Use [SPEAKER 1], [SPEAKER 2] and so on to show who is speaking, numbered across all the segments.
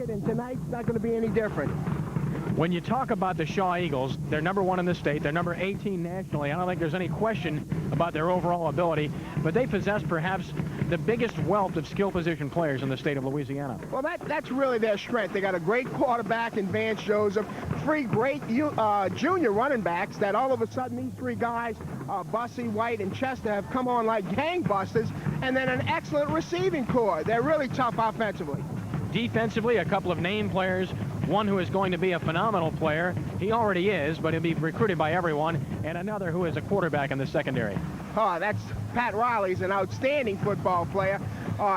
[SPEAKER 1] did, and tonight's not going to be any different.
[SPEAKER 2] When you talk about the Shaw Eagles, they're #1 in the state. They're number 18 nationally. I don't think there's any question about their overall ability, but they possess perhaps the biggest wealth of skill position players in the state of Louisiana.
[SPEAKER 1] Well, that's really their strength. They got a great quarterback in Vance Joseph, 3 great junior running backs that all of a sudden these 3 guys, Bussy, White, and Chester, have come on like gangbusters, and then an excellent receiving core. They're really tough offensively.
[SPEAKER 2] Defensively, a couple of name players, one who is going to be a phenomenal player. He already is, but he'll be recruited by everyone, and another who is a quarterback in the secondary.
[SPEAKER 1] That's Pat Riley's an outstanding football player.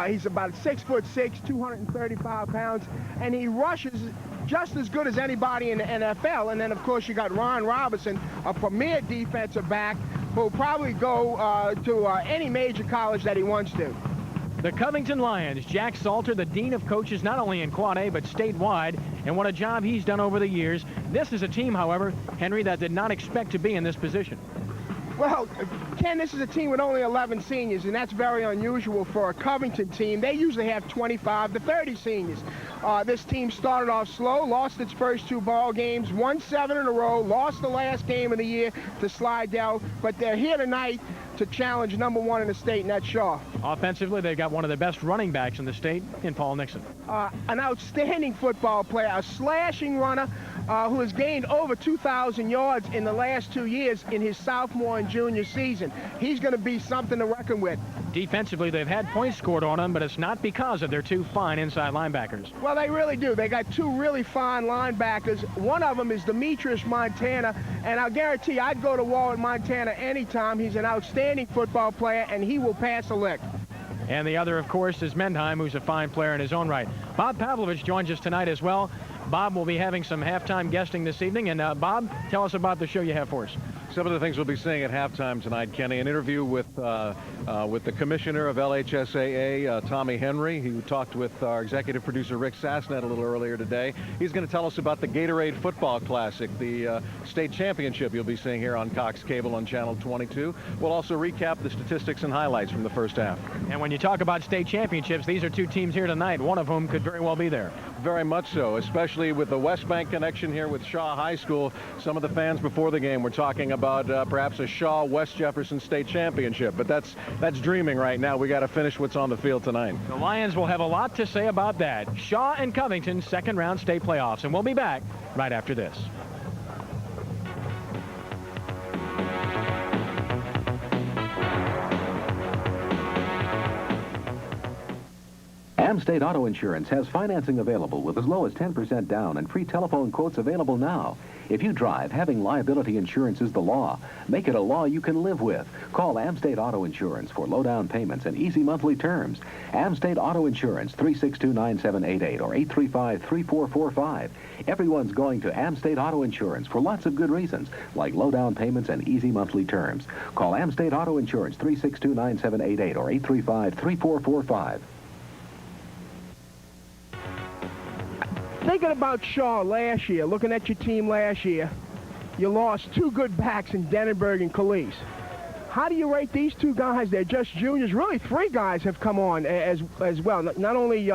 [SPEAKER 1] He's about 6'6", 235 pounds, and he rushes just as good as anybody in the NFL. And then, of course, you got Ron Robinson, a premier defensive back, who'll probably go to any major college that he wants to.
[SPEAKER 2] The Covington Lions, Jack Salter, the dean of coaches not only in Quad A but statewide, and what a job he's done over the years. This is a team, however, Henry, that did not expect to be in this position.
[SPEAKER 1] Well, Ken, this is a team with only 11 seniors, and that's very unusual for a Covington team. They usually have 25 to 30 seniors. This team started off slow, lost its first 2 ball games, won 7 in a row, lost the last game of the year to Slidell, but they're here tonight to challenge #1 in the state, and that's Shaw.
[SPEAKER 2] Offensively, they've got one of the best running backs in the state in Paul Nixon.
[SPEAKER 1] An outstanding football player, a slashing runner who has gained over 2,000 yards in the last 2 years in his sophomore and junior season. He's going to be something to reckon with.
[SPEAKER 2] Defensively, they've had points scored on them, but it's not because of their 2 fine inside linebackers.
[SPEAKER 1] Well, they really do. They got 2 really fine linebackers. One of them is Demetrius Montana, and I'll guarantee I'd go to war with Montana anytime. He's an outstanding football player, and he will pass a lick.
[SPEAKER 2] And the other, of course, is Mendheim, who's a fine player in his own right. Bob Pavlovich joins us tonight as well. Bob will be having some halftime guesting this evening. And Bob, tell us about the show you have for us.
[SPEAKER 3] Some of the things we'll be seeing at halftime tonight, Kenny. An interview with the commissioner of LHSAA, Tommy Henry. He talked with our executive producer, Rick Sassnet, a little earlier today. He's going to tell us about the Gatorade Football Classic, the state championship you'll be seeing here on Cox Cable on Channel 22. We'll also recap the statistics and highlights from the first half.
[SPEAKER 2] And when you talk about state championships, these are 2 teams here tonight, one of whom could very well be there.
[SPEAKER 3] Very much so, especially with the West Bank connection here with Shaw High School. Some of the fans before the game were talking about perhaps a Shaw West Jefferson state championship, but that's dreaming right now. We got to finish what's on the field tonight.
[SPEAKER 2] The Lions will have a lot to say about that. Shaw and Covington, second round state playoffs, and we'll be back right after this.
[SPEAKER 4] State Auto Insurance has financing available with as low as 10% down and free telephone quotes available now. If you drive, having liability insurance is the law. Make it a law you can live with. Call State Auto Insurance for low down payments and easy monthly terms. State Auto Insurance, 362-9788 or 835-3445. Everyone's going to State Auto Insurance for lots of good reasons, like low down payments and easy monthly terms. Call State Auto Insurance, 362-9788 or 835-3445.
[SPEAKER 1] Thinking about Shaw last year, looking at your team last year, you lost 2 good backs in Denenberg and Calise. How do you rate these 2 guys? They're just juniors. Really, 3 guys have come on as well. Not only,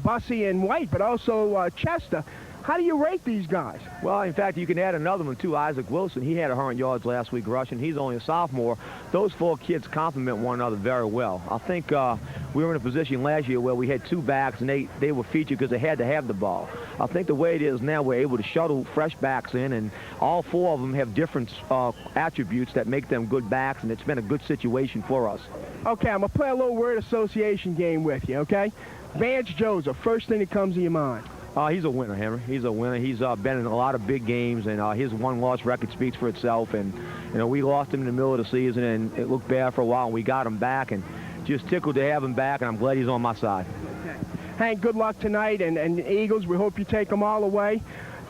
[SPEAKER 1] Bussy and White, but also Chester. How do you rate these guys?
[SPEAKER 5] Well, in fact, you can add another one, too, Isaac Wilson. He had 100 yards last week rushing. He's only a sophomore. Those 4 kids complement one another very well. I think we were in a position last year where we had 2 backs, and they were featured because they had to have the ball. I think the way it is now, we're able to shuttle fresh backs in, and all 4 of them have different attributes that make them good backs, and it's been a good situation for us.
[SPEAKER 1] Okay, I'm going to play a little word association game with you, okay? Vance Joseph, first thing that comes to your mind.
[SPEAKER 5] He's a winner, Henry. He's a winner. He's been in a lot of big games, and his 1-loss record speaks for itself. And, we lost him in the middle of the season, and it looked bad for a while, and we got him back, and just tickled to have him back, and I'm glad he's on my side.
[SPEAKER 1] Okay. Hank, good luck tonight, and the Eagles, we hope you take them all away.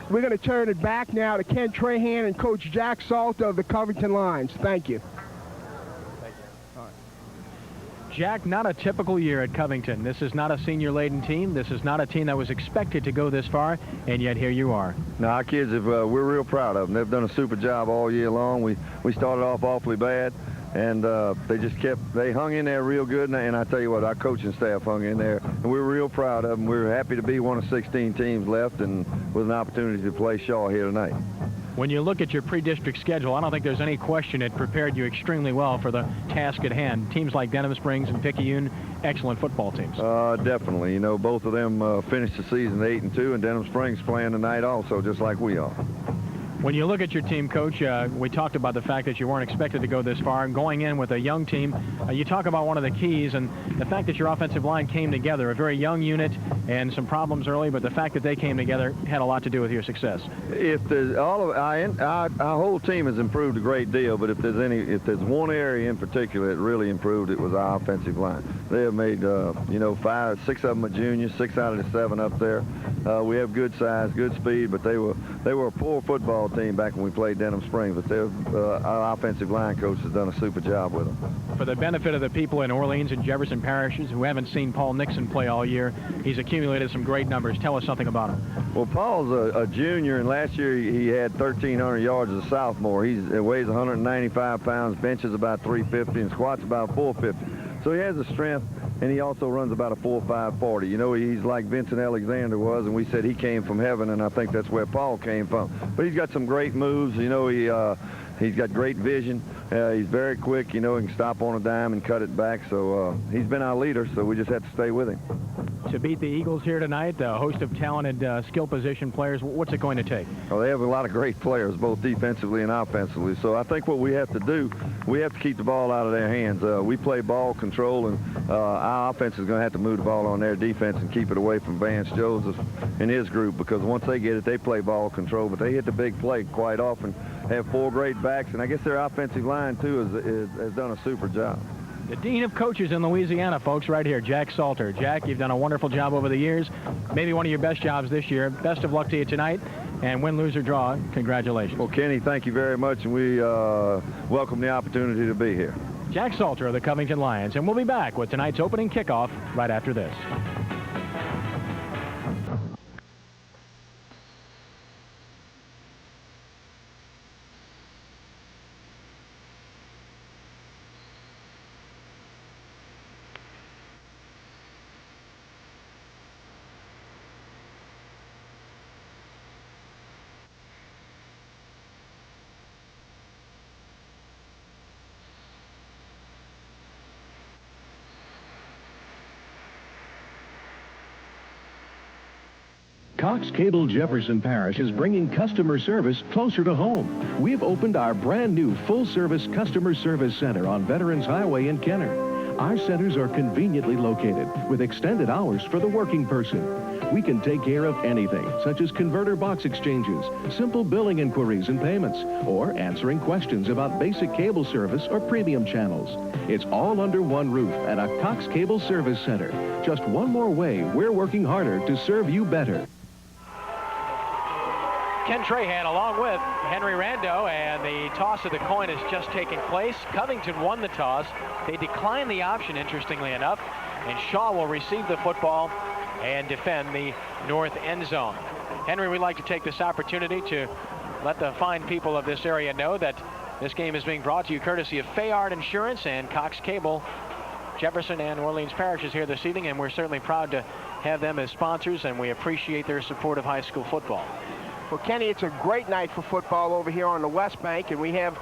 [SPEAKER 1] We're going to turn it back now to Ken Trahan and Coach Jack Salter of the Covington Lions. Thank you.
[SPEAKER 2] Jack, not a typical year at Covington. This is not a senior-laden team. This is not a team that was expected to go this far, and yet here you are.
[SPEAKER 6] No, our kids, we're real proud of them. They've done a super job all year long. We started off awfully bad, and they hung in there real good, and I tell you what, our coaching staff hung in there, and we were real proud of them. We were happy to be one of 16 teams left and with an opportunity to play Shaw here tonight.
[SPEAKER 2] When you look at your pre-district schedule, I don't think there's any question it prepared you extremely well for the task at hand. Teams like Denham Springs and Picayune, excellent football teams.
[SPEAKER 6] Definitely. You know, both of them finished the season 8-2, and Denham Springs playing tonight also, just like we are.
[SPEAKER 2] When you look at your team, Coach, we talked about the fact that you weren't expected to go this far. Going in with a young team, you talk about one of the keys, and the fact that your offensive line came together, a very young unit, and some problems early, but the fact that they came together had a lot to do with your success.
[SPEAKER 6] Our whole team has improved a great deal, but if there's one area in particular that really improved, it was our offensive line. They have made, 5, 6 of them are juniors, 6 out of the 7 up there. We have good size, good speed, but they were a poor football team back when we played Denham Springs, but our offensive line coach has done a super job with them.
[SPEAKER 2] For the benefit of the people in Orleans and Jefferson parishes who haven't seen Paul Nixon play all year, he's accumulated some great numbers. Tell us something about him.
[SPEAKER 6] Well, Paul's a junior, and last year he had 1,300 yards as a sophomore. He weighs 195 pounds, benches about 350, and squats about 450. So he has the strength, and he also runs about a 4.5 40. You know, he's like Vincent Alexander was, and we said he came from heaven, and I think that's where Paul came from. But he's got some great moves. You know, he's got great vision. He's very quick. You know, he can stop on a dime and cut it back. So he's been our leader, so we just have to stay with him.
[SPEAKER 2] To beat the Eagles here tonight, a host of talented skill position players, what's it going to take?
[SPEAKER 6] Well, they have a lot of great players, both defensively and offensively. So I think what we have to do, we have to keep the ball out of their hands. We play ball control, and our offense is going to have to move the ball on their defense and keep it away from Vance Joseph and his group, because once they get it, they play ball control, but they hit the big play quite often, have 4 great backs, and I guess their offensive line, too, has done a super job.
[SPEAKER 2] The Dean of Coaches in Louisiana, folks, right here, Jack Salter. Jack, you've done a wonderful job over the years. Maybe one of your best jobs this year. Best of luck to you tonight. And win, lose, or draw, congratulations.
[SPEAKER 6] Well, Kenny, thank you very much, and we welcome the opportunity to be here.
[SPEAKER 2] Jack Salter of the Covington Lions. And we'll be back with tonight's opening kickoff right after this.
[SPEAKER 7] Cox Cable Jefferson Parish is bringing customer service closer to home. We've opened our brand new full-service customer service center on Veterans Highway in Kenner. Our centers are conveniently located with extended hours for the working person. We can take care of anything, such as converter box exchanges, simple billing inquiries and payments, or answering questions about basic cable service or premium channels. It's all under one roof at a Cox Cable Service Center. Just one more way we're working harder to serve you better.
[SPEAKER 2] Ken Trahan along with Henry Rando, and the toss of the coin has just taken place. Covington won the toss. They declined the option, interestingly enough, and Shaw will receive the football and defend the north end zone. Henry, we'd like to take this opportunity to let the fine people of this area know that this game is being brought to you courtesy of Fayard Insurance and Cox Cable. Jefferson and Orleans parishes here this evening, and we're certainly proud to have them as sponsors, and we appreciate their support of high school football.
[SPEAKER 1] Well, Kenny, it's a great night for football over here on the West Bank, and we have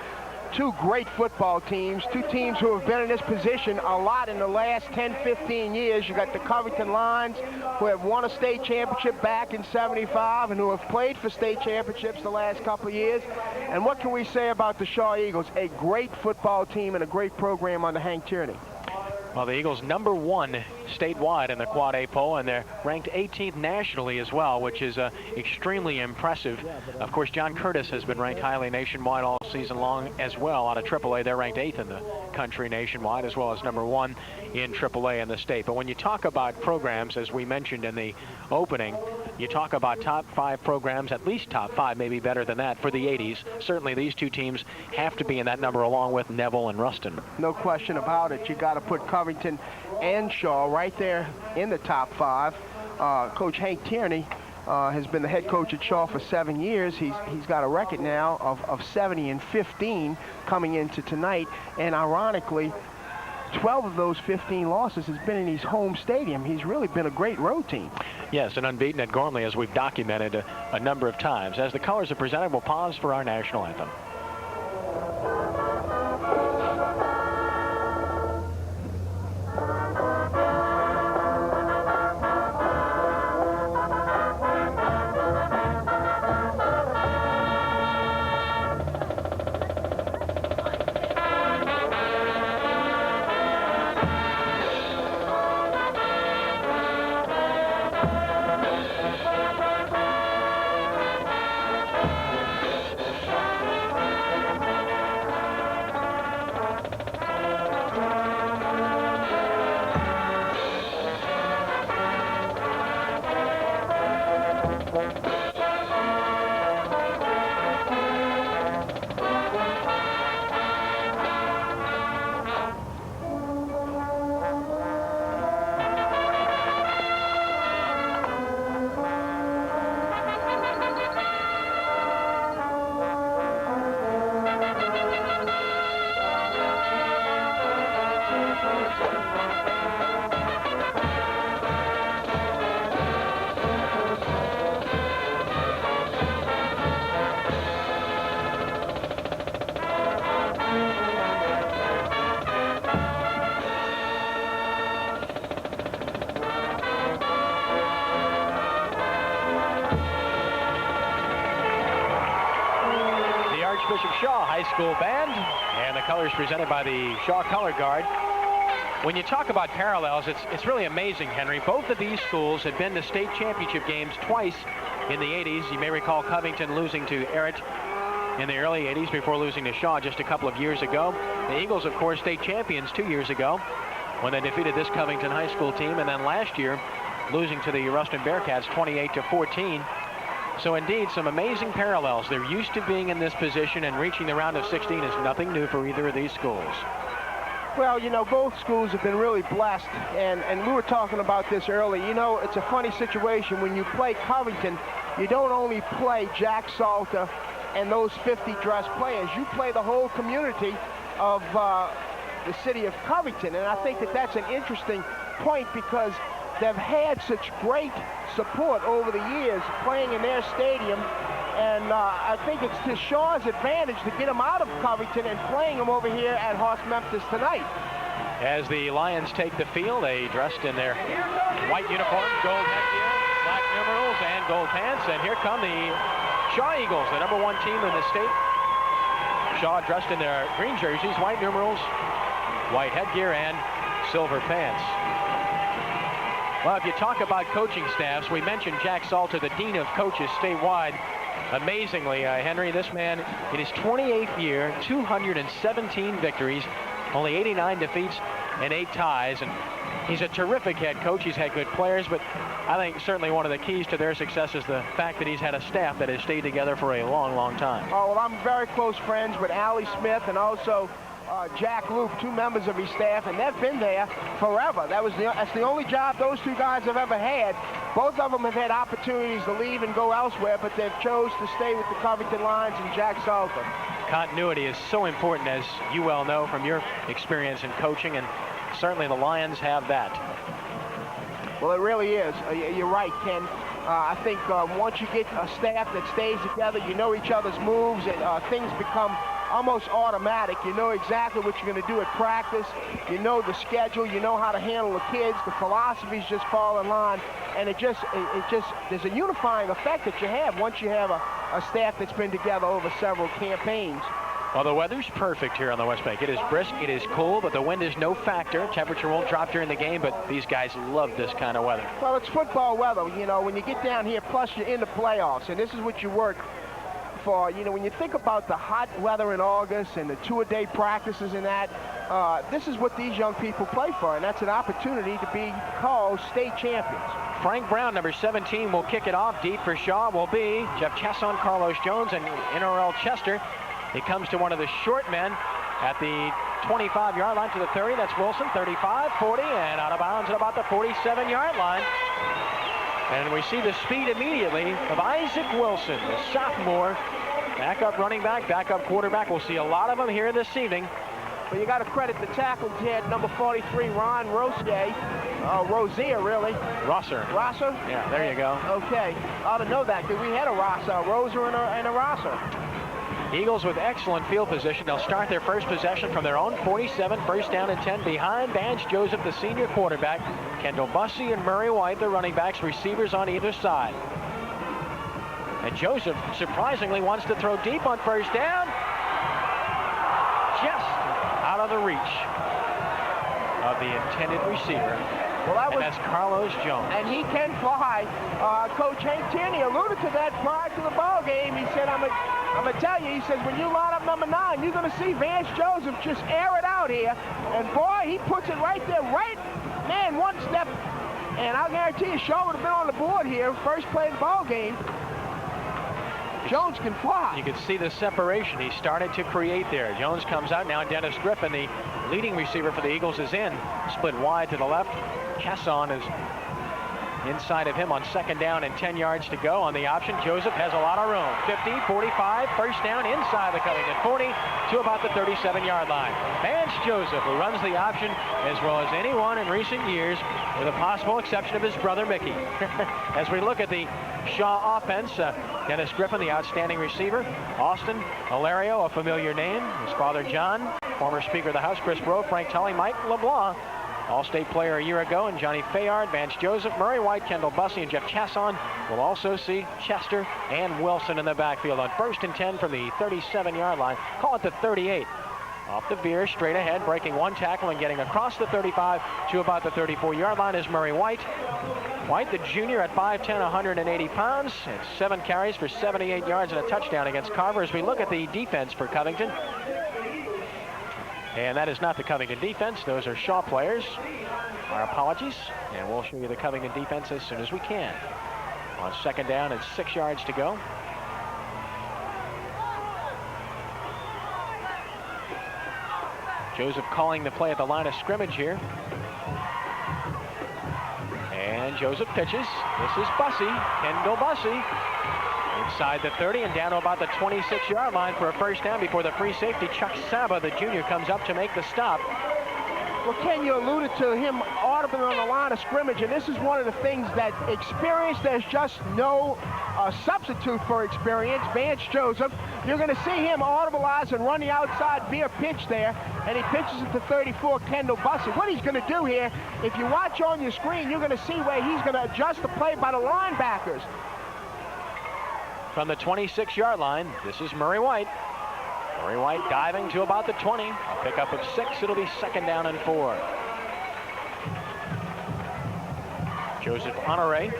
[SPEAKER 1] 2 great football teams, 2 teams who have been in this position a lot in the last 10, 15 years. You got the Covington Lions, who have won a state championship back in '75 and who have played for state championships the last couple of years. And what can we say about the Shaw Eagles? A great football team and a great program under Hank Tierney.
[SPEAKER 2] Well, the Eagles #1 statewide in the Quad A poll, and they're ranked 18th nationally as well, which is extremely impressive. Of course, John Curtis has been ranked highly nationwide all season long as well. Out of AAA, they're ranked 8th in the country nationwide, as well as #1 in AAA in the state. But when you talk about programs, as we mentioned in the opening, you talk about top 5 programs, at least top 5, maybe better than that, for the 80s. Certainly these 2 teams have to be in that number, along with Neville and Ruston.
[SPEAKER 1] No question about it. You got to put Covington and Shaw right there in the top 5. Coach Hank Tierney has been the head coach at Shaw for 7 years. He's got a record now of 70-15 coming into tonight, and ironically, 12 of those 15 losses has been in his home stadium. He's really been a great road team.
[SPEAKER 2] Yes, and unbeaten at Gormley, as we've documented a number of times. As the colors are presented, we'll pause for our national anthem. Shaw High School Band, and the colors presented by the Shaw Color Guard. When you talk about parallels, it's really amazing, Henry. Both of these schools had been to state championship games twice in the 80s. You may recall Covington losing to Errett in the early 80s before losing to Shaw just a couple of years ago. The Eagles, of course, state champions 2 years ago when they defeated this Covington High School team, and then last year losing to the Ruston Bearcats 28-14. So indeed, some amazing parallels. They're used to being in this position, and reaching the round of 16 is nothing new for either of these schools.
[SPEAKER 1] Well, you know, both schools have been really blessed, and we were talking about this early. You know, it's a funny situation. When you play Covington, you don't only play Jack Salter and those 50 dress players. You play the whole community of the city of Covington, and I think that that's an interesting point because they've had such great support over the years playing in their stadium, and I think it's to Shaw's advantage to get them out of Covington and playing them over here at Horse Memphis tonight.
[SPEAKER 2] As the Lions take the field, they dressed in their white uniforms, gold headgear, black numerals, and gold pants, and here come the Shaw Eagles, the #1 team in the state. Shaw dressed in their green jerseys, white numerals, white headgear, and silver pants. Well, if you talk about coaching staffs, we mentioned Jack Salter, the dean of coaches statewide. Amazingly, Henry, this man, in his 28th year, 217 victories, only 89 defeats, and 8 ties. And he's a terrific head coach. He's had good players, but I think certainly one of the keys to their success is the fact that he's had a staff that has stayed together for a long, long time.
[SPEAKER 1] Oh, well, I'm very close friends with Allie Smith and also Jack Loop, 2 members of his staff, and they've been there forever. That's the only job those 2 guys have ever had. Both of them have had opportunities to leave and go elsewhere, but they've chose to stay with the Covington Lions and Jack Salter.
[SPEAKER 2] Continuity is so important, as you well know from your experience in coaching, and certainly the Lions have that.
[SPEAKER 1] Well, it really is. You're right, Ken. I think once you get a staff that stays together, you know each other's moves, and things become almost automatic. You know exactly what you're going to do at practice. You know the schedule. You know how to handle the kids. The philosophies just fall in line, and it just there's a unifying effect that you have once you have a staff that's been together over several campaigns.
[SPEAKER 2] Well, the weather's perfect here on the West Bank. It is brisk, it is cool, but the wind is no factor. Temperature won't drop during the game, but these guys love this kind of weather.
[SPEAKER 1] Well, it's football weather. You know, when you get down here, plus you're in the playoffs, and this is what you work for. You know, when you think about the hot weather in August and the 2-a-day practices and that, this is what these young people play for, and that's an opportunity to be called state champions.
[SPEAKER 2] Frank Brown, number 17, will kick it off. Deep for Shaw will be Jeff Chasson, Carlos Jones, and NRL Chester. It comes to one of the short men at the 25-yard line to the 30. That's Wilson, 35, 40, and out of bounds at about the 47-yard line. And we see the speed immediately of Isaac Wilson, the sophomore, backup running back, backup quarterback. We'll see a lot of them here this evening.
[SPEAKER 1] But you got to credit the tackles he had, number 43, Ron Rosier. Rosier, really.
[SPEAKER 2] Rosser.
[SPEAKER 1] Rosser?
[SPEAKER 2] Yeah, there you go.
[SPEAKER 1] Okay. I ought to know that, because we had a Rosser, a Roser and a Rosser.
[SPEAKER 2] Eagles with excellent field position. They'll start their first possession from their own 47, first down and 10 behind Vance Joseph, the senior quarterback. Kendall Bussey and Murray White, the running backs, receivers on either side. And Joseph surprisingly wants to throw deep on first down. Just out of the reach of the intended receiver.
[SPEAKER 1] Well,
[SPEAKER 2] and that's Carlos Jones.
[SPEAKER 1] And he can fly. Coach Hank Tierney alluded to that prior to the ball game. He said, I'm going to tell you, he says, when you line up number 9, you're going to see Vance Joseph just air it out here. And boy, he puts it right there, man, one step. And I'll guarantee you, Shaw would have been on the board here, first play of the ball game. Jones can fly.
[SPEAKER 2] You can see the separation he started to create there. Jones comes out now. Dennis Griffin, the leading receiver for the Eagles, is in. Split wide to the left. Casson is inside of him on second down and 10 yards to go on the option. Joseph has a lot of room. 50, 45, first down inside the Covington 40 to about the 37-yard line. Vance Joseph, who runs the option as well as anyone in recent years, with a possible exception of his brother Mickey. As we look at the Shaw offense, Dennis Griffin, the outstanding receiver. Austin Hilario, a familiar name. His father John, former Speaker of the House Chris Rowe, Frank Tully, Mike LeBlanc, All-State player a year ago, and Johnny Fayard, Vance Joseph, Murray White, Kendall Bussey, and Jeff Chasson. We'll also see Chester and Wilson in the backfield on first and 10 from the 37-yard line. Call it the 38. Off the veer, straight ahead, breaking one tackle and getting across the 35 to about the 34-yard line is Murray White. White, the junior, at 5'10", 180 pounds, and 7 carries for 78 yards and a touchdown against Carver. As we look at the defense for Covington, and that is not the Covington defense. Those are Shaw players. Our apologies. And we'll show you the Covington defense as soon as we can. On second down and 6 yards to go. Joseph calling the play at the line of scrimmage here. And Joseph pitches. This is Bussey, Kendall Bussey. Inside the 30 and down to about the 26-yard line for a first down before the free safety, Chuck Saba, the junior, comes up to make the stop.
[SPEAKER 1] Well, Ken, you alluded to him audibly on the line of scrimmage, and this is one of the things that experience, there's just no substitute for experience. Vance Joseph, you're going to see him audibilize and run the outside veer pitch there, and he pitches it to 34, Kendall Bussey. What he's going to do here, if you watch on your screen, you're going to see where he's going to adjust the play by the linebackers.
[SPEAKER 2] From the 26-yard line, this is Murray White. Murray White diving to about the 20. A pickup of 6. It'll be second down and 4. Joseph Honore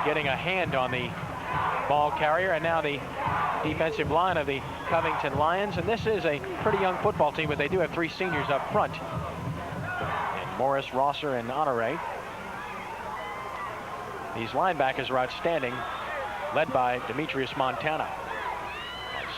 [SPEAKER 2] getting a hand on the ball carrier, and now the defensive line of the Covington Lions. And this is a pretty young football team, but they do have 3 seniors up front. And Morris, Rosser, and Honore. These linebackers are outstanding, led by Demetrius Montana.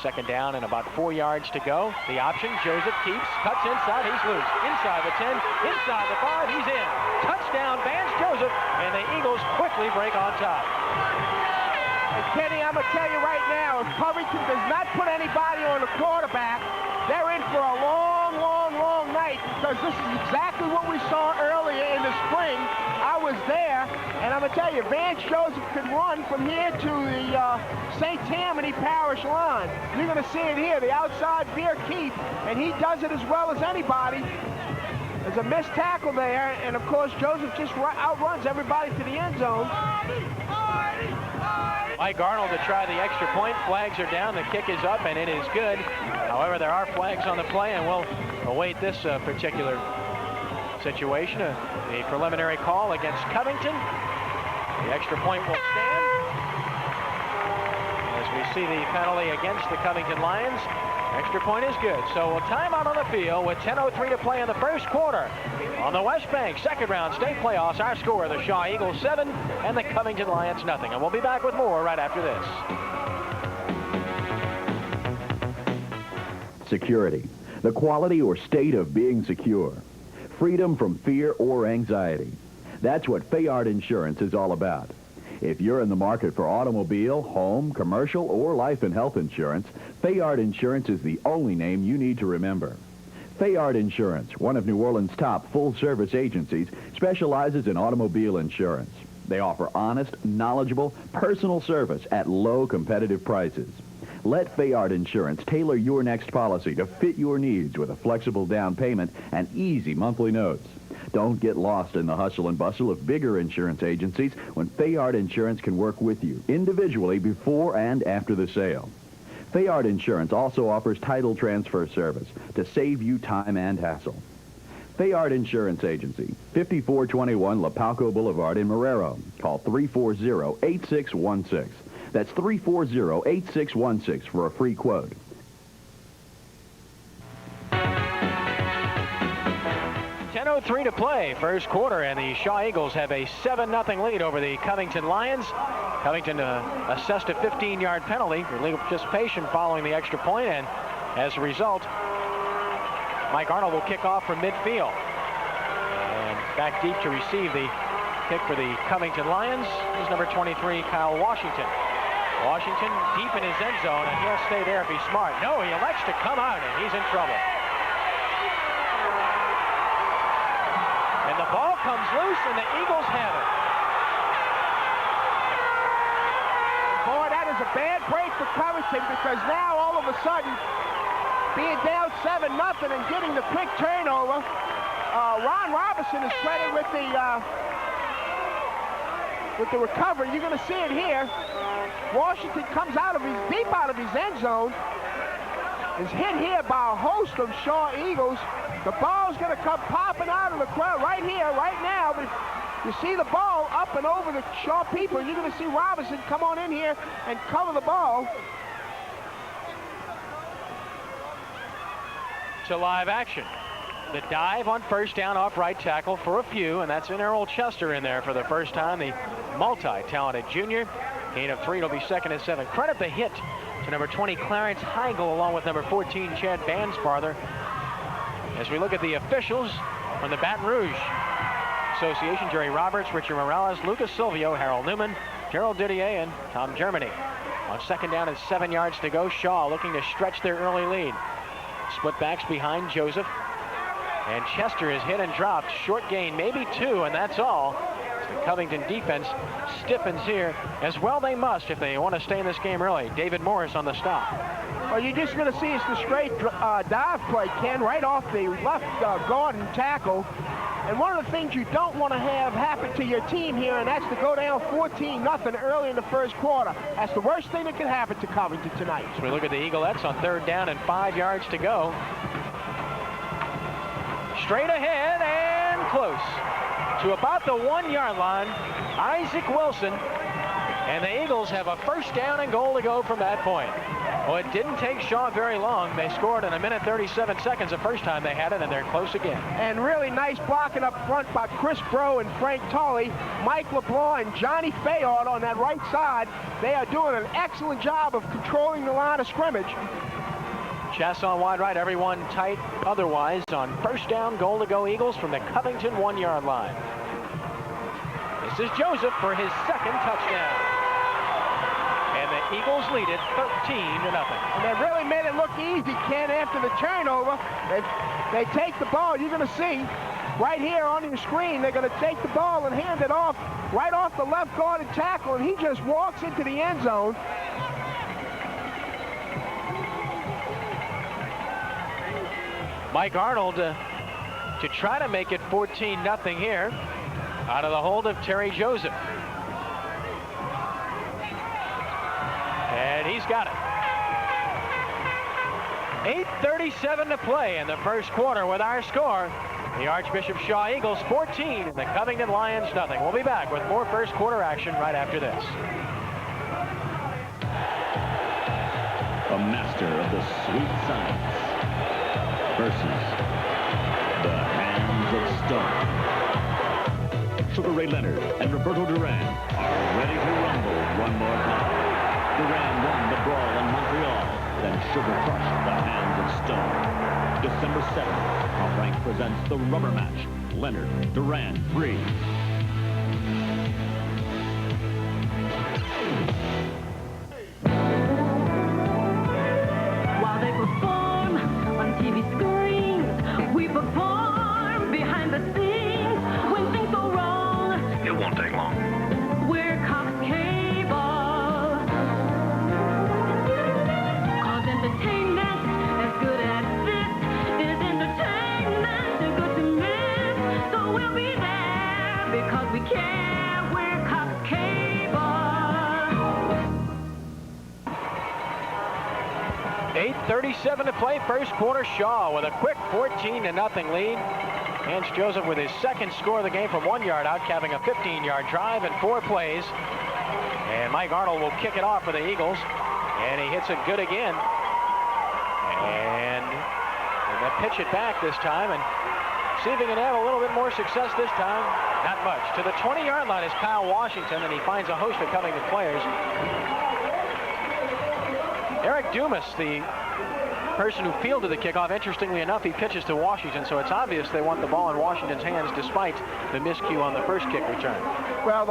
[SPEAKER 2] Second down and about 4 yards to go. The option, Joseph keeps, cuts inside, he's loose. Inside the 10, inside the 5, he's in. Touchdown, Vance Joseph, and the Eagles quickly break on top.
[SPEAKER 1] And Kenny, I'm going to tell you right now, if Covington does not put anybody on the quarterback, they're in for a long, long, long night, because this is exactly what we saw earlier in the spring. I was there, and I'm going to tell you, Vance Joseph could run from here to the St. Tammany Parish line. You're going to see it here, the outside veer keep, and he does it as well as anybody. There's a missed tackle there, and of course, Joseph just outruns everybody to the end zone.
[SPEAKER 2] Mike Arnold to try the extra point. Flags are down, the kick is up, and it is good. However, there are flags on the play, and we'll await this particular situation. The preliminary call against Covington. The extra point will stand. As we see the penalty against the Covington Lions, extra point is good. So a timeout on the field with 10:03 to play in the first quarter. On the West Bank, second round state playoffs, our score, the Shaw Eagles 7 and the Covington Lions nothing. And we'll be back with more right after this.
[SPEAKER 8] Security, the quality or state of being secure. Freedom from fear or anxiety. That's what Fayard Insurance is all about. If you're in the market for automobile, home, commercial, or life and health insurance, Fayard Insurance is the only name you need to remember. Fayard Insurance, one of New Orleans' top full-service agencies, specializes in automobile insurance. They offer honest, knowledgeable, personal service at low competitive prices. Let Fayard Insurance tailor your next policy to fit your needs with a flexible down payment and easy monthly notes. Don't get lost in the hustle and bustle of bigger insurance agencies when Fayard Insurance can work with you individually before and after the sale. Fayard Insurance also offers title transfer service to save you time and hassle. Fayard Insurance Agency, 5421 Lapalco Boulevard in Marrero. Call 340-8616. That's 340-8616 for a free quote.
[SPEAKER 2] .03 to play, first quarter, and the Shaw Eagles have a 7-0 lead over the Covington Lions. Covington assessed a 15-yard penalty for legal participation following the extra point, and as a result, Mike Arnold will kick off from midfield. And back deep to receive the kick for the Covington Lions is number 23, Kyle Washington. Washington deep in his end zone, and he'll stay there if he's smart. No, he elects to come out, and he's in trouble. And the ball comes loose, and the Eagles have it.
[SPEAKER 1] Boy, that is a bad break for Covington, because now all of a sudden, being down 7-0 and getting the quick turnover, Ron Robinson is credited with the recovery. You're going to see it here. Washington comes deep out of his end zone, is hit here by a host of Shaw Eagles. The ball's going to come popping out of the crowd right here, right now. But you see the ball up and over the Shaw people. You're going to see Robinson come on in here and cover the ball.
[SPEAKER 2] To live action. The dive on first down off right tackle for a few, and that's in Errol Chester in there for the first time, the multi-talented junior. Gain of 3, it'll be second and 7. Credit the hit to number 20, Clarence Heigl, along with number 14, Chad Bansparther. As we look at the officials from the Baton Rouge Association, Jerry Roberts, Richard Morales, Lucas Silvio, Harold Newman, Gerald Didier, and Tom Germany. On second down and 7 yards to go, Shaw looking to stretch their early lead. Split backs behind Joseph. And Chester is hit and dropped. Short gain, maybe 2, and that's all. The Covington defense stiffens here. As well they must if they want to stay in this game early. David Morris on the stop.
[SPEAKER 1] Well, you're just going to see it's the straight dive play, Ken, right off the left guard and tackle. And one of the things you don't want to have happen to your team here, and that's to go down 14-0 early in the first quarter. That's the worst thing that can happen to Covington tonight.
[SPEAKER 2] So we look at the Eaglettes on third down and 5 yards to go. Straight ahead and close to about the 1-yard line. Isaac Wilson, and the Eagles have a first down and goal to go from that point. Well, it didn't take Shaw very long. They scored in 1 minute 37 seconds the first time they had it, and they're close again.
[SPEAKER 1] And really nice blocking up front by Chris Bro and Frank Tolley, Mike LeBlanc, and Johnny Fayard on that right side. They are doing an excellent job of controlling the line of scrimmage.
[SPEAKER 2] Chasson wide right, everyone tight otherwise. On first down, goal to go Eagles from the Covington 1-yard line. This is Joseph for his second touchdown. And the Eagles lead it 13-0.
[SPEAKER 1] And they really made it look easy, Ken, after the turnover. They take the ball. You're going to see right here on your screen, they're going to take the ball and hand it off right off the left guard and tackle, and he just walks into the end zone.
[SPEAKER 2] Mike Arnold to try to make it 14-0 here out of the hold of Terry Joseph. And he's got it. 8:37 to play in the first quarter with our score. The Archbishop Shaw Eagles 14 and the Covington Lions nothing. We'll be back with more first quarter action right after this.
[SPEAKER 7] A master of the sweet science versus the hands of stone. Sugar Ray Leonard and Roberto Duran are ready to rumble one more time. Duran won the brawl in Montreal, then Sugar crushed the hands of stone. December 7th, Top Rank presents the rubber match. Leonard, Duran, 3.
[SPEAKER 2] 8:37 to play, first quarter. Shaw with a quick 14-0 lead. Hans Joseph with his second score of the game from 1 yard out, capping a 15-yard drive in 4 plays. And Mike Arnold will kick it off for the Eagles, and he hits it good again. And they pitch it back this time, and see if he can have a little bit more success this time. Not much. To the 20-yard line is Kyle Washington, and he finds a host of Covington players. Eric Dumas, the person who fielded the kickoff, interestingly enough, he pitches to Washington, so it's obvious they want the ball in Washington's hands despite the miscue on the first kick return.
[SPEAKER 1] Well,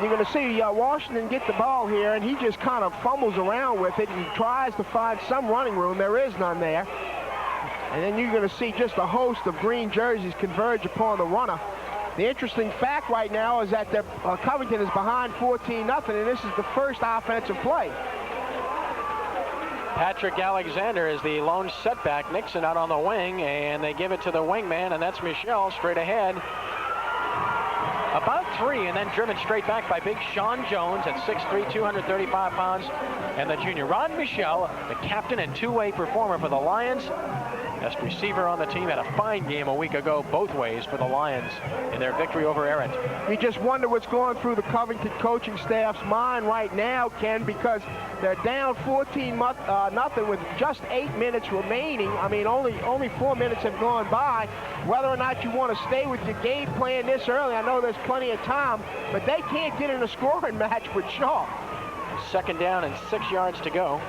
[SPEAKER 1] you're going to see Washington get the ball here, and he just kind of fumbles around with it and tries to find some running room. There is none there. And then you're going to see just a host of green jerseys converge upon the runner. The interesting fact right now is that Covington is behind 14-0, and this is the first offensive play.
[SPEAKER 2] Patrick Alexander is the lone setback. Nixon out on the wing, and they give it to the wingman, and that's Michelle straight ahead. About 3, and then driven straight back by big Sean Jones at 6'3", 235 pounds, and the junior. Ron Michelle, the captain and two-way performer for the Lions. Best receiver on the team, had a fine game a week ago both ways for the Lions in their victory over Errant.
[SPEAKER 1] You just wonder what's going through the Covington coaching staff's mind right now, Ken, because they're down 14-0 with just 8 minutes remaining. I mean, only 4 minutes have gone by. Whether or not you want to stay with your game plan this early, I know there's plenty of time, but they can't get in a scoring match with Shaw.
[SPEAKER 2] Second down and 6 yards to go.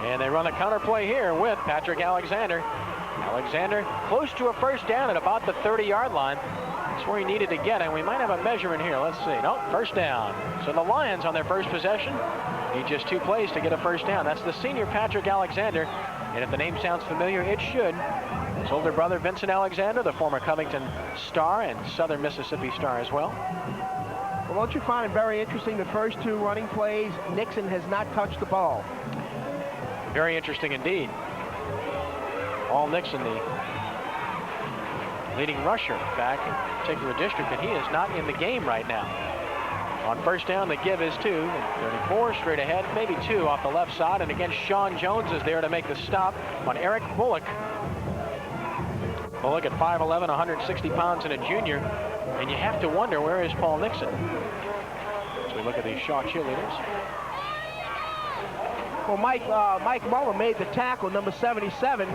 [SPEAKER 2] And they run a counter play here with Patrick Alexander. Alexander close to a first down at about the 30-yard line. That's where he needed to get, and we might have a measurement here. Let's see. Nope, first down. So the Lions on their first possession need just 2 plays to get a first down. That's the senior Patrick Alexander, and if the name sounds familiar, it should. His older brother Vincent Alexander, the former Covington star and Southern Mississippi star as well.
[SPEAKER 1] Well, don't you find it very interesting, the first 2 running plays, Nixon has not touched the ball.
[SPEAKER 2] Very interesting indeed. Paul Nixon, the leading rusher back in a particular district, and he is not in the game right now. On first down, the give is 2. 34 straight ahead, maybe 2 off the left side, and again, Sean Jones is there to make the stop on Eric Bullock. Bullock at 5'11", 160 pounds, and a junior, and you have to wonder, where is Paul Nixon? As we look at these Shaw cheerleaders.
[SPEAKER 1] Well, Mike Muller made the tackle, number 77,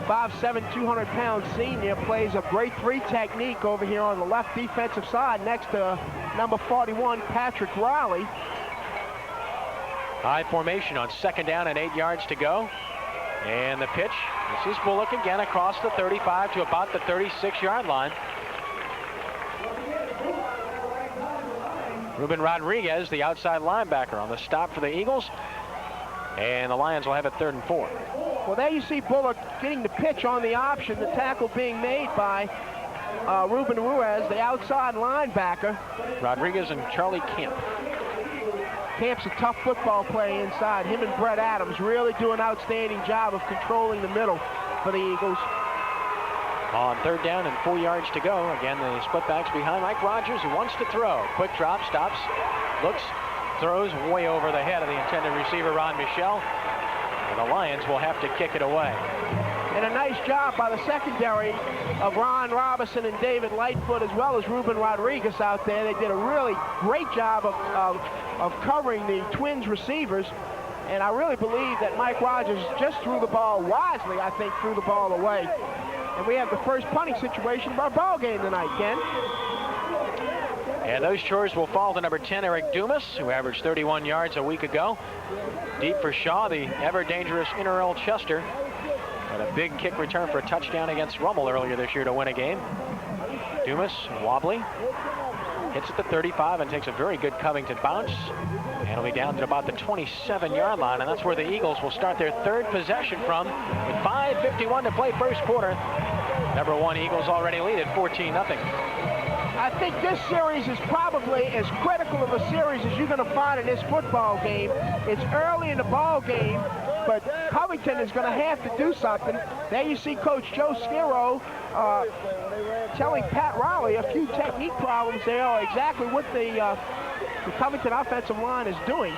[SPEAKER 1] 5'7", 200-pound senior, plays a great 3 technique over here on the left defensive side next to number 41, Patrick Riley.
[SPEAKER 2] High formation on second down and 8 yards to go. And the pitch, this is Bullock again across the 35 to about the 36-yard line. Ruben Rodriguez, the outside linebacker, on the stop for the Eagles. And the Lions will have it 3rd and 4.
[SPEAKER 1] Well, there you see Bullock getting the pitch on the option, the tackle being made by Ruben Ruiz, the outside linebacker.
[SPEAKER 2] Rodriguez and Charlie Camp.
[SPEAKER 1] Camp's a tough football player inside. Him and Brett Adams really do an outstanding job of controlling the middle for the Eagles.
[SPEAKER 2] On 3rd down and 4 yards to go. Again, the split backs behind Mike Rogers, who wants to throw. Quick drop, stops, looks, throws way over the head of the intended receiver, Ron Michelle. And the Lions will have to kick it away.
[SPEAKER 1] And a nice job by the secondary of Ron Robinson and David Lightfoot, as well as Ruben Rodriguez out there. They did a really great job of covering the Twins receivers. And I really believe that Mike Rogers just threw the ball wisely, I think, threw the ball away. And we have the first punting situation of our ball game tonight, Ken.
[SPEAKER 2] And those chores will fall to number 10, Eric Dumas, who averaged 31 yards a week ago. Deep for Shaw, the ever-dangerous Inner Earl Chester. Had a big kick return for a touchdown against Rummel earlier this year to win a game. Dumas, wobbly, hits at the 35 and takes a very good Covington bounce. And he'll be down to about the 27-yard line, and that's where the Eagles will start their 3rd possession from with 5:51 to play first quarter. Number 1 Eagles already lead at 14-0.
[SPEAKER 1] I think this series is probably as critical of a series as you're going to find in this football game. It's early in the ball game, but Covington is going to have to do something. There you see Coach Joe Sciro telling Pat Riley a few technique problems there, or exactly what the Covington offensive line is doing.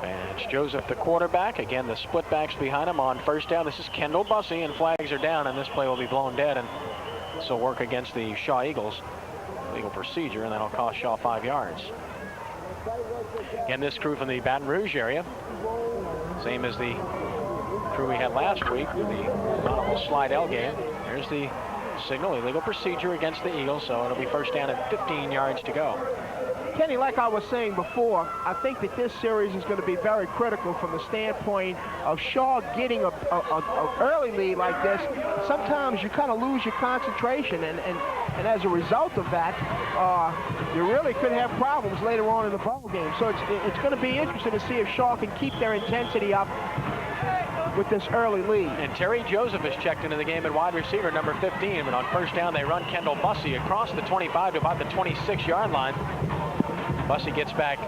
[SPEAKER 2] And it's Joseph, the quarterback. Again, the split backs behind him on first down. This is Kendall Bussey, and flags are down, and this play will be blown dead, and this will work against the Shaw Eagles. Legal procedure, and that'll cost Shaw 5 yards. Again, this crew from the Baton Rouge area, same as the crew we had last week, the Honorable Slidell game. There's the signal, illegal procedure against the Eagles, so it'll be first down at 15 yards to go.
[SPEAKER 1] Kenny, like I was saying before, I think that this series is going to be very critical from the standpoint of Shaw getting a early lead like this. Sometimes you kind of lose your concentration, and as a result of that, you really could have problems later on in the ball game. So it's going to be interesting to see if Shaw can keep their intensity up with this early lead.
[SPEAKER 2] And Terry Joseph is checked into the game at wide receiver number 15, and on first down they run Kendall Bussey across the 25 to about the 26-yard line. Bussey gets back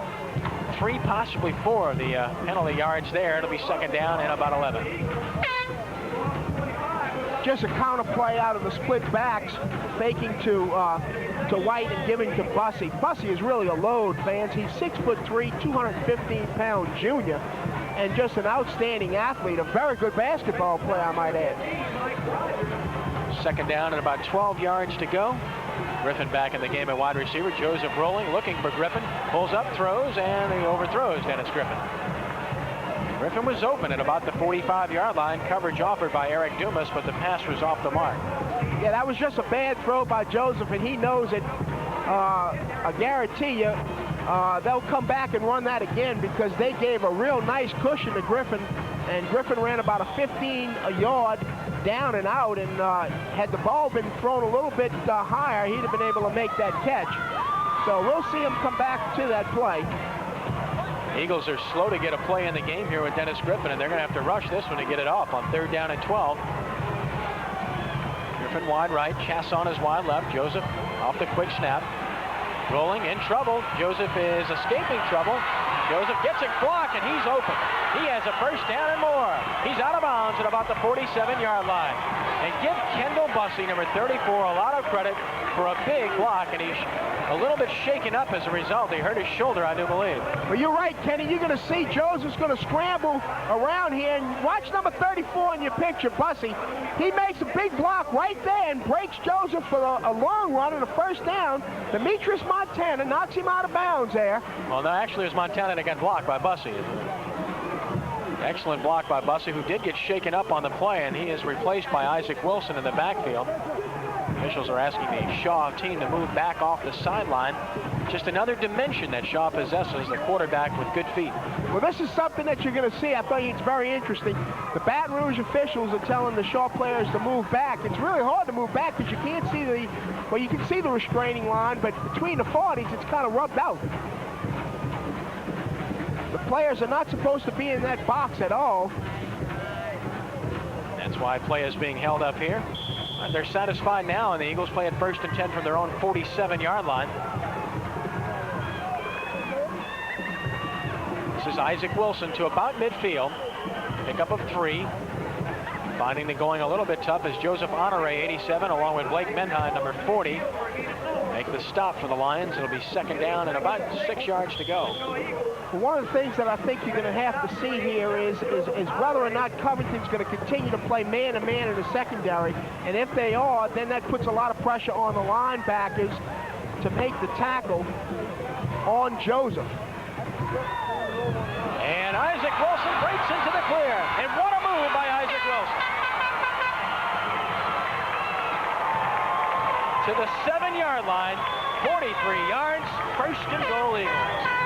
[SPEAKER 2] 3, possibly 4 of the penalty yards there. It'll be second down and about 11.
[SPEAKER 1] Just a counter play out of the split backs, faking to White and giving to Bussey. Bussey is really a load, fans. He's 6'3", 215-pound junior, and just an outstanding athlete, a very good basketball player, I might add.
[SPEAKER 2] Second down and about 12 yards to go. Griffin back in the game at wide receiver. Joseph rolling, looking for Griffin. Pulls up, throws, and he overthrows Dennis Griffin. Griffin was open at about the 45-yard line. Coverage offered by Eric Dumas, but the pass was off the mark.
[SPEAKER 1] Yeah, that was just a bad throw by Joseph, and he knows it. I guarantee you they'll come back and run that again because they gave a real nice cushion to Griffin, and Griffin ran about a 15-yard down and out, and had the ball been thrown a little bit higher, he'd have been able to make that catch. So we'll see him come back to that play.
[SPEAKER 2] Eagles are slow to get a play in the game here with Dennis Griffin, and they're going to have to rush this one to get it off on third down and 12. Griffin wide right, Chasson is wide left. Joseph off the quick snap. Rolling, in trouble. Joseph is escaping trouble. Joseph gets it blocked, and he's open. He has a first down and more. He's out of bounds at about the 47-yard line. And give Kendall Bussey, number 34, a lot of credit for a big block, and he's a little bit shaken up as a result. He hurt his shoulder, I do believe.
[SPEAKER 1] Well, you're right, Kenny. You're going to see Joseph's going to scramble around here, and watch number 34 in your picture, Bussey. He makes a big block right there and breaks Joseph for a long run and a first down. Demetrius Montana knocks him out of bounds there.
[SPEAKER 2] Well, no, actually it was Montana that got blocked by Bussey. Excellent block by Bussey, who did get shaken up on the play, and he is replaced by Isaac Wilson in the backfield. Officials are asking the Shaw team to move back off the sideline. Just another dimension that Shaw possesses, the quarterback with good feet.
[SPEAKER 1] Well, this is something that you're going to see. I think it's very interesting. The Baton Rouge officials are telling the Shaw players to move back. It's really hard to move back because you can't see well, you can see the restraining line, but between the 40s, it's kind of rubbed out. The players are not supposed to be in that box at all.
[SPEAKER 2] That's why play is being held up here. They're satisfied now, and the Eagles play at first and 10 from their own 47-yard line. This is Isaac Wilson to about midfield. Pickup of 3. Finding the going a little bit tough is Joseph Honore, 87, along with Blake Menheim, number 40. Make the stop for the Lions. It'll be second down and about 6 yards to go.
[SPEAKER 1] One of the things that I think you're going to have to see here is whether or not Covington's going to continue to play man-to-man in the secondary. And if they are, then that puts a lot of pressure on the linebackers to make the tackle on Joseph.
[SPEAKER 2] And Isaac Wilson breaks into the clear. And what a move by Isaac Wilson. To the 7-yard line, 43 yards, first and goal Eagles.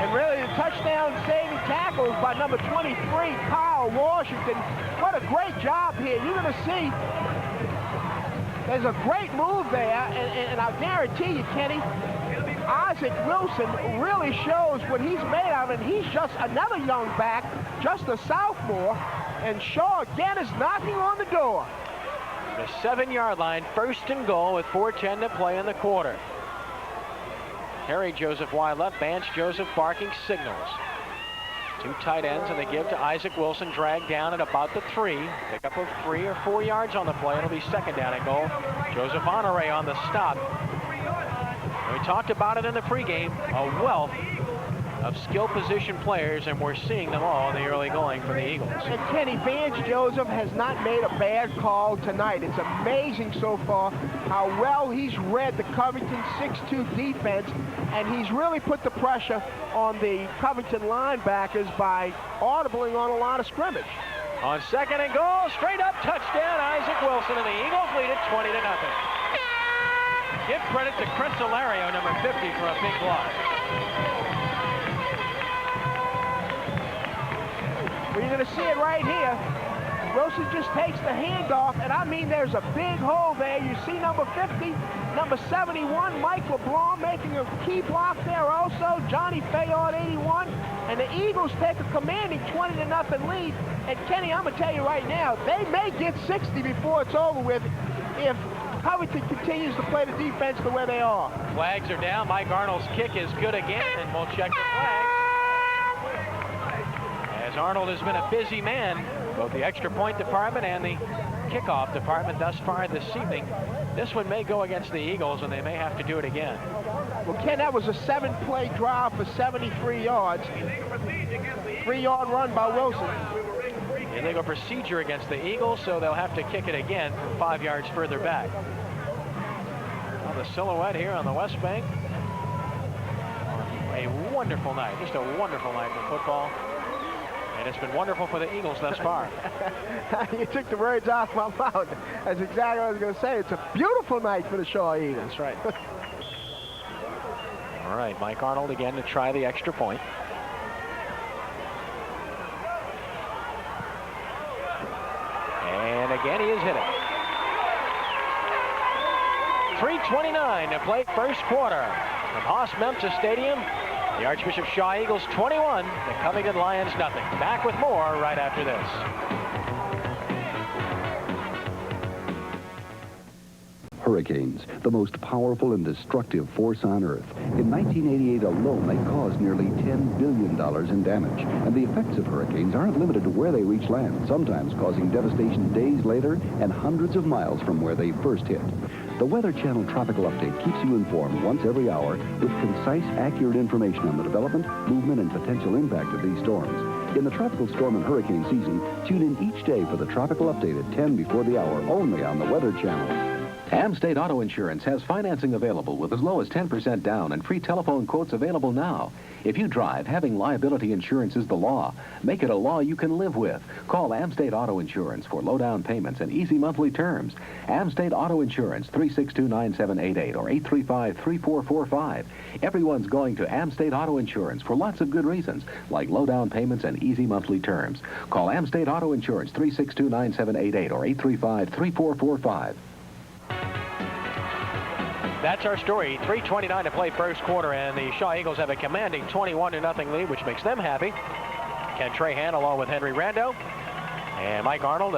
[SPEAKER 1] And really the touchdown-saving tackle is by number 23, Kyle Washington. What a great job here. You're going to see there's a great move there, and I guarantee you, Kenny, Isaac Wilson really shows what he's made of, and he's just another young back, just a sophomore, and Shaw again is knocking on the door.
[SPEAKER 2] The 7-yard line, first and goal with 4:10 to play in the quarter. Harry Joseph wide left, Vance Joseph barking signals. 2 tight ends, and they give to Isaac Wilson, dragged down at about the 3. Pickup of 3 or 4 yards on the play. It'll be second down and goal. Joseph Honore on the stop. We talked about it in the pregame, a wealth of skill position players, and we're seeing them all in the early going for the Eagles.
[SPEAKER 1] And Kenny, Vance Joseph has not made a bad call tonight. It's amazing so far how well he's read the Covington 6-2 defense, and he's really put the pressure on the Covington linebackers by audibling on a line of scrimmage.
[SPEAKER 2] On 2nd and goal, straight up touchdown, Isaac Wilson, and the Eagles lead it 20-0. Give credit to Chris Alario, number 50, for a big block.
[SPEAKER 1] Well, you're going to see it right here. Wilson just takes the handoff, and I mean there's a big hole there. You see number 50, number 71, Mike LeBlanc making a key block there also, Johnny Fayard, 81, and the Eagles take a commanding 20-0 lead. And Kenny, I'm going to tell you right now, they may get 60 before it's over with if Covington continues to play the defense the way they are.
[SPEAKER 2] Flags are down. Mike Arnold's kick is good again, and we'll check the flags. As Arnold has been a busy man, both the extra point department and the kickoff department thus far this evening. This one may go against the Eagles, and they may have to do it again.
[SPEAKER 1] Well, Ken, that was a 7-play drive for 73 yards. 3-yard run by Wilson.
[SPEAKER 2] Illegal procedure against the Eagles, so they'll have to kick it again from 5 yards further back. Well, the silhouette here on the West Bank. A wonderful night, just a wonderful night for football. And it's been wonderful for the Eagles thus far.
[SPEAKER 1] You took the words off my mouth. That's exactly what I was going to say. It's a beautiful night for the Shaw Eagles.
[SPEAKER 2] That's right. All right, Mike Arnold again to try the extra point. And again, he is hit it. 3:29 to play first quarter from Haas-Memphis Stadium. The Archbishop Shaw Eagles 21, the Covington Lions nothing. Back with more right after this.
[SPEAKER 9] Hurricanes, the most powerful and destructive force on Earth. In 1988 alone, they caused nearly $10 billion in damage. And the effects of hurricanes aren't limited to where they reach land, sometimes causing devastation days later and hundreds of miles from where they first hit. The Weather Channel Tropical Update keeps you informed once every hour with concise, accurate information on the development, movement, and potential impact of these storms. In the tropical storm and hurricane season, tune in each day for the Tropical Update at 10 before the hour, only on the Weather Channel.
[SPEAKER 4] Amstate Auto Insurance has financing available with as low as 10% down and free telephone quotes available now. If you drive, having liability insurance is the law. Make it a law you can live with. Call Amstate Auto Insurance for low down payments and easy monthly terms. Amstate Auto Insurance, 362-9788 or 835-3445. Everyone's going to Amstate Auto Insurance for lots of good reasons, like low down payments and easy monthly terms. Call Amstate Auto Insurance, 362-9788 or 835-3445.
[SPEAKER 2] That's our story. 3:29 to play first quarter, and the Shaw Eagles have a commanding 21-0 lead, which makes them happy. Ken Trahan along with Henry Rando. And Mike Arnold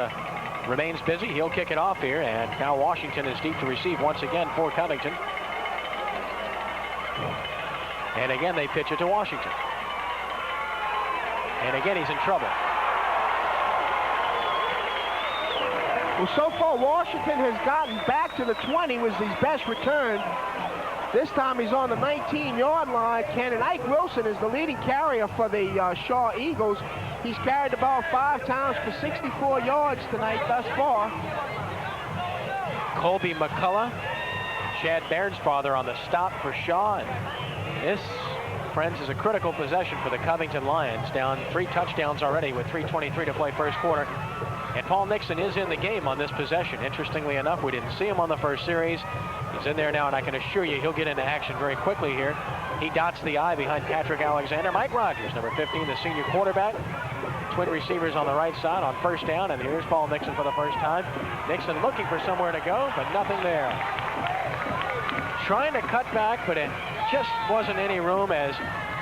[SPEAKER 2] remains busy. He'll kick it off here, and now Washington is deep to receive once again for Covington. And again, they pitch it to Washington. And again, he's in trouble.
[SPEAKER 1] Well, so far, Washington has gotten back to the 20, was his best return. This time he's on the 19-yard line. Ken, and Ike Wilson is the leading carrier for the Shaw Eagles. He's carried the ball 5 times for 64 yards tonight thus far.
[SPEAKER 2] Colby McCullough, Chad Bairnsfather on the stop for Shaw. And this, friends, is a critical possession for the Covington Lions. Down 3 touchdowns already with 3:23 to play first quarter. And Paul Nixon is in the game on this possession. Interestingly enough, we didn't see him on the first series. He's in there now, and I can assure you he'll get into action very quickly here. He dots the I behind Patrick Alexander. Mike Rogers, number 15, the senior quarterback. Twin receivers on the right side on first down, and here's Paul Nixon for the first time. Nixon looking for somewhere to go, but nothing there. Trying to cut back, but it just wasn't any room as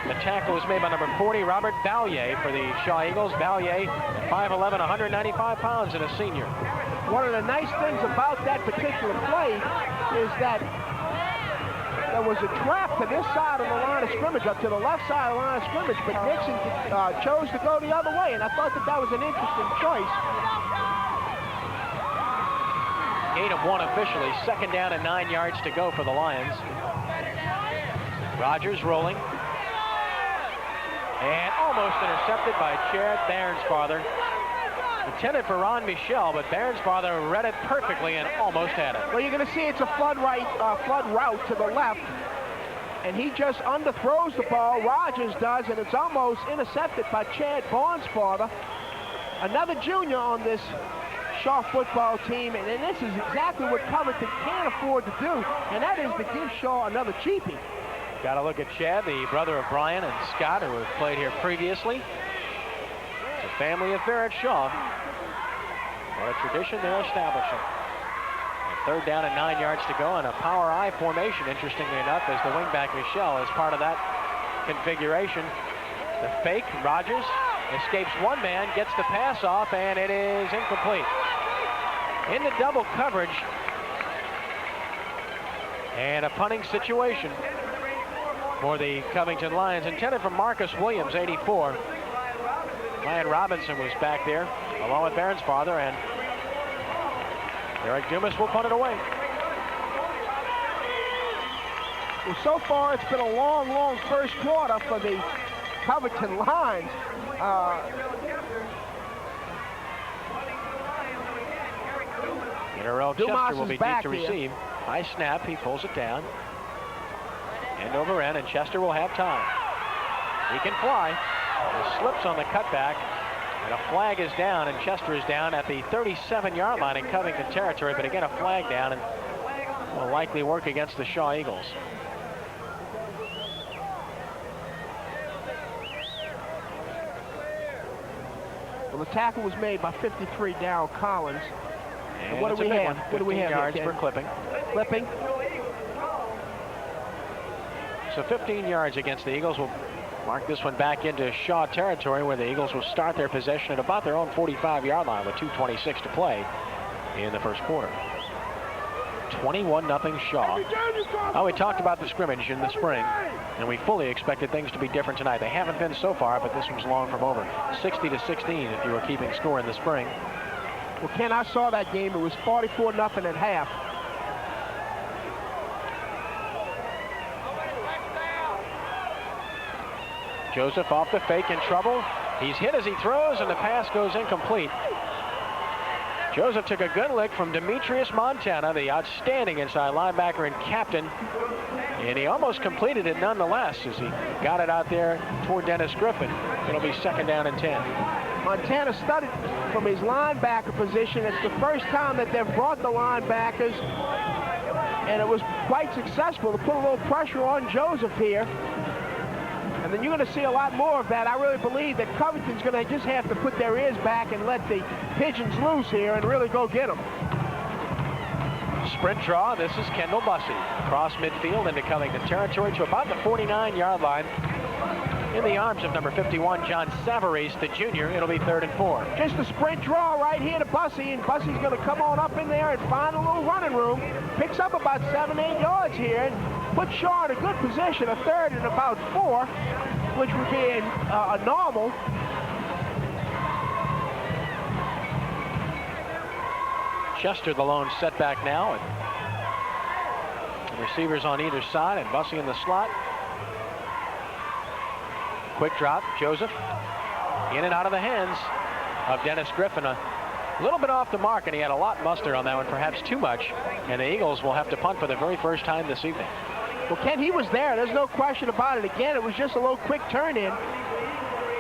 [SPEAKER 2] the tackle was made by number 40, Robert Ballier, for the Shaw Eagles. Ballier, 5'11", 195 pounds, and a senior.
[SPEAKER 1] One of the nice things about that particular play is that there was a trap to this side of the line of scrimmage, up to the left side of the line of scrimmage, but Nixon chose to go the other way, and I thought that was an interesting choice.
[SPEAKER 2] Gain of 1 officially. 2nd down and 9 yards to go for the Lions. Rogers rolling. And almost intercepted by Chad Bairnsfather. Intended for Ron Michel, but Bairnsfather read it perfectly and almost had it.
[SPEAKER 1] Well, you're going to see it's a flood route to the left. And he just underthrows the ball. Rogers does, and it's almost intercepted by Chad Bairnsfather. Another junior on this Shaw football team, and this is exactly what Covington can't afford to do, and that is to give Shaw another cheapie.
[SPEAKER 2] Got to look at Chad, the brother of Brian and Scott, who have played here previously. It's a family affair at Shaw. What a tradition they're establishing. A third down and 9 yards to go, and a power I formation, interestingly enough, as the wingback Michel is part of that configuration. The fake, Rogers escapes one man, gets the pass off, and it is incomplete. In the double coverage, and a punting situation for the Covington Lions, intended for Marcus Williams, 84. Ryan Robinson was back there, along with Bairnsfather, and Eric Dumas will punt it away.
[SPEAKER 1] Well, so far, it's been a long, long first quarter for the Covington Lions.
[SPEAKER 2] Interrell Chester will be deep to receive. High snap, he pulls it down. End over end, and Chester will have time. He can fly. He slips on the cutback, and a flag is down, and Chester is down at the 37-yard line in Covington territory, but again, a flag down, and will likely work against the Shaw Eagles.
[SPEAKER 1] Well, the tackle was made by 53 Darryl Collins.
[SPEAKER 2] And
[SPEAKER 1] what do we have? What do we have?
[SPEAKER 2] 15 yards for clipping.
[SPEAKER 1] Clipping.
[SPEAKER 2] So 15 yards against the Eagles will mark this one back into Shaw territory, where the Eagles will start their possession at about their own 45-yard line with 2:26 to play in the first quarter. 21-0 Shaw. Now, we talked about the scrimmage in the spring, and we fully expected things to be different tonight. They haven't been so far, but this one's long from over. 60-16 if you were keeping score in the spring.
[SPEAKER 1] Well, Ken, I saw that game. It was 44-0 at half.
[SPEAKER 2] Joseph off the fake, in trouble. He's hit as he throws, and the pass goes incomplete. Joseph took a good lick from Demetrius Montana, the outstanding inside linebacker and captain, and he almost completed it nonetheless as he got it out there toward Dennis Griffin. It'll be 2nd down and 10.
[SPEAKER 1] Montana studied from his linebacker position. It's the first time that they've brought the linebackers, and it was quite successful to put a little pressure on Joseph here. And then you're going to see a lot more of that. I really believe that Covington's going to just have to put their ears back and let the pigeons loose here and really go get them.
[SPEAKER 2] Sprint draw. This is Kendall Bussey. Across midfield into Covington territory to about the 49-yard line. In the arms of number 51, John Savarese, the junior. It'll be 3rd and 4.
[SPEAKER 1] Just a sprint draw right here to Bussey, and Bussey's going to come on up in there and find a little running room. Picks up about 7-8 yards here and puts Shaw in a good position, a 3rd and about 4, which would be a normal.
[SPEAKER 2] Chester the lone setback now, and the receivers on either side, and Bussey in the slot. Quick drop, Joseph in and out of the hands of Dennis Griffin. A little bit off the mark, and he had a lot mustered on that one, perhaps too much, and the Eagles will have to punt for the very first time this evening.
[SPEAKER 1] Well, Ken, he was there. There's no question about it. Again, it was just a little quick turn in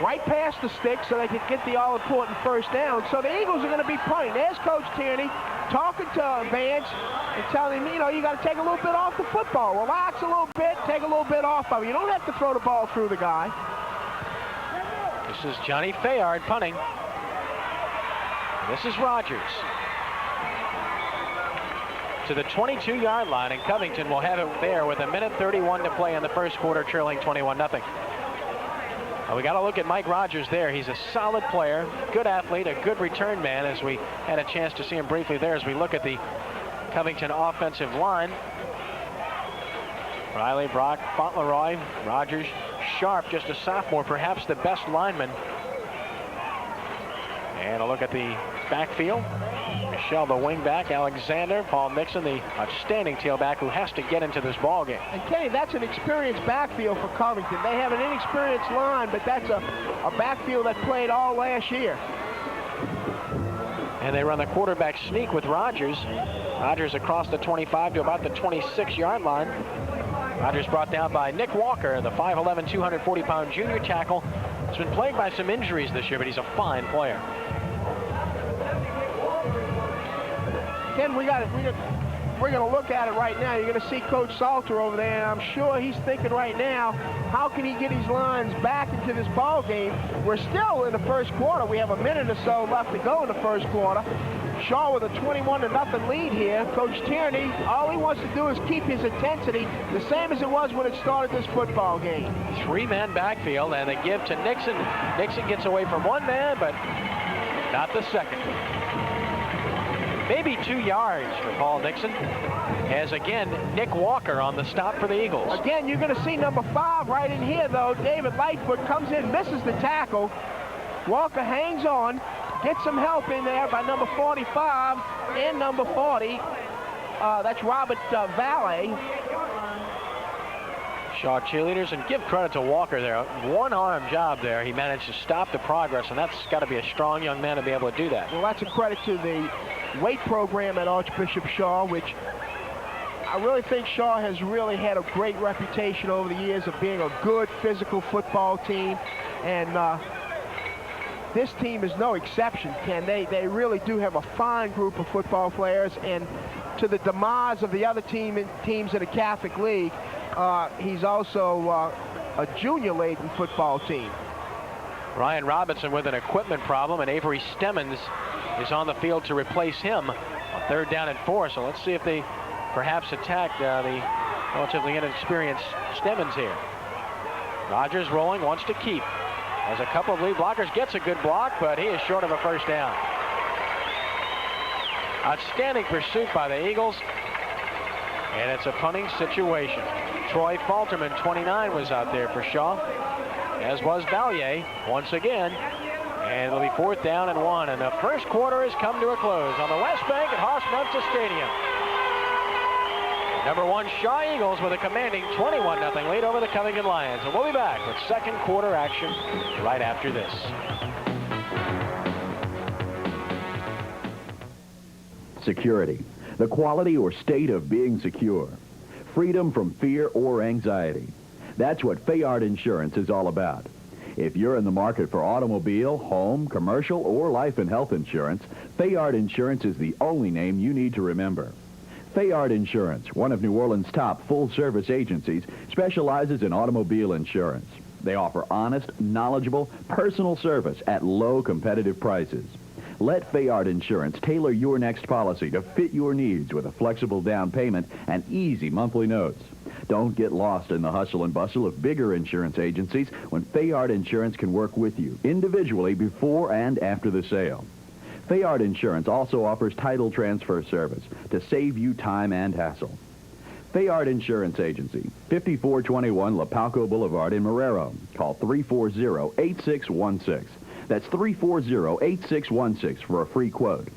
[SPEAKER 1] right past the stick so they could get the all-important first down. So the Eagles are going to be punting. There's Coach Tierney talking to Vance and telling him, you know, you got to take a little bit off the football. Relax a little bit, take a little bit off of it. You don't have to throw the ball through the guy.
[SPEAKER 2] This is Johnny Fayard punting. This is Rogers. To the 22-yard line, and Covington will have it there with 1:31 to play in the first quarter, trailing 21-0. We got to look at Mike Rogers there. He's a solid player, good athlete, a good return man, as we had a chance to see him briefly there as we look at the Covington offensive line. Riley, Brock, Fauntleroy, Rogers, Sharp, just a sophomore, perhaps the best lineman. And a look at the backfield. Shell, the wingback. Alexander, Paul Nixon, the outstanding tailback who has to get into this ball game.
[SPEAKER 1] And Kenny, that's an experienced backfield for Covington. They have an inexperienced line, but that's a backfield that played all last year.
[SPEAKER 2] And they run the quarterback sneak with Rogers. Rogers across the 25 to about the 26-yard line. Rogers brought down by Nick Walker, the 5'11", 240-pound junior tackle. He's been plagued by some injuries this year, but he's a fine player.
[SPEAKER 1] Ken, we're going to look at it right now. You're going to see Coach Salter over there, and I'm sure he's thinking right now, how can he get his lines back into this ball game? We're still in the first quarter. We have a minute or so left to go in the first quarter. Shaw with a 21-0 lead here. Coach Tierney, all he wants to do is keep his intensity the same as it was when it started this football game.
[SPEAKER 2] Three-man backfield, and they give to Nixon. Nixon gets away from one man, but not the second. Maybe 2 yards for Paul Nixon, as again, Nick Walker on the stop for the Eagles.
[SPEAKER 1] Again, you're going to see number 5 right in here, though. David Lightfoot comes in, misses the tackle. Walker hangs on, gets some help in there by number 45 and number 40. That's Robert Valet.
[SPEAKER 2] Shaw cheerleaders, and give credit to Walker there. One-arm job there. He managed to stop the progress, and that's got to be a strong young man to be able to do that.
[SPEAKER 1] Well, that's a credit to the weight program at Archbishop Shaw, which I really think Shaw has really had a great reputation over the years of being a good physical football team, and this team is no exception, Ken. They really do have a fine group of football players, and to the demise of the other teams in the Catholic League, he's also a junior-laden football team.
[SPEAKER 2] Ryan Robinson with an equipment problem, and Avery Stemmons is on the field to replace him on 3rd down and 4. So let's see if they perhaps attack the relatively inexperienced Stemmons here. Rogers rolling, wants to keep. Has a couple of lead blockers, gets a good block, but he is short of a first down. Outstanding pursuit by the Eagles, and it's a punting situation. Troy Falterman, 29, was out there for Shaw, as was Valier once again. And it'll be 4th down and 1, and the first quarter has come to a close on the West Bank at Haas-Memphis Stadium. Number 1 Shaw Eagles with a commanding 21-0 lead over the Covington Lions. And we'll be back with second quarter action right after this.
[SPEAKER 8] Security, the quality or state of being secure. Freedom from fear or anxiety. That's what Fayard Insurance is all about. If you're in the market for automobile, home, commercial, or life and health insurance, Fayard Insurance is the only name you need to remember. Fayard Insurance, one of New Orleans' top full-service agencies, specializes in automobile insurance. They offer honest, knowledgeable, personal service at low competitive prices. Let Fayard Insurance tailor your next policy to fit your needs with a flexible down payment and easy monthly notes. Don't get lost in the hustle and bustle of bigger insurance agencies when Fayard Insurance can work with you individually before and after the sale. Fayard Insurance also offers title transfer service to save you time and hassle. Fayard Insurance Agency, 5421 Lapalco Boulevard in Marrero. Call 340-8616. That's 340-8616 for a free quote.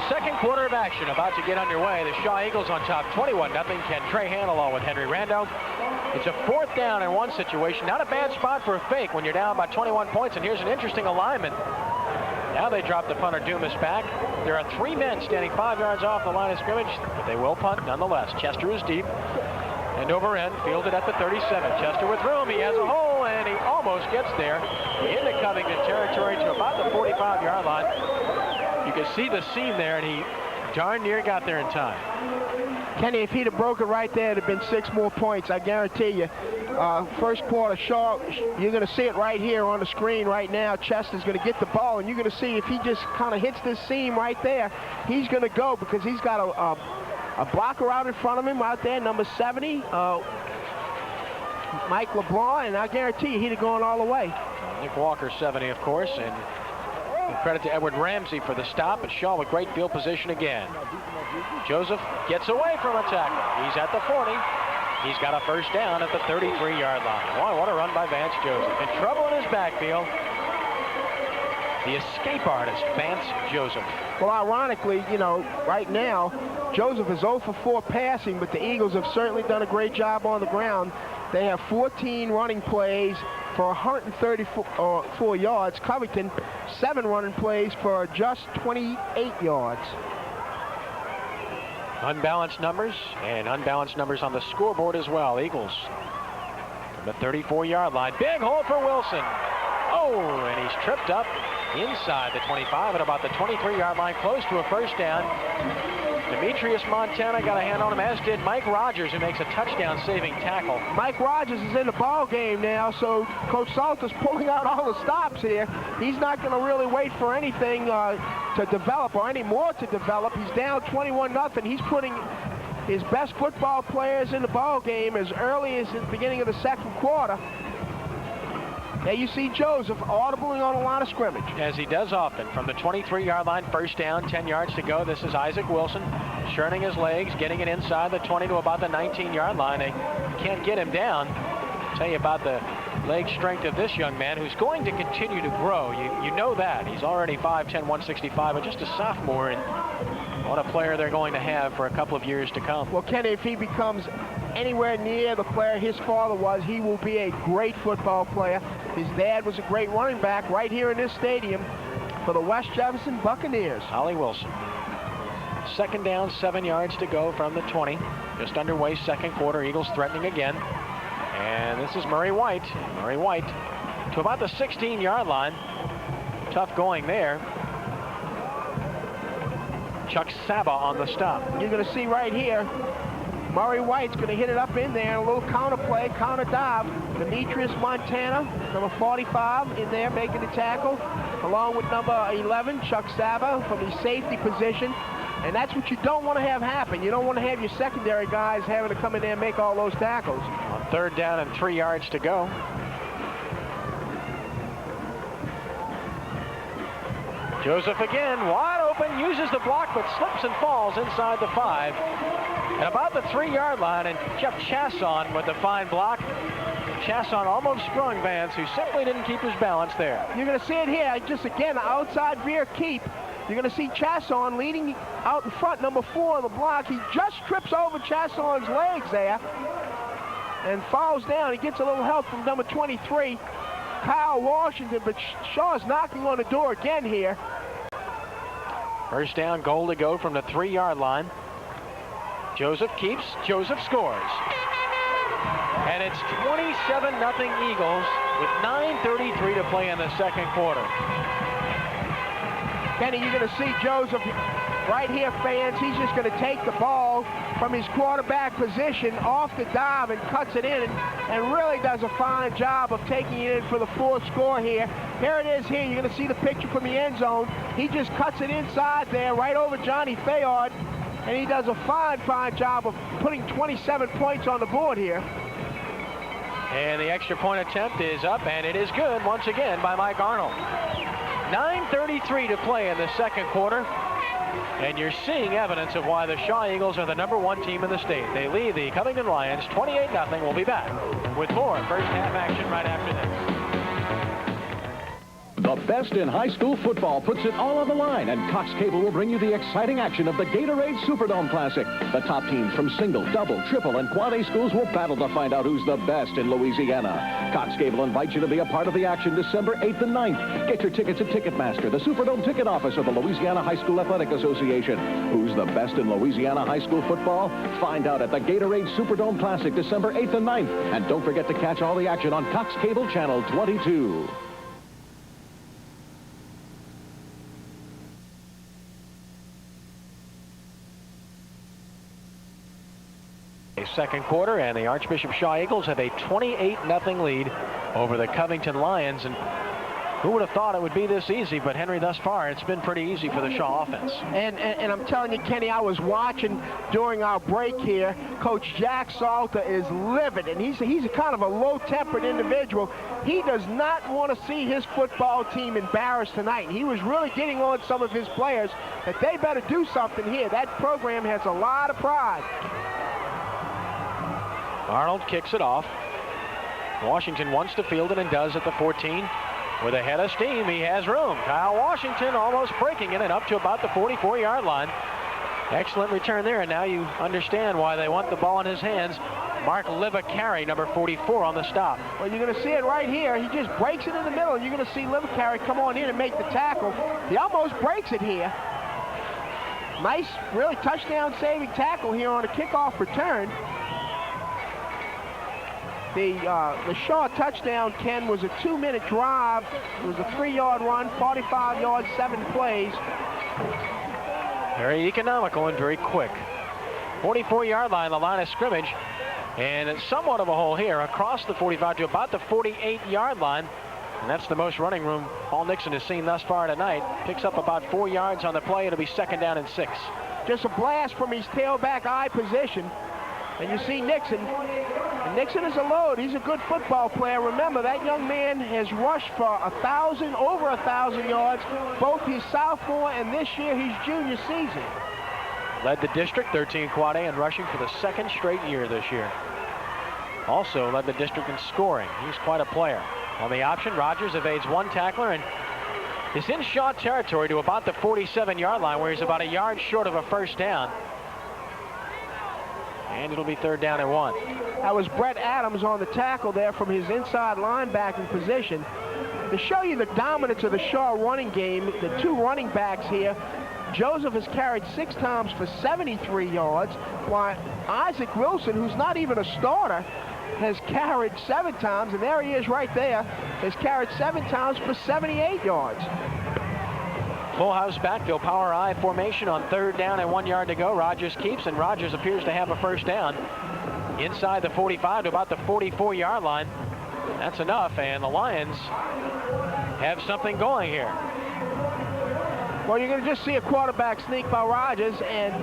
[SPEAKER 2] Second quarter of action about to get underway. The Shaw Eagles on top 21-0. Ken Trahan along with Henry Rando. It's a 4th down and 1 situation. Not a bad spot for a fake when you're down by 21 points. And here's an interesting alignment. Now they drop the punter Dumas back. There are 3 men standing 5 yards off the line of scrimmage, but they will punt nonetheless. Chester is deep. And over end, fielded at the 37. Chester with room. He has a hole, and he almost gets there into Covington territory to about the 45-yard line. You can see the seam there, and he darn near got there in time.
[SPEAKER 1] Kenny, if he'd have broken right there, it'd have been 6 more points. I guarantee you. First quarter, Shaw, you're going to see it right here on the screen right now. Chester's going to get the ball, and you're going to see if he just kind of hits this seam right there, he's going to go because he's got a blocker out in front of him out there, number 70, Mike LeBlanc, and I guarantee you he'd have gone all the way.
[SPEAKER 2] Nick Walker, 70, of course, and credit to Edward Ramsey for the stop, but Shaw with great field position again. Joseph gets away from a tackle. He's at the 40. He's got a first down at the 33-yard line. Boy, what a run by Vance Joseph. In trouble in his backfield. the escape artist, Vance Joseph.
[SPEAKER 1] Well, ironically, you know, right now, Joseph is 0 for 4 passing, but the Eagles have certainly done a great job on the ground. They have 14 running plays for 134 yards. Covington, 7 running plays for just 28 yards.
[SPEAKER 2] Unbalanced numbers, and unbalanced numbers on the scoreboard as well. Eagles from the 34-yard line. Big hole for Wilson. Oh, and he's tripped up inside the 25 at about the 23-yard line, close to a first down. Demetrius Montana got a hand on him, as did Mike Rogers, who makes a touchdown-saving tackle.
[SPEAKER 1] Mike Rogers is in the ball game now, so Coach Salter's pulling out all the stops here. He's not going to really wait for anything to develop, or any more to develop. He's down 21-0. He's putting his best football players in the ball game as early as the beginning of the second quarter. There you see Joseph audibling on a line of scrimmage.
[SPEAKER 2] As he does often, from the 23-yard line, first down, 10 yards to go. This is Isaac Wilson, churning his legs, getting it inside the 20 to about the 19-yard line. They can't get him down. I'll tell you about the leg strength of this young man, who's going to continue to grow. You know that. He's already 5'10", 165, but just a sophomore, and what a player they're going to have for a couple of years to come.
[SPEAKER 1] Well, Kenny, if he becomes anywhere near the player his father was, he will be a great football player. His dad was a great running back right here in this stadium for the West Jefferson Buccaneers.
[SPEAKER 2] Ollie Wilson. Second down, 7 yards to go from the 20. Just underway, second quarter. Eagles threatening again. And this is Murray White. Murray White to about the 16-yard line. Tough going there. Chuck Saba on the stop.
[SPEAKER 1] You're going to see right here, Murray White's going to hit it up in there. A little counter play, counter dive. Demetrius Montana, number 45, in there making the tackle, along with number 11, Chuck Saba, from the safety position. And that's what you don't want to have happen. You don't want to have your secondary guys having to come in there and make all those tackles.
[SPEAKER 2] On third down and 3 yards to go. Joseph again, wide open, uses the block, but slips and falls inside the 5. At about the 3-yard line, and Jeff Chasson with the fine block. Chasson almost sprung Vance, who simply didn't keep his balance there.
[SPEAKER 1] You're going to see it here, just again, outside veer keep. You're going to see Chasson leading out in front, number 4 on the block. He just trips over Chasson's legs there and falls down. He gets a little help from number 23, Kyle Washington, but Shaw's knocking on the door again here.
[SPEAKER 2] First down, goal to go from the 3-yard line. Joseph keeps, Joseph scores. And it's 27-0 Eagles with 9:33 to play in the second quarter.
[SPEAKER 1] Kenny, you're going to see Joseph right here, fans. He's just going to take the ball from his quarterback position off the dive and cuts it in and really does a fine job of taking it in for the 4th score here. Here it is here. You're going to see the picture from the end zone. He just cuts it inside there right over Johnny Fayard, and he does a fine job of putting 27 points on the board here.
[SPEAKER 2] And the extra point attempt is up, and it is good once again by Mike Arnold. 9:33 to play in the second quarter. And you're seeing evidence of why the Shaw Eagles are the #1 team in the state. They lead the Covington Lions 28-0. We'll be back with more first half action right after this.
[SPEAKER 7] The best in high school football puts it all on the line, and Cox Cable will bring you the exciting action of the Gatorade Superdome Classic. The top teams from single, double, triple, and quad A schools will battle to find out who's the best in Louisiana. Cox Cable invites you to be a part of the action December 8th and 9th. Get your tickets at Ticketmaster, the Superdome ticket office of the Louisiana High School Athletic Association. Who's the best in Louisiana high school football? Find out at the Gatorade Superdome Classic December 8th and 9th. And don't forget to catch all the action on Cox Cable Channel 22.
[SPEAKER 2] Second quarter, and the Archbishop Shaw Eagles have a 28-0 lead over the Covington Lions. And who would have thought it would be this easy? But Henry, thus far, it's been pretty easy for the Shaw offense.
[SPEAKER 1] And I'm telling you, Kenny, I was watching during our break here. Coach Jack Salter is livid, and he's a kind of a low-tempered individual. He does not want to see his football team embarrassed tonight. He was really getting on some of his players that they better do something here. That program has a lot of pride.
[SPEAKER 2] Arnold kicks it off. Washington wants to field it and does at the 14. with a head of steam. He has room. Kyle Washington almost breaking it and up to about the 44-yard line. Excellent return there, and now you understand why they want the ball in his hands. Mark Livacari, number 44, on the stop.
[SPEAKER 1] Well, you're going to see it right here. He just breaks it in the middle, and you're going to see Livacari come on in and make the tackle. He almost breaks it here. Nice, really touchdown-saving tackle here on a kickoff return. The Shaw touchdown, Ken, was a 2-minute drive. It was a 3-yard run, 45 yards, 7 plays.
[SPEAKER 2] Very economical and very quick. 44-yard line, the line of scrimmage. And it's somewhat of a hole here across the 45 to about the 48-yard line. And that's the most running room Paul Nixon has seen thus far tonight. Picks up about 4 yards on the play. It'll be 2nd down and 6.
[SPEAKER 1] Just a blast from his tailback eye position. And you see Nixon. And Nixon is a load. He's a good football player. Remember, that young man has rushed for over 1,000 yards, both his sophomore and this year his junior season.
[SPEAKER 2] Led the district 13 quad A in rushing for the 2nd straight year this year. Also led the district in scoring. He's quite a player. On the option, Rogers evades 1 tackler and is in Shaw territory to about the 47-yard line, where he's about a yard short of a 1st down. And it'll be 3rd down and 1.
[SPEAKER 1] That was Brett Adams on the tackle there from his inside linebacking position. To show you the dominance of the Shaw running game, the 2 running backs here, Joseph has carried 6 times for 73 yards, while Isaac Wilson, who's not even a starter, has carried 7 times, and there he is right there, has carried 7 times for 78 yards.
[SPEAKER 2] Full house backfield, power I formation on 3rd down and 1 yard to go. Rogers keeps, and Rogers appears to have a 1st down inside the 45 to about the 44-yard line. That's enough, and the Lions have something going here.
[SPEAKER 1] Well, you're going to just see a quarterback sneak by Rogers, and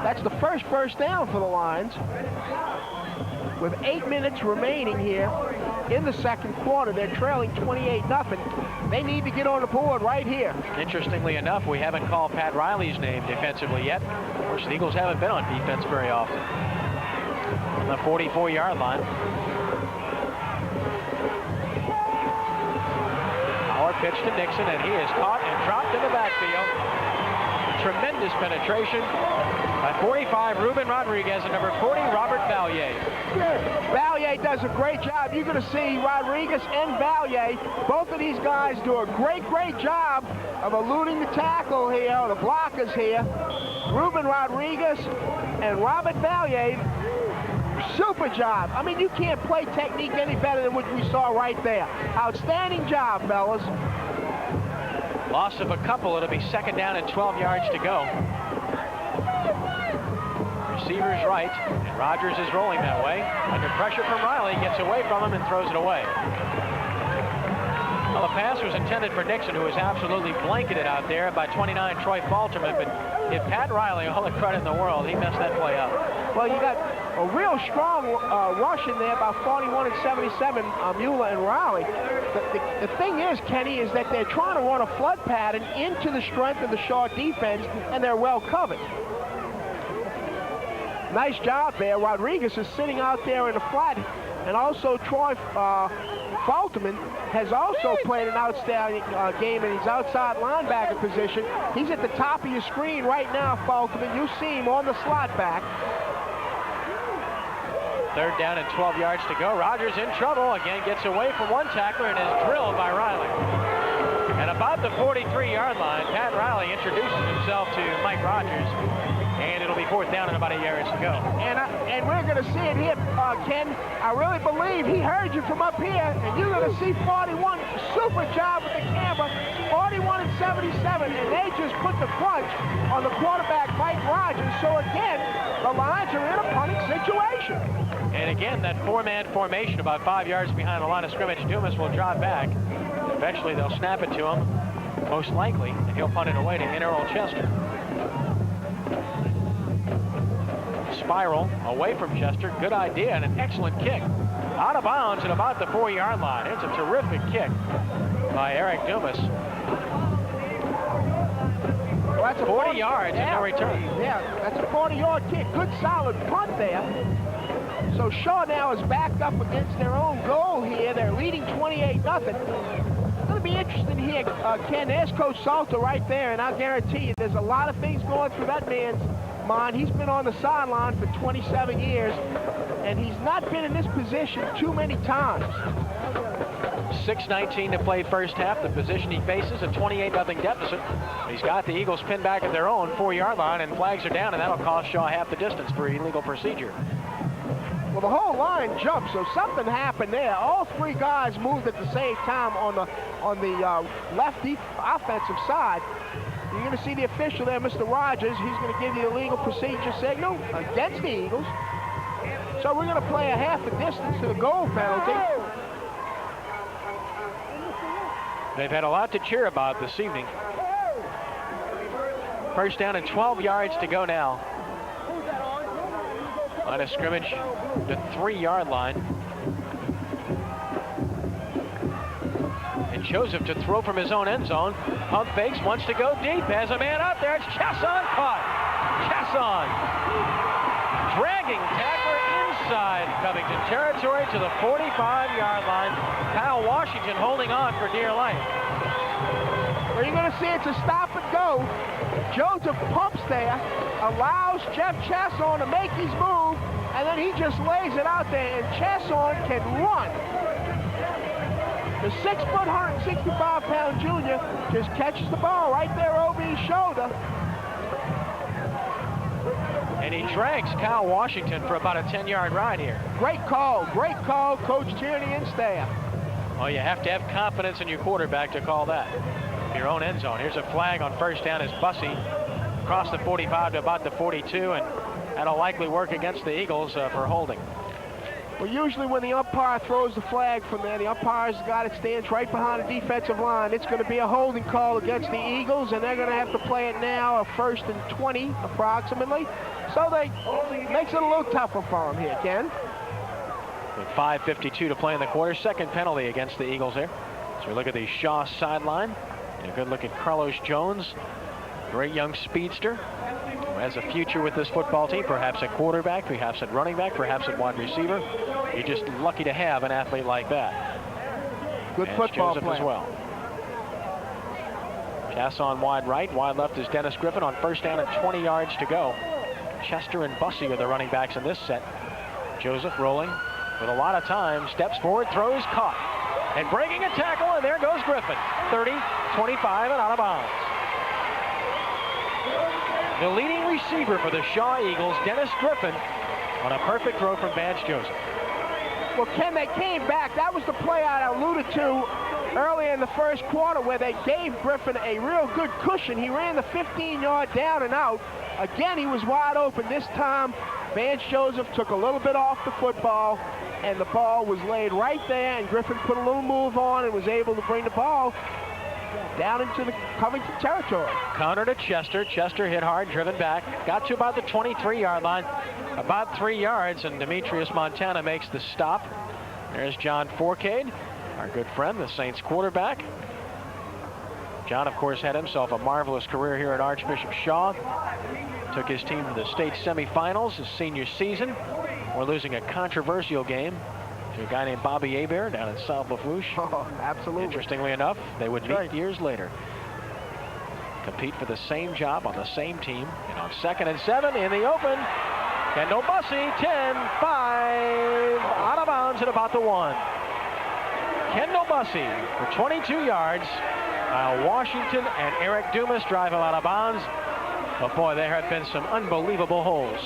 [SPEAKER 1] that's the first down for the Lions. With 8 minutes remaining here in the 2nd quarter, they're trailing 28-0. They need to get on the board right here.
[SPEAKER 2] Interestingly enough, we haven't called Pat Riley's name defensively yet. Of course, the Eagles haven't been on defense very often. On the 44-yard line. Howard pitch to Nixon, and he is caught and dropped in the backfield. Tremendous penetration by 45, Ruben Rodriguez, and number 40, Robert Valier.
[SPEAKER 1] Valier does a great job. You're going to see Rodriguez and Valier, both of these guys do a great job of eluding the tackle here, or the blockers here. Ruben Rodriguez and Robert Valier, super job. I mean, you can't play technique any better than what we saw right there. Outstanding job, fellas.
[SPEAKER 2] Loss of a couple. It'll be 2nd down and 12 yards to go. Receiver's right, and Rogers is rolling that way. Under pressure from Riley, gets away from him and throws it away. Well, the pass was intended for Nixon, who was absolutely blanketed out there by 29 Troy Falterman, but if Pat Riley, all the credit in the world, he messed that play up.
[SPEAKER 1] Well, you got a real strong rush in there by 41 and 77, Mueller and Riley. The thing is, Kenny, is that they're trying to run a flood pattern into the strength of the Shaw defense, and they're well covered. Nice job there. Rodriguez is sitting out there in the flat, and also Troy Falterman has also played an outstanding game in his outside linebacker position. He's at the top of your screen right now, Falterman. You see him on the slot back.
[SPEAKER 2] 3rd down and 12 yards to go. Rogers in trouble. Again, gets away from 1 tackler and is drilled by Riley. At about the 43-yard line, Pat Riley introduces himself to Mike Rogers. And it'll be 4th down and about 8 yards to go.
[SPEAKER 1] And we're going to see it here, Ken. I really believe he heard you from up here, and you're going to see 41. Super job with the camera. 41 and 77, and they just put the crunch on the quarterback, Mike Rogers. So again, the Lions are in a punting situation.
[SPEAKER 2] And again, that 4-man formation about 5 yards behind the line of scrimmage. Dumas will drop back. Eventually, they'll snap it to him, most likely, and he'll punt it away to Earl Chester. Spiral away from Chester. Good idea and an excellent kick. Out of bounds at about the 4-yard line. It's a terrific kick by Eric Dumas.
[SPEAKER 1] Well, that's a
[SPEAKER 2] 40 yards and no return.
[SPEAKER 1] Yeah, that's a 40-yard kick. Good solid punt there. So Shaw now is backed up against their own goal here. They're leading 28-0. going to be interesting here, Ken. There's Coach Salter right there, and I'll guarantee you there's a lot of things going through that man's mind. He's been on the sideline for 27 years, and he's not been in this position too many times.
[SPEAKER 2] 6:19 to play first half. The position he faces, a 28-0 deficit. He's got the Eagles pinned back at their own 4-yard line, and flags are down, and that'll cost Shaw half the distance for illegal procedure.
[SPEAKER 1] Well, the whole line jumped, so something happened there. All three guys moved at the same time on the left offensive side. You're going to see the official there, Mr. Rogers. He's going to give the illegal procedure signal against the Eagles. So we're going to play a half a distance to the goal penalty.
[SPEAKER 2] They've had a lot to cheer about this evening. First down and 12 yards to go now. Line of scrimmage, the 3-yard line. And Joseph to throw from his own end zone. Pump fakes, wants to go deep. Has a man out there. It's Chasson caught. Chasson dragging tackler inside Covington territory to the 45-yard line. Kyle Washington holding on for dear life.
[SPEAKER 1] Well, you're going to see it's a stop and go. Joseph pumps there, allows Jeff Chasson to make his move, and then he just lays it out there, and Chasson can run. The 6-foot, 165-pound junior just catches the ball right there over his shoulder.
[SPEAKER 2] And he drags Kyle Washington for about a 10-yard ride here.
[SPEAKER 1] Great call, Coach Tierney and staff.
[SPEAKER 2] Oh, you have to have confidence in your quarterback to call that. Your own end zone. Here's a flag on first down as Bussey across the 45 to about the 42, and that'll likely work against the Eagles for holding.
[SPEAKER 1] Well, usually when the umpire throws the flag from there, the umpire's got it stands right behind the defensive line. It's going to be a holding call against the Eagles, and they're going to have to play it now, a 1st and 20 approximately. So makes it a little tougher for them here, Ken.
[SPEAKER 2] With 5:52 to play in the quarter, second penalty against the Eagles here. So we look at the Shaw sideline. And a good look at Carlos Jones, great young speedster who has a future with this football team, perhaps at quarterback, perhaps at running back, perhaps at wide receiver. You're just lucky to have an athlete like that.
[SPEAKER 1] Good
[SPEAKER 2] and
[SPEAKER 1] football
[SPEAKER 2] Joseph
[SPEAKER 1] player
[SPEAKER 2] as well. Chasson wide right, wide left is Dennis Griffin on first down and 20 yards to go. Chester and Bussey are the running backs in this set. Joseph rolling with a lot of time, steps forward, throws, caught. And breaking a tackle, and there goes Griffin. 30, 25, and out of bounds. The leading receiver for the Shaw Eagles, Dennis Griffin, on a perfect throw from Vance Joseph.
[SPEAKER 1] Well, Ken, they came back. That was the play I alluded to early in the first quarter where they gave Griffin a real good cushion. He ran the 15-yard down and out. Again, he was wide open. This time, Vance Joseph took a little bit off the football, and the ball was laid right there, and Griffin put a little move on and was able to bring the ball down into the Covington territory.
[SPEAKER 2] Counter to Chester. Chester hit hard, driven back. Got to about the 23-yard line, about 3 yards, and Demetrius Montana makes the stop. There's John Forcade, our good friend, the Saints quarterback. John, of course, had himself a marvelous career here at Archbishop Shaw. Took his team to the state semifinals his senior season. We're losing a controversial game to a guy named Bobby Hebert down in South Lafourche.
[SPEAKER 1] Oh, absolutely.
[SPEAKER 2] Interestingly enough, they would meet years later. Compete for the same job on the same team. And on 2nd and 7 in the open, Kendall Bussey, 10, 5, out of bounds at about the 1. Kendall Bussey for 22 yards. While Washington and Eric Dumas drive him out of bounds. But boy, there have been some unbelievable holes.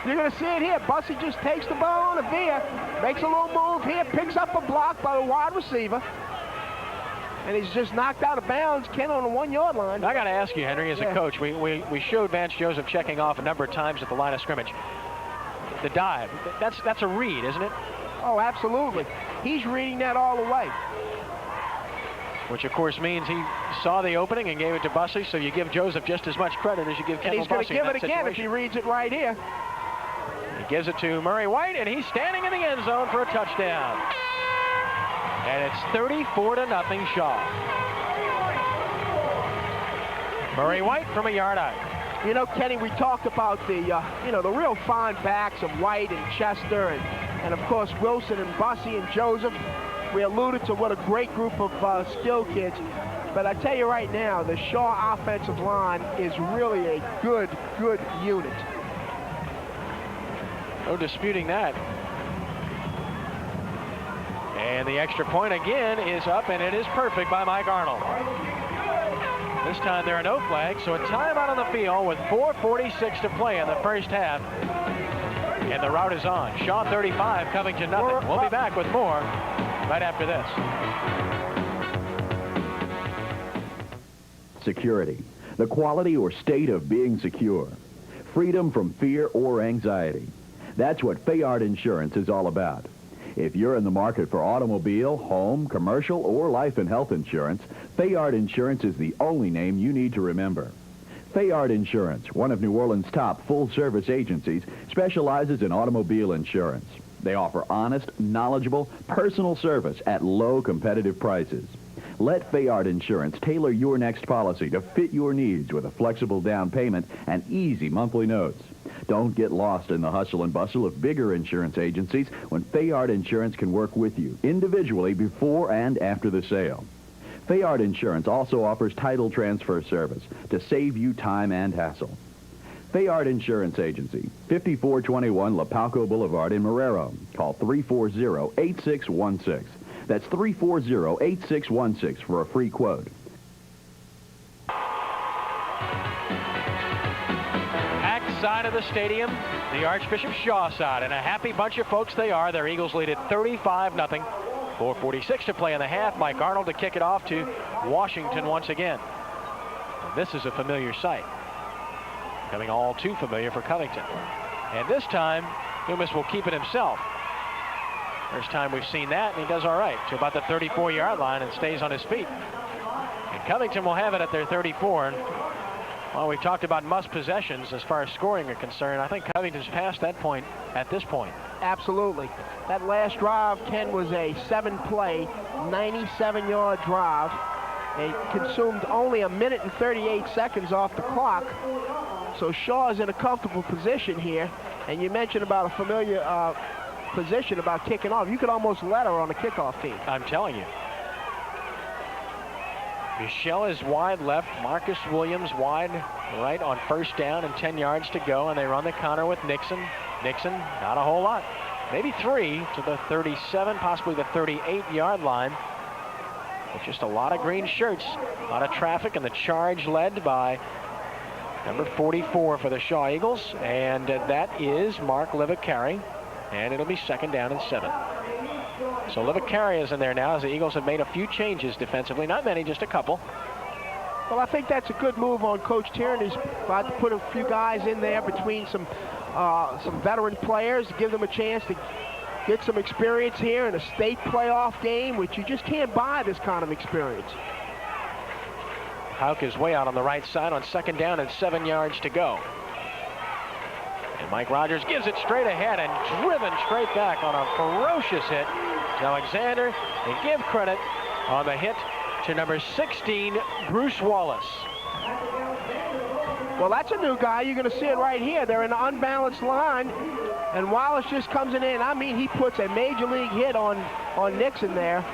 [SPEAKER 1] You're going to see it here. Bussey just takes the ball on a veer, makes a little move here, picks up a block by the wide receiver, and he's just knocked out of bounds, Ken, on the 1-yard line.
[SPEAKER 2] I got to ask you, Henry, as a coach, we showed Vance Joseph checking off a number of times at the line of scrimmage. The dive, that's a read, isn't it?
[SPEAKER 1] Oh, absolutely. He's reading that all the way.
[SPEAKER 2] Which, of course, means he saw the opening and gave it to Bussey, so you give Joseph just as much credit as you give Kendall Bussey.
[SPEAKER 1] And he's going to give it again if he reads it right here.
[SPEAKER 2] He gives it to Murray White, and he's standing in the end zone for a touchdown. And it's 34-0 Shaw. Murray White from a yard out.
[SPEAKER 1] You know, Kenny, we talked about the, the real fine backs of White and Chester and of course, Wilson and Bussey and Joseph. We alluded to what a great group of skilled kids. But I tell you right now, the Shaw offensive line is really a good unit.
[SPEAKER 2] No disputing that. And the extra point again is up, and it is perfect by Mike Arnold. This time there are no flags, so a timeout on the field with 4:46 to play in the first half. And the route is on. Shaw 35, Covington nothing. We'll be back with more right after this.
[SPEAKER 8] Security, the quality or state of being secure. Freedom from fear or anxiety. That's what Fayard Insurance is all about. If you're in the market for automobile, home, commercial, or life and health insurance, Fayard Insurance is the only name you need to remember. Fayard Insurance, one of New Orleans' top full-service agencies, specializes in automobile insurance. They offer honest, knowledgeable, personal service at low competitive prices. Let Fayard Insurance tailor your next policy to fit your needs with a flexible down payment and easy monthly notes. Don't get lost in the hustle and bustle of bigger insurance agencies when Fayard Insurance can work with you individually before and after the sale. Fayard Insurance also offers title transfer service to save you time and hassle. Fayard Insurance Agency, 5421 Lapalco Boulevard in Marrero. Call 340-8616. That's 340-8616 for a free quote.
[SPEAKER 2] Side of the stadium, the Archbishop Shaw side, and a happy bunch of folks they are. Their Eagles lead at 35-0. 4:46 to play in the half. Mike Arnold to kick it off to Washington once again. And this is a familiar sight, becoming all too familiar for Covington. And this time, Loomis will keep it himself. First time we've seen that, and he does all right to about the 34-yard line and stays on his feet. And Covington will have it at their 34. Well, we've talked about must possessions as far as scoring are concerned. I think Covington's past that point at this point.
[SPEAKER 1] Absolutely. That last drive, Ken, was a 7-play, 97-yard drive. It consumed only 1 minute and 38 seconds off the clock. So Shaw is in a comfortable position here. And you mentioned about a familiar position about kicking off. You could almost let her on the kickoff team.
[SPEAKER 2] I'm telling you. Michelle is wide left. Marcus Williams wide right on first down and 10 yards to go. And they run the counter with Nixon. Nixon, not a whole lot. Maybe 3 to the 37, possibly the 38-yard line. With just a lot of green shirts, a lot of traffic, and the charge led by number 44 for the Shaw Eagles. And that is Mark Livicari. And it'll be 2nd down and 7. So Livicari is in there now as the Eagles have made a few changes defensively. Not many, just a couple.
[SPEAKER 1] Well, I think that's a good move on Coach Tierney's part to put a few guys in there between some veteran players to give them a chance to get some experience here in a state playoff game, which you just can't buy this kind of experience.
[SPEAKER 2] Hauk is way out on the right side on 2nd down and 7 yards to go. And Mike Rogers gives it straight ahead and driven straight back on a ferocious hit to Alexander. And give credit on the hit to number 16, Bruce Wallace.
[SPEAKER 1] Well, that's a new guy. You're going to see it right here. They're in an unbalanced line, and Wallace just comes in. I mean, he puts a major league hit on Nixon there.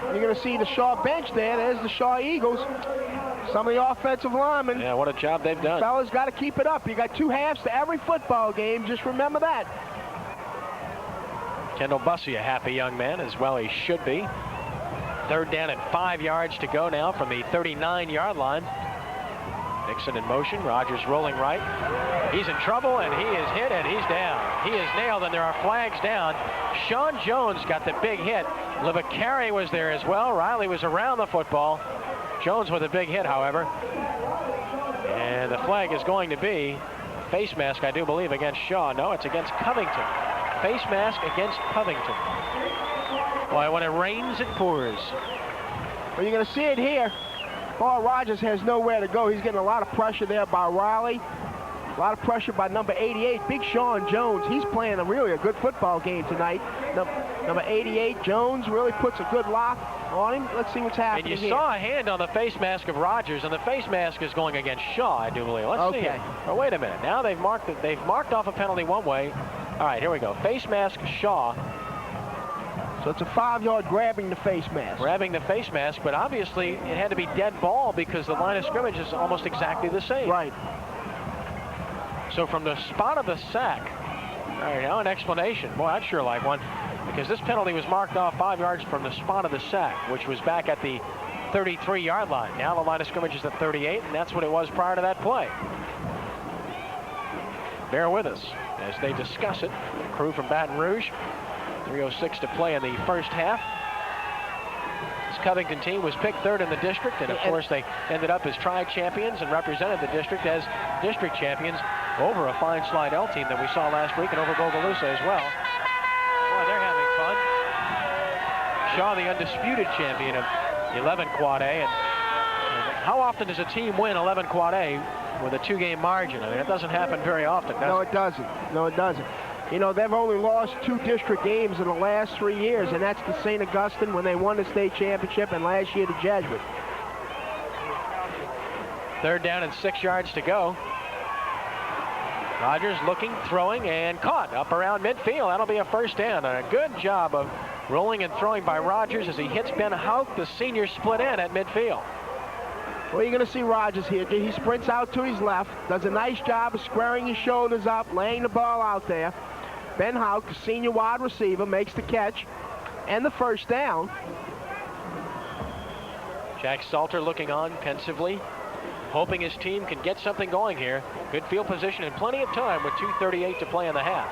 [SPEAKER 1] You're going to see the Shaw bench there. There's the Shaw Eagles. Some of the offensive linemen.
[SPEAKER 2] Yeah, what a job they've done.
[SPEAKER 1] Fellas got to keep it up. You got 2 halves to every football game. Just remember that.
[SPEAKER 2] Kendall Bussey, a happy young man, as well he should be. 3rd down and 5 yards to go now from the 39-yard line. Nixon in motion. Rogers rolling right. He's in trouble, and he is hit, and he's down. He is nailed, and there are flags down. Sean Jones got the big hit. Livicari was there as well. Riley was around the football. Jones with a big hit, however. And the flag is going to be face mask, I do believe, against Shaw. No, it's against Covington. Face mask against Covington. Boy, when it rains, it pours.
[SPEAKER 1] Well, you're going to see it here. Paul Rogers has nowhere to go. He's getting a lot of pressure there by Riley. A lot of pressure by number 88, Big Sean Jones. He's playing really a good football game tonight. Number 88, Jones, really puts a good lock on him. Let's see what's happening
[SPEAKER 2] here. And you
[SPEAKER 1] saw
[SPEAKER 2] a hand on the face mask of Rogers, and the face mask is going against Shaw, I do believe. Let's see it. Oh, wait a minute. Now they've marked off a penalty one way. All right, here we go. Face mask Shaw.
[SPEAKER 1] So it's a 5-yard grabbing the face mask.
[SPEAKER 2] Grabbing the face mask, but obviously it had to be dead ball because the line of scrimmage is almost exactly the same.
[SPEAKER 1] Right.
[SPEAKER 2] So from the spot of the sack, all right, now an explanation. Boy, I'd sure like one, because this penalty was marked off 5 yards from the spot of the sack, which was back at the 33-yard line. Now the line of scrimmage is at 38, and that's what it was prior to that play. Bear with us as they discuss it. The crew from Baton Rouge. 3:06 to play in the first half. This Covington team was picked 3rd in the district, and of course they ended up as tri-champions and represented the district as district champions over a fine Slidell team that we saw last week and over Bogalusa as well. Boy, they're having fun. Shaw, the undisputed champion of 11 Quad A, and how often does a team win 11 Quad A with a 2-game margin? I mean, it doesn't happen very often, does it?
[SPEAKER 1] No, it doesn't. No, it doesn't. You know, they've only lost 2 district games in the last 3 years, and that's to St. Augustine when they won the state championship, and last year to Jesuit.
[SPEAKER 2] 3rd down and 6 yards to go. Rogers looking, throwing, and caught up around midfield. That'll be a first down. And a good job of rolling and throwing by Rogers as he hits Ben Houck, the senior, split in at midfield.
[SPEAKER 1] Well, you're going to see Rogers here. He sprints out to his left, does a nice job of squaring his shoulders up, laying the ball out there. Ben Houck, the senior wide receiver, makes the catch and the first down.
[SPEAKER 2] Jack Salter looking on pensively, hoping his team can get something going here. Good field position and plenty of time with 2:38 to play in the half.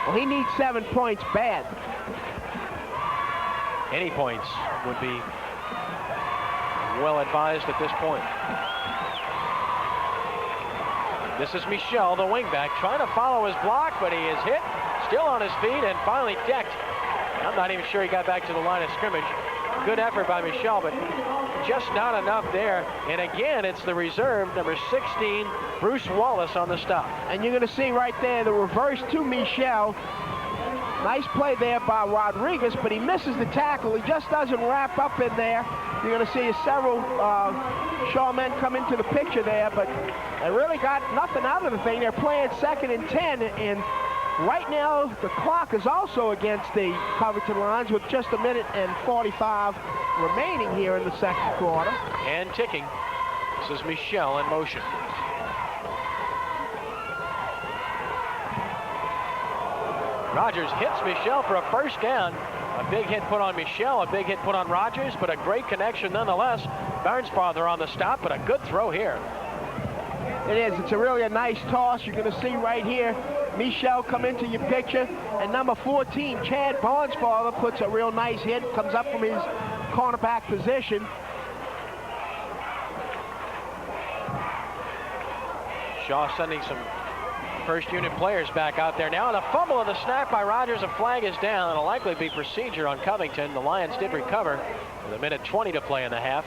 [SPEAKER 1] Well, he needs 7 points bad.
[SPEAKER 2] Any points would be well advised at this point. This is Michel, the wingback, trying to follow his block, but he is hit, still on his feet, and finally decked. I'm not even sure he got back to the line of scrimmage. Good effort by Michel, but just not enough there. And again, it's the reserve, number 16, Bruce Wallace, on the stop.
[SPEAKER 1] And you're going to see right there the reverse to Michel. Nice play there by Rodriguez, but he misses the tackle. He just doesn't wrap up in there. You're going to see several Shaw men come into the picture there, but they really got nothing out of the thing. They're playing 2nd and 10, and right now the clock is also against the Covington Lions with just 1 minute and 45 remaining here in the second quarter.
[SPEAKER 2] And ticking. This is Michel in motion. Rogers hits Michel for a first down. A big hit put on Michel, a big hit put on Rogers, but a great connection nonetheless. Barnsfather on the stop, but a good throw here.
[SPEAKER 1] It is. It's a nice toss. You're going to see right here Michel come into your picture, and number 14, Chad Barnsfather, puts a real nice hit, comes up from his cornerback position.
[SPEAKER 2] Shaw sending some first unit players back out there now, and a fumble of the snap by Rogers. A flag is down. It'll likely be procedure on Covington. The Lions did recover with 1:20 to play in the half.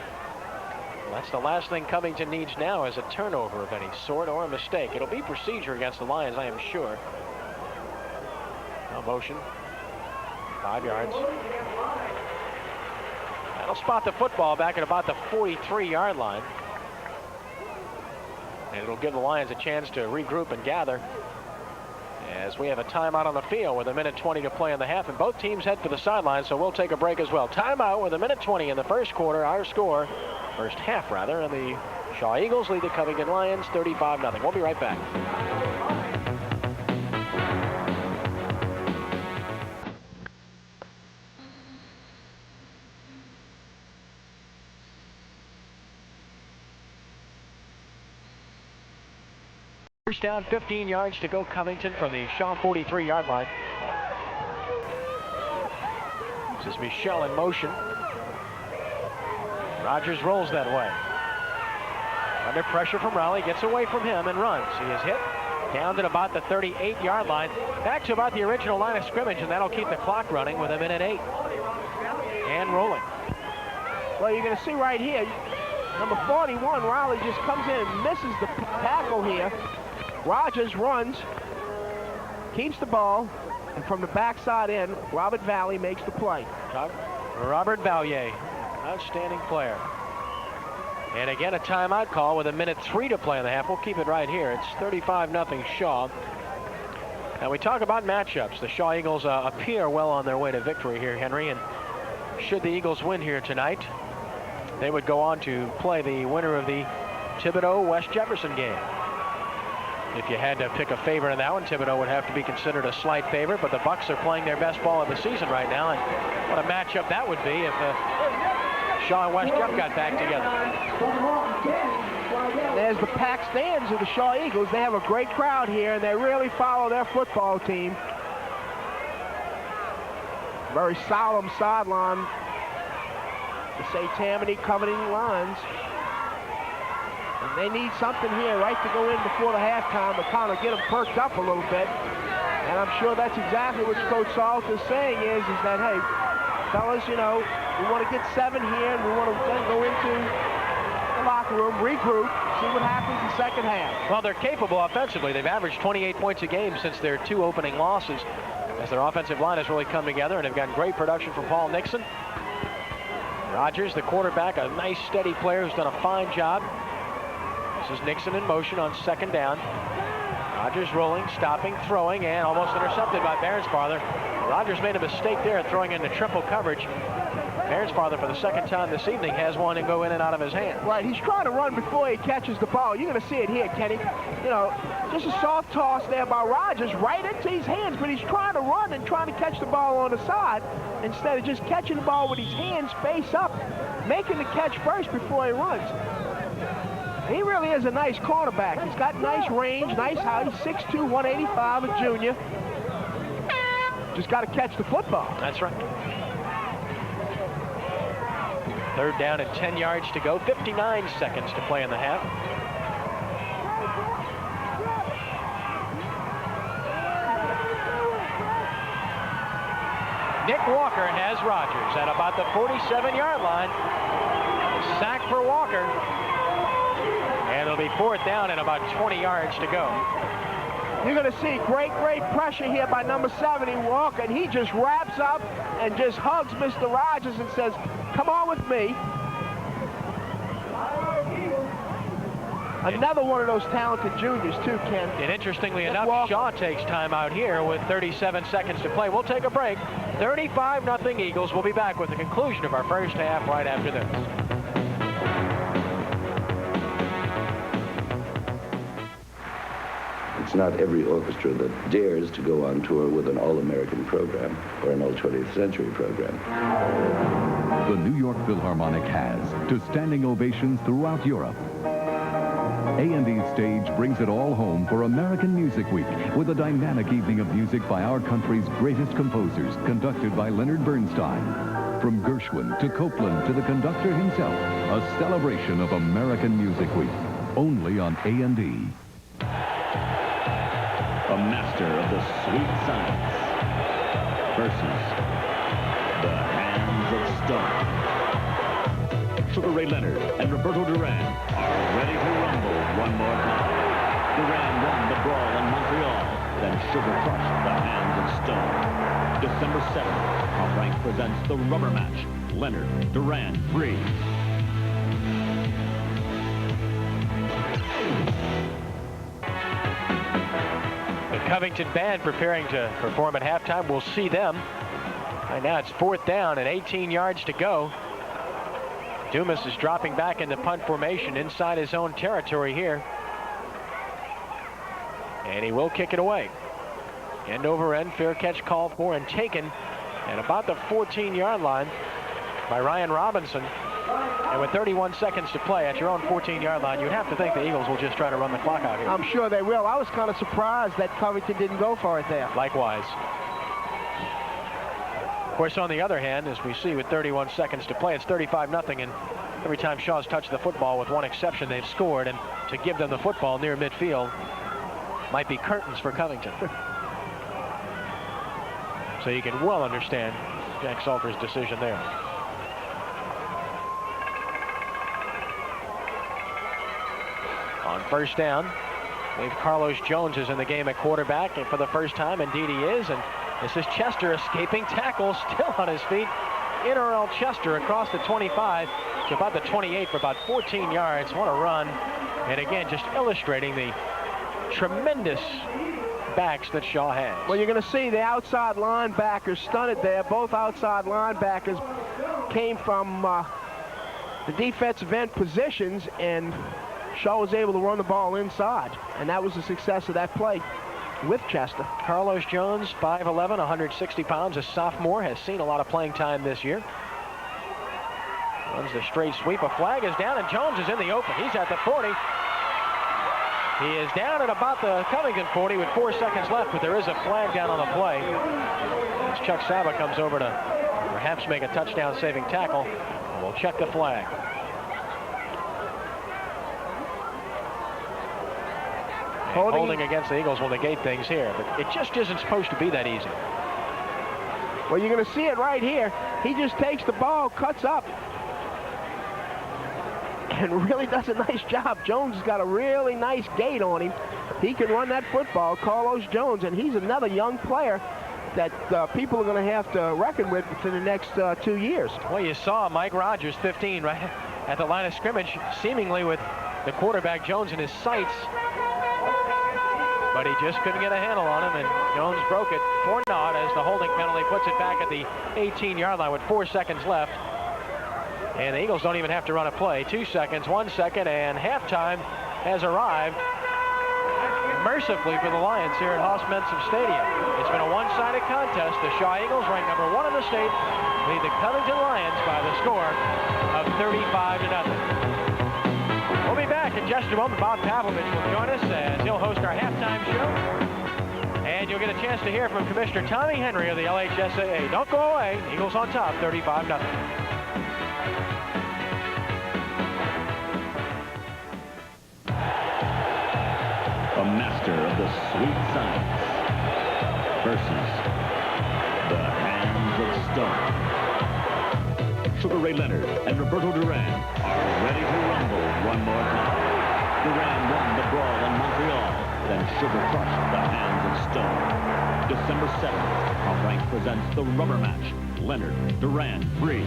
[SPEAKER 2] That's the last thing Covington needs now, is a turnover of any sort or a mistake. It'll be procedure against the Lions, I am sure. Now motion, 5 yards. That'll spot the football back at about the 43-yard line. And it'll give the Lions a chance to regroup and gather as we have a timeout on the field with 1:20 to play in the half, and both teams head for the sideline, so we'll take a break as well. Timeout with 1:20 in the first quarter. Our score, first half rather, and the Shaw Eagles lead the Covington Lions 35-0. We'll be right back. First down, 15 yards to go, Covington from the Shaw 43-yard line. This is Michel in motion. Rogers rolls that way. Under pressure from Raleigh, gets away from him and runs. He is hit down to about the 38-yard line, back to about the original line of scrimmage, and that'll keep the clock running with 1:08. And rolling.
[SPEAKER 1] Well, you're going to see right here, number 41, Raleigh, just comes in and misses the tackle here. Rogers runs, keeps the ball, and from the backside in, Robert Valley makes the play.
[SPEAKER 2] Robert Valier, outstanding player. And again, a timeout call with 1:03 to play in the half. We'll keep it right here. It's 35-0 Shaw. Now we talk about matchups. The Shaw Eagles appear well on their way to victory here, Henry, and should the Eagles win here tonight, they would go on to play the winner of the Thibodeau-West Jefferson game. If you had to pick a favorite in that one, Thibodeau would have to be considered a slight favorite, but the Bucks are playing their best ball of the season right now, and what a matchup that would be if Shaw and West Jeff got back together.
[SPEAKER 1] There's the packed stands of the Shaw Eagles. They have a great crowd here, and they really follow their football team. Very solemn sideline. The St. Tammany Covington lines. And they need something here, right, to go in before the halftime to kind of get them perked up a little bit. And I'm sure that's exactly what Coach Salt is saying is that, hey, fellas, you know, we want to get 7 here, and we want to then go into the locker room, regroup, see what happens in the second half.
[SPEAKER 2] Well, they're capable offensively. They've averaged 28 points a game since their 2 opening losses, as their offensive line has really come together, and have gotten great production from Paul Nixon. Rogers, the quarterback, a nice, steady player who's done a fine job. This is Nixon in motion on second down. Rogers rolling, stopping, throwing, and almost intercepted by Bairnsfather. Rogers made a mistake there throwing into triple coverage. Bairnsfather, for the second time this evening, has one and go in and out of his hand.
[SPEAKER 1] Right, he's trying to run before he catches the ball. You're going to see it here, Kenny. You know, just a soft toss there by Rogers right into his hands, but he's trying to run and trying to catch the ball on the side instead of just catching the ball with his hands face up, making the catch first before he runs. He really is a nice cornerback. He's got nice range, nice height, 6'2", 185, a junior. Just got to catch the football.
[SPEAKER 2] That's right. Third down and 10 yards to go. 59 seconds to play in the half. Nick Walker has Rogers at about the 47-yard line. Sack for Walker. And it'll be 4th down and about 20 yards to go.
[SPEAKER 1] You're going to see great pressure here by number 70, Walker, and he just wraps up and just hugs Mr. Rogers and says, come on with me. Another one of those talented juniors, too, Ken.
[SPEAKER 2] And interestingly enough, Shaw takes time out here with 37 seconds to play. We'll take a break. 35-0 Eagles. We'll be back with the conclusion of our first half right after this.
[SPEAKER 10] It's not every orchestra that dares to go on tour with an all-American program or an all-20th century program.
[SPEAKER 7] The New York Philharmonic has, to standing ovations throughout Europe. A&E's stage brings it all home for American Music Week with a dynamic evening of music by our country's greatest composers, conducted by Leonard Bernstein. From Gershwin to Copland to the conductor himself, a celebration of American Music Week, only on A&E.
[SPEAKER 8] A master of the sweet science versus the hands of stone. Sugar Ray Leonard and Roberto Duran are ready to rumble one more time. Duran won the brawl in Montreal, then Sugar crushed the hands of stone. December 7th, Top Rank presents the rubber match. Leonard, Duran, 3.
[SPEAKER 2] Covington band preparing to perform at halftime. We'll see them. Right now it's 4th down and 18 yards to go. Dumas is dropping back into punt formation inside his own territory here. And he will kick it away. End over end, fair catch called for and taken at about the 14-yard line by Ryan Robinson. And with 31 seconds to play at your own 14-yard line, you'd have to think the Eagles will just try to run the clock out here.
[SPEAKER 1] I'm sure they will. I was kind of surprised that Covington didn't go for it there.
[SPEAKER 2] Likewise. Of course, on the other hand, as we see with 31 seconds to play, it's 35-0, and every time Shaw's touched the football, with one exception, they've scored, and to give them the football near midfield might be curtains for Covington. So you can well understand Jack Salter's decision there. On first down, Dave Carlos Jones is in the game at quarterback, and for the first time, indeed he is. And this is Chester escaping tackle, still on his feet. Earl Chester across the 25 to about the 28 for about 14 yards. What a run. And again, just illustrating the tremendous backs that Shaw has.
[SPEAKER 1] Well, you're going to see the outside linebackers stunted there. Both outside linebackers came from the defensive end positions, and Shaw was able to run the ball inside, and that was the success of that play with Chester.
[SPEAKER 2] Carlos Jones, 5'11", 160 pounds, a sophomore, has seen a lot of playing time this year. Runs the straight sweep. A flag is down, and Jones is in the open. He's at the 40. He is down at about the Covington 40 with 4 seconds left, but there is a flag down on the play. As Chuck Saba comes over to perhaps make a touchdown-saving tackle. We'll check the flag. Holding against the Eagles will negate things here, but it just isn't supposed to be that easy.
[SPEAKER 1] Well, you're going to see it right here. He just takes the ball, cuts up, and really does a nice job. Jones has got a really nice gait on him. He can run that football, Carlos Jones, and he's another young player that people are going to have to reckon with for the next 2 years.
[SPEAKER 2] Well, you saw Mike Rogers, 15, right at the line of scrimmage, seemingly with the quarterback Jones in his sights. But he just couldn't get a handle on him, and Jones broke it for naught as the holding penalty puts it back at the 18-yard line with 4 seconds left. And the Eagles don't even have to run a play. 2 seconds, 1 second, and halftime has arrived. Mercifully for the Lions here at Haas-Mensom Stadium. It's been a one-sided contest. The Shaw Eagles, ranked number 1 in the state, lead the Covington Lions by the score of 35-0. We'll be back in just a moment. Bob Pavlovich will join us as he'll host our halftime show. And you'll get a chance to hear from Commissioner Tommy Henry of the LHSAA. Don't go away. Eagles on top, 35-0.
[SPEAKER 11] A master of the sweet science versus the hands of stone. Sugar Ray Leonard and Roberto Duran are ready to rumble one more time. Duran won the brawl in Montreal, then Sugar crushed the hands of stone. December 7th, Top Rank presents the rubber match. Leonard, Duran, Breeze.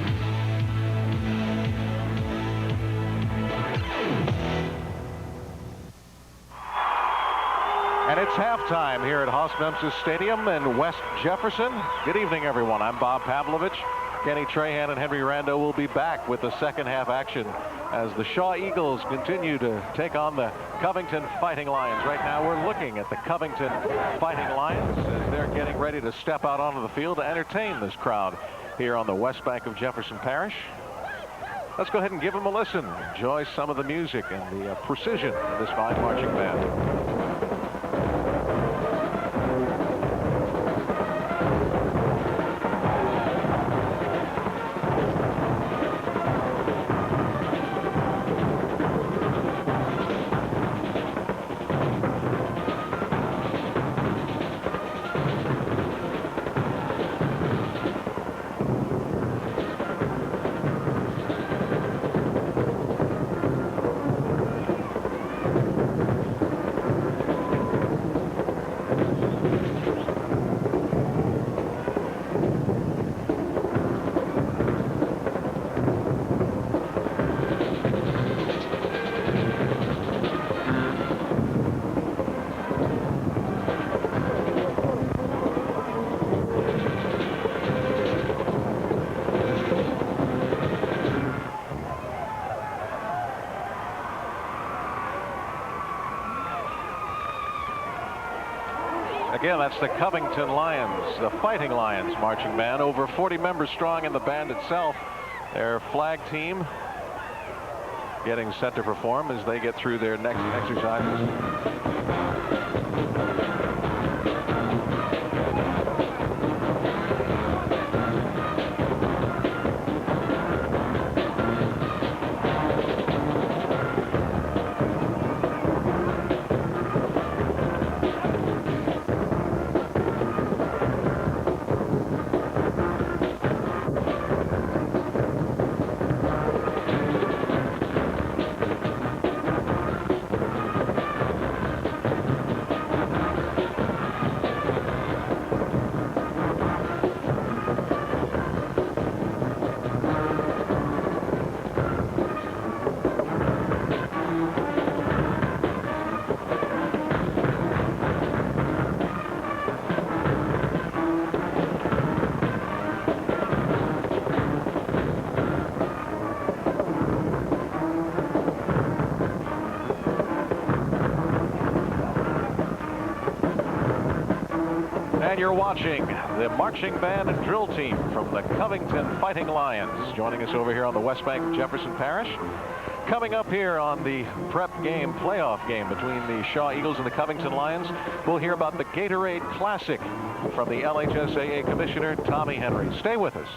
[SPEAKER 3] And it's halftime here at Haas-Memphis Stadium in West Jefferson. Good evening, everyone. I'm Bob Pavlovich. Kenny Trahan and Henry Rando will be back with the second half action as the Shaw Eagles continue to take on the Covington Fighting Lions. Right now we're looking at the Covington Fighting Lions as they're getting ready to step out onto the field to entertain this crowd here on the west bank of Jefferson Parish. Let's go ahead and give them a listen. Enjoy some of the music and the precision of this fine marching band. Again, that's the Covington Lions, the Fighting Lions marching band. Over 40 members strong in the band itself. Their flag team getting set to perform as they get through their next exercises. And you're watching the marching band and drill team from the Covington Fighting Lions joining us over here on the West Bank of Jefferson Parish. Coming up here on the prep game, playoff game between the Shaw Eagles and the Covington Lions, we'll hear about the Gatorade Classic from the LHSAA Commissioner, Tommy Henry. Stay with us.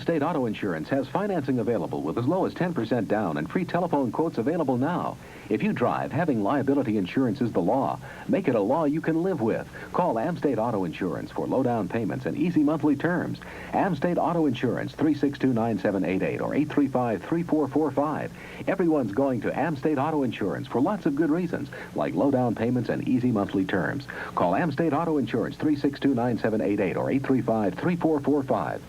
[SPEAKER 4] State Auto Insurance has financing available with as low as 10% down and free telephone quotes available now. If you drive, having liability insurance is the law. Make it a law you can live with. Call State Auto Insurance for low down payments and easy monthly terms. State Auto Insurance, 362-9788 or 835-3445. Everyone's going to State Auto Insurance for lots of good reasons, like low down payments and easy monthly terms. Call State Auto Insurance, 362-9788 or 835-3445.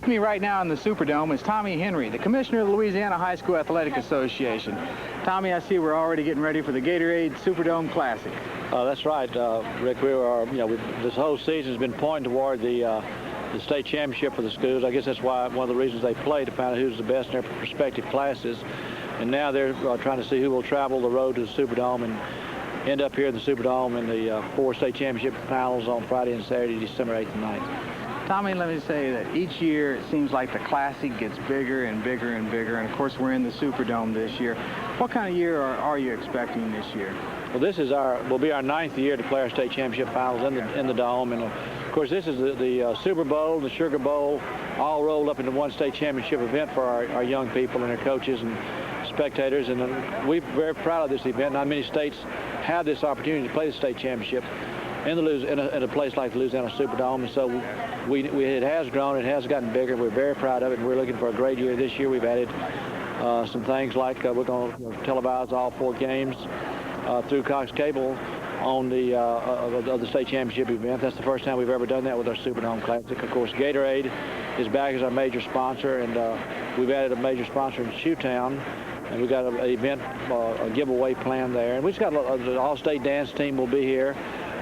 [SPEAKER 12] With me right now in the Superdome is Tommy Henry, the commissioner of the Louisiana High School Athletic Association. Tommy, I see we're already getting ready for the Gatorade Superdome Classic.
[SPEAKER 13] That's right, Rick. We are, this whole season has been pointing toward the state championship for the schools. I guess that's why one of the reasons they play, to find out who's the best in their respective classes. And now they're trying to see who will travel the road to the Superdome and end up here in the Superdome in the 4 state championship finals on Friday and Saturday, December 8th and 9th.
[SPEAKER 12] Tommy, let me say that each year it seems like the Classic gets bigger and bigger and bigger, and of course we're in the Superdome this year. What kind of year are you expecting this year?
[SPEAKER 13] Well, this is will be our 9th year to play our state championship finals in the Dome, and of course this is the Super Bowl, the Sugar Bowl, all rolled up into one state championship event for our young people and their coaches and spectators, and we're very proud of this event. Not many states have this opportunity to play the state championship in a place like the Louisiana Superdome, and so it has grown, it has gotten bigger. We're very proud of it, and we're looking for a great year this year. We've added some things like we're going to televise all 4 games through Cox Cable on the of the state championship event. That's the first time we've ever done that with our Superdome Classic. Of course, Gatorade is back as our major sponsor, and we've added a major sponsor in Shoetown. And we've got an event, a giveaway plan there. And we've got the all-state dance team will be here.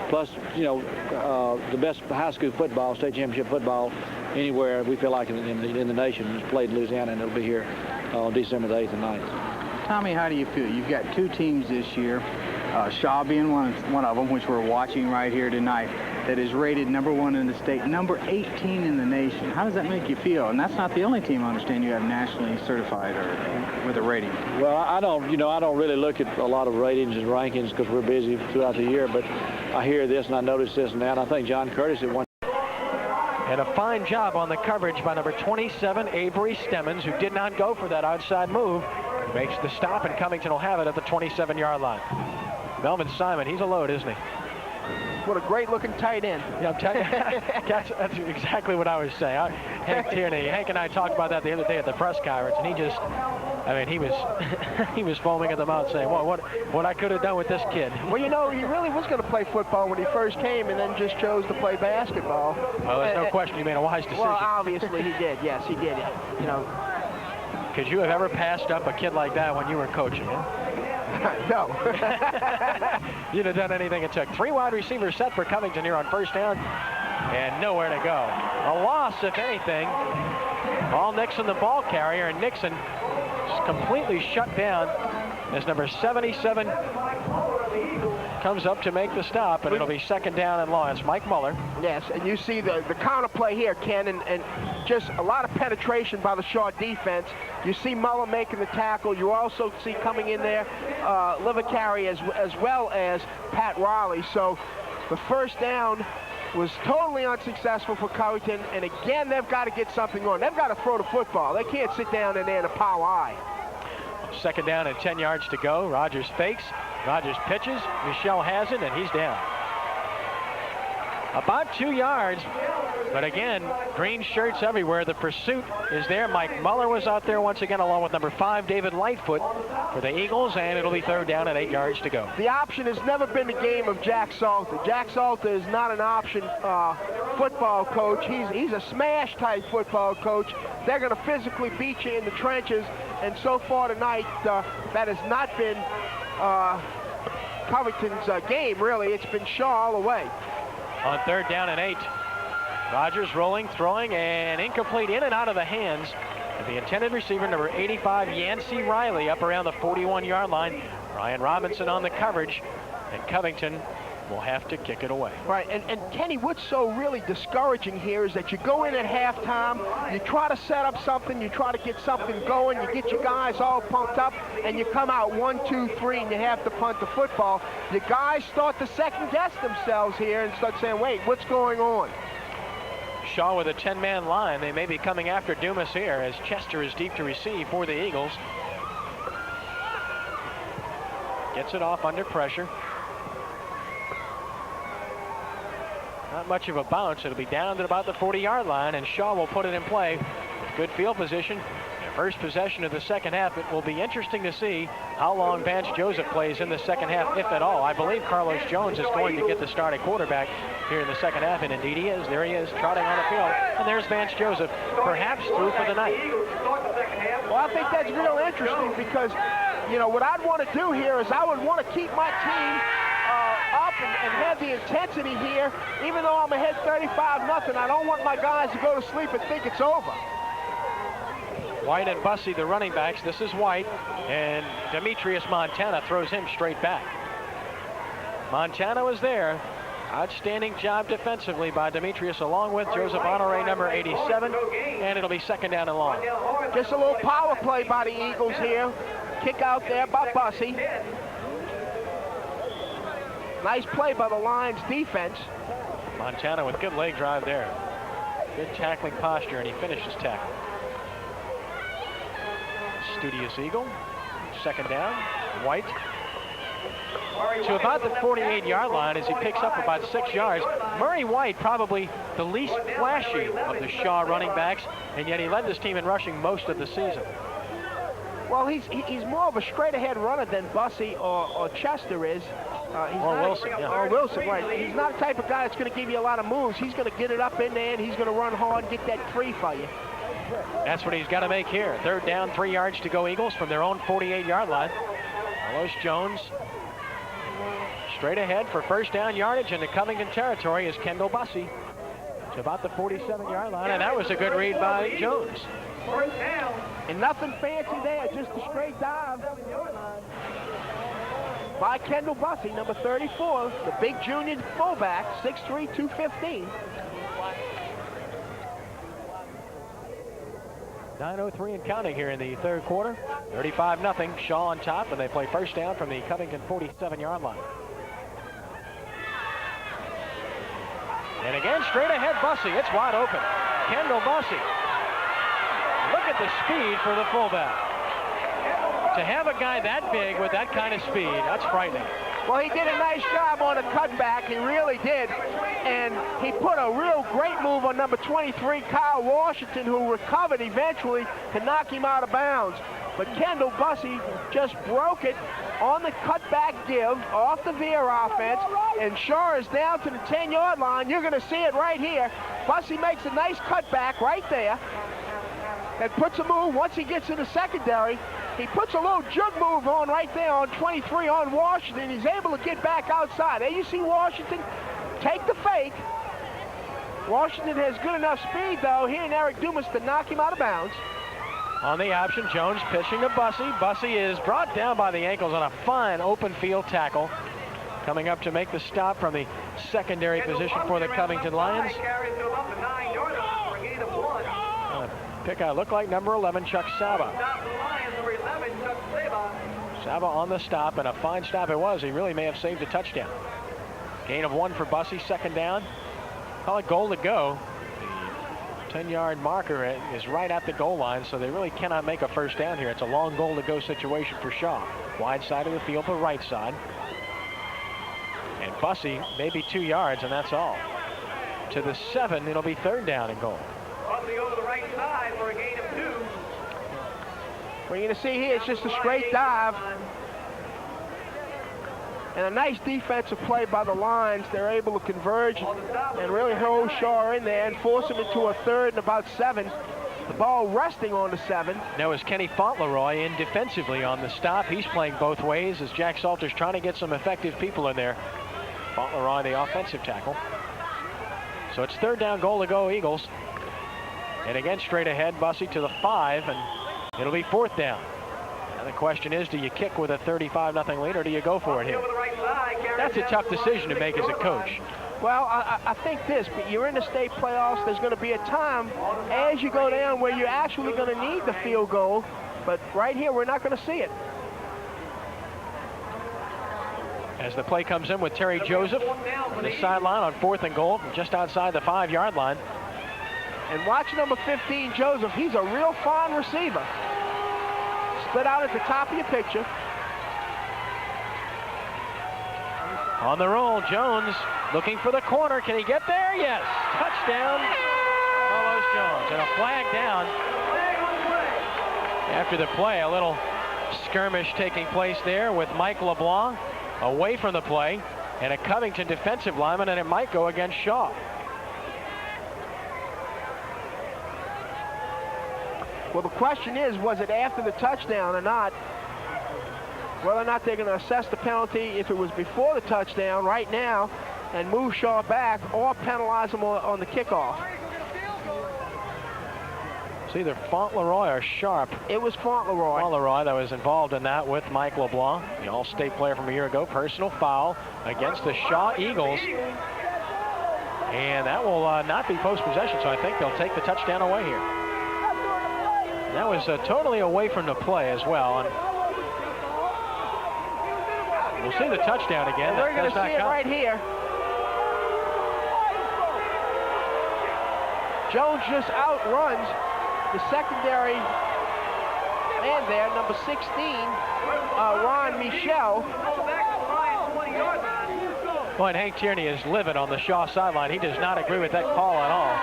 [SPEAKER 13] Plus, the best high school football, state championship football, anywhere we feel like in the nation is played in Louisiana, and it'll be here on December the 8th and 9th.
[SPEAKER 12] Tommy, how do you feel? You've got 2 teams this year, Shaw being one of them, which we're watching right here tonight, that is rated #1 in the state, number 18 in the nation. How does that make you feel? And that's not the only team, I understand, you have nationally certified or with a rating.
[SPEAKER 13] Well, I don't really look at a lot of ratings and rankings because we're busy throughout the year, but I hear this and I notice this and that. I think John Curtis at one.
[SPEAKER 2] And a fine job on the coverage by number 27, Avery Stemmons, who did not go for that outside move. Makes the stop, and Covington will have it at the 27-yard line. Melvin Simon, he's a load, isn't he?
[SPEAKER 1] What a great-looking tight end.
[SPEAKER 2] Yeah, I'm telling you, that's exactly what I was saying. Hank Tierney, Hank and I talked about that the other day at the press conference, and he was foaming at the mouth saying, well, what I could have done with this kid.
[SPEAKER 1] Well, he really was going to play football when he first came, and then just chose to play basketball.
[SPEAKER 2] Well, there's no question he made a wise decision.
[SPEAKER 1] Well, obviously he did. Yes, he did.
[SPEAKER 2] Could you have ever passed up a kid like that when you were coaching him?
[SPEAKER 1] No.
[SPEAKER 2] You'd have done anything it took. 3 wide receivers set for Covington here on first down, and nowhere to go. A loss, if anything. Paul Nixon, the ball carrier, and Nixon is completely shut down as number 77 comes up to make the stop, and it'll be 2nd down and long. It's Mike Muller.
[SPEAKER 1] Yes, and you see the counter play here, Ken, and just a lot of penetration by the Shaw defense. You see Muller making the tackle. You also see coming in there Livacari as well as Pat Riley. So the first down was totally unsuccessful for Covington, and again, they've got to get something on. They've got to throw the football. They can't sit down in there in a power eye.
[SPEAKER 2] 2nd down and 10 yards to go. Rogers fakes. Rogers pitches. Michelle has it, and he's down. About 2 yards, but again, green shirts everywhere. The pursuit is there. Mike Muller was out there once again, along with number 5, David Lightfoot, for the Eagles, and it'll be 3rd down and 8 yards to go.
[SPEAKER 1] The option has never been the game of Jack Salter. Jack Salter is not an option football coach. He's a smash-type football coach. They're going to physically beat you in the trenches, and so far tonight, that has not been Covington's game, really. It's been Shaw all the way.
[SPEAKER 2] On 3rd down and 8. Rogers rolling, throwing, and incomplete, in and out of the hands The intended receiver, number 85, Yancey Riley, up around the 41-yard line. Ryan Robinson on the coverage, and Covington will have to kick it away.
[SPEAKER 1] Right, and Kenny, what's so really discouraging here is that you go in at halftime, you try to set up something, you try to get something going, you get your guys all pumped up, and you come out 1, 2, 3, and you have to punt the football. Your guys start to second-guess themselves here and start saying, wait, what's going on?
[SPEAKER 2] Shaw with a 10-man line. They may be coming after Dumas here as Chester is deep to receive for the Eagles. Gets it off under pressure. Not much of a bounce. It'll be down to about the 40-yard line, and Shaw will put it in play. Good field position. First possession of the second half. It will be interesting to see how long Vance Joseph plays in the second half, if at all. I believe Carlos Jones is going to get the start at quarterback here in the second half, and indeed he is. There he is, trotting on the field. And there's Vance Joseph, perhaps through for the night.
[SPEAKER 1] Well, I think that's real interesting because, you know, what I'd want to do here is I would want to keep my team up and have the intensity here. Even though I'm ahead 35-0, I don't want my guys to go to sleep and think it's over.
[SPEAKER 2] White and Bussey, the running backs. This is White, and Demetrius Montana throws him straight back. Montana was there. Outstanding job defensively by Demetrius, along with Joseph Honore, number 87, and it'll be second down and long.
[SPEAKER 1] Just a little power play by the Eagles here. Kick out there by Bussey. Nice play by the Lions defense.
[SPEAKER 2] Montana with good leg drive there. Good tackling posture, and he finishes tackle. Studious Eagle, second down, White. To about the 48-yard line as he picks up about 6 yards. Murray White, probably the least flashy of the Shaw running backs, and yet he led this team in rushing most of the season.
[SPEAKER 1] Well, he's more of a straight-ahead runner than Bussey or Chester is.
[SPEAKER 2] Or Wilson, yeah.
[SPEAKER 1] Or Wilson, right. He's not the type of guy that's going to give you a lot of moves. He's going to get it up in there, and he's going to run hard and get that 3 for you.
[SPEAKER 2] That's what he's got to make here. Third down, 3 yards to go, Eagles, from their own 48-yard line. Carlos Jones straight ahead for first down yardage into Covington territory is Kendall Bussey to about the 47-yard line, and that was a good read by Jones.
[SPEAKER 1] And nothing fancy there, just a straight dive by Kendall Bussey, number 34, the big junior fullback, 6'3", 215.
[SPEAKER 2] 9:03 and counting here in the third quarter. 35-0. Shaw on top, and they play first down from the Covington 47-yard line. And again, straight ahead, Bussey. It's wide open. Kendall Bussey. Look at the speed for the fullback. To have a guy that big with that kind of speed, that's frightening.
[SPEAKER 1] Well, he did a nice job on the cutback. He really did. And he put a real great move on number 23, Kyle Washington, who recovered eventually to knock him out of bounds. But Kendall Bussey just broke it on the cutback give off the veer offense, and Shaw is down to the 10-yard line. You're going to see it right here. Bussey makes a nice cutback right there and puts a move once he gets in the secondary. He puts a little jug move on right there on 23 on Washington. He's able to get back outside. There you see Washington take the fake. Washington has good enough speed, though, here in Eric Dumas to knock him out of bounds.
[SPEAKER 2] On the option, Jones pitching to Bussey. Bussey is brought down by the ankles on a fine open field tackle. Coming up to make the stop from the secondary position for the Covington Lions. Pick out, look like number 11, Chuck Saba. Saba on the stop, and a fine stop it was. He really may have saved a touchdown. Gain of 1 for Bussey, second down. Call it goal to go. The 10-yard marker is right at the goal line, so they really cannot make a first down here. It's a long goal to go situation for Shaw. Wide side of the field, the right side. And Bussey, maybe 2 yards, and that's all. To the 7, it'll be third down and goal.
[SPEAKER 14] Bussey over the right side for a gain of 2.
[SPEAKER 1] What you're going to see here is just a straight dive. And a nice defensive play by the Lions. They're able to converge and really hold Shaw in there and force him into a third and about 7. The ball resting on the 7.
[SPEAKER 2] Now is Kenny Fauntleroy in defensively on the stop. He's playing both ways as Jack Salter's trying to get some effective people in there. Fauntleroy, the offensive tackle. So it's third down, goal to go, Eagles. And again, straight ahead, Bussey to the 5, and it'll be 4th down. And the question is, do you kick with a 35-0 lead, or do you go for it here? That's a tough decision to make as a coach.
[SPEAKER 1] Well, I think this, but you're in the state playoffs. There's going to be a time as you go down where you're actually going to need the field goal. But right here, we're not going to see it.
[SPEAKER 2] As the play comes in with Terry Joseph on the sideline on 4th and goal, just outside the 5-yard line.
[SPEAKER 1] And watch number 15, Joseph. He's a real fine receiver. Split out at the top of your picture.
[SPEAKER 2] On the roll, Jones looking for the corner. Can he get there? Yes. Touchdown, Carlos Jones. And a flag down. After the play, a little skirmish taking place there with Mike LeBlanc away from the play, and a Covington defensive lineman, and it might go against Shaw.
[SPEAKER 1] Well, the question is, was it after the touchdown or not? Whether or not they're going to assess the penalty if it was before the touchdown right now and move Shaw back, or penalize him on the kickoff.
[SPEAKER 2] It's either Fauntleroy or Sharp.
[SPEAKER 1] It was Fauntleroy.
[SPEAKER 2] Fauntleroy that was involved in that with Mike LeBlanc, the All-State player from a year ago. Personal foul against the Shaw Eagles. And that will not be post-possession, so I think they'll take the touchdown away here. That was totally away from the play as well. And we'll see the touchdown again.
[SPEAKER 1] And we're going to see it right here. Jones just outruns the secondary man there, number 16, Ron Michel.
[SPEAKER 2] Boy, and Hank Tierney is livid on the Shaw sideline. He does not agree with that call at all.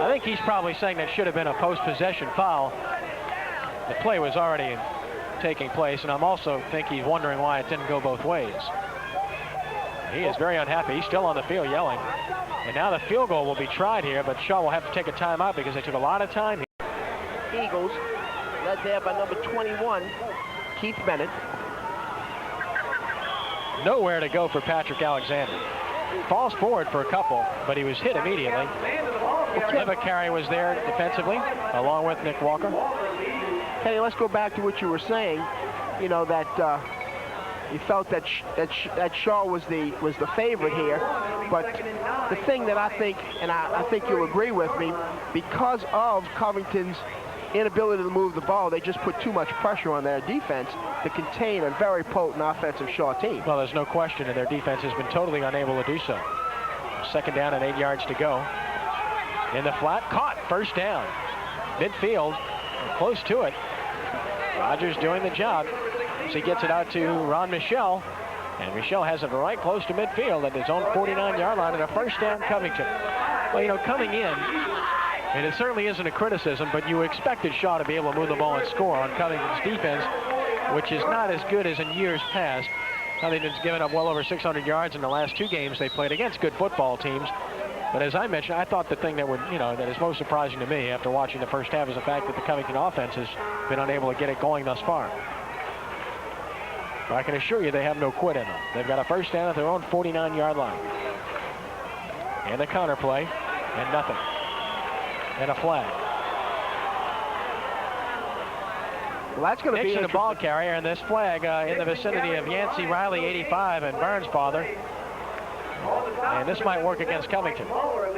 [SPEAKER 2] I think he's probably saying that should have been a post-possession foul. The play was already taking place, and I'm also think he's wondering why it didn't go both ways. He is very unhappy. He's still on the field yelling. And now the field goal will be tried here, but Shaw will have to take a timeout because they took a lot of time here.
[SPEAKER 1] Eagles, led there by number 21, Keith Bennett.
[SPEAKER 2] Nowhere to go for Patrick Alexander. Falls forward for a couple, but he was hit immediately. Carey was there defensively, along with Nick Walker.
[SPEAKER 1] Kenny, let's go back to what you were saying. You know, that you felt that Shaw was the favorite here. But the thing that I think, and I think you'll agree with me, because of Covington's inability to move the ball, they just put too much pressure on their defense to contain a very potent offensive Shaw team.
[SPEAKER 2] Well, there's no question, and their defense has been totally unable to do so. 2nd down and 8 yards to go. In the flat, caught, 1st down. Midfield, close to it. Rogers doing the job as he gets it out to Ron Michel. And Michel has it right close to midfield at his own 49-yard line, and a 1st down Covington. Well, you know, coming in, and it certainly isn't a criticism, but you expected Shaw to be able to move the ball and score on Covington's defense, which is not as good as in years past. Covington's given up well over 600 yards in the last 2 games they played against good football teams. But as I mentioned, I thought the thing that would, that is most surprising to me after watching the first half is the fact that the Covington offense has been unable to get it going thus far. But I can assure you they have no quit in them. They've got a 1st down at their own 49-yard line. And a counter play, and nothing. And a flag.
[SPEAKER 1] Well, that's going to be
[SPEAKER 2] the ball carrier, and this flag in the vicinity of Yancey Riley, 85, and Burns' father. And this might work against Covington.
[SPEAKER 1] Well,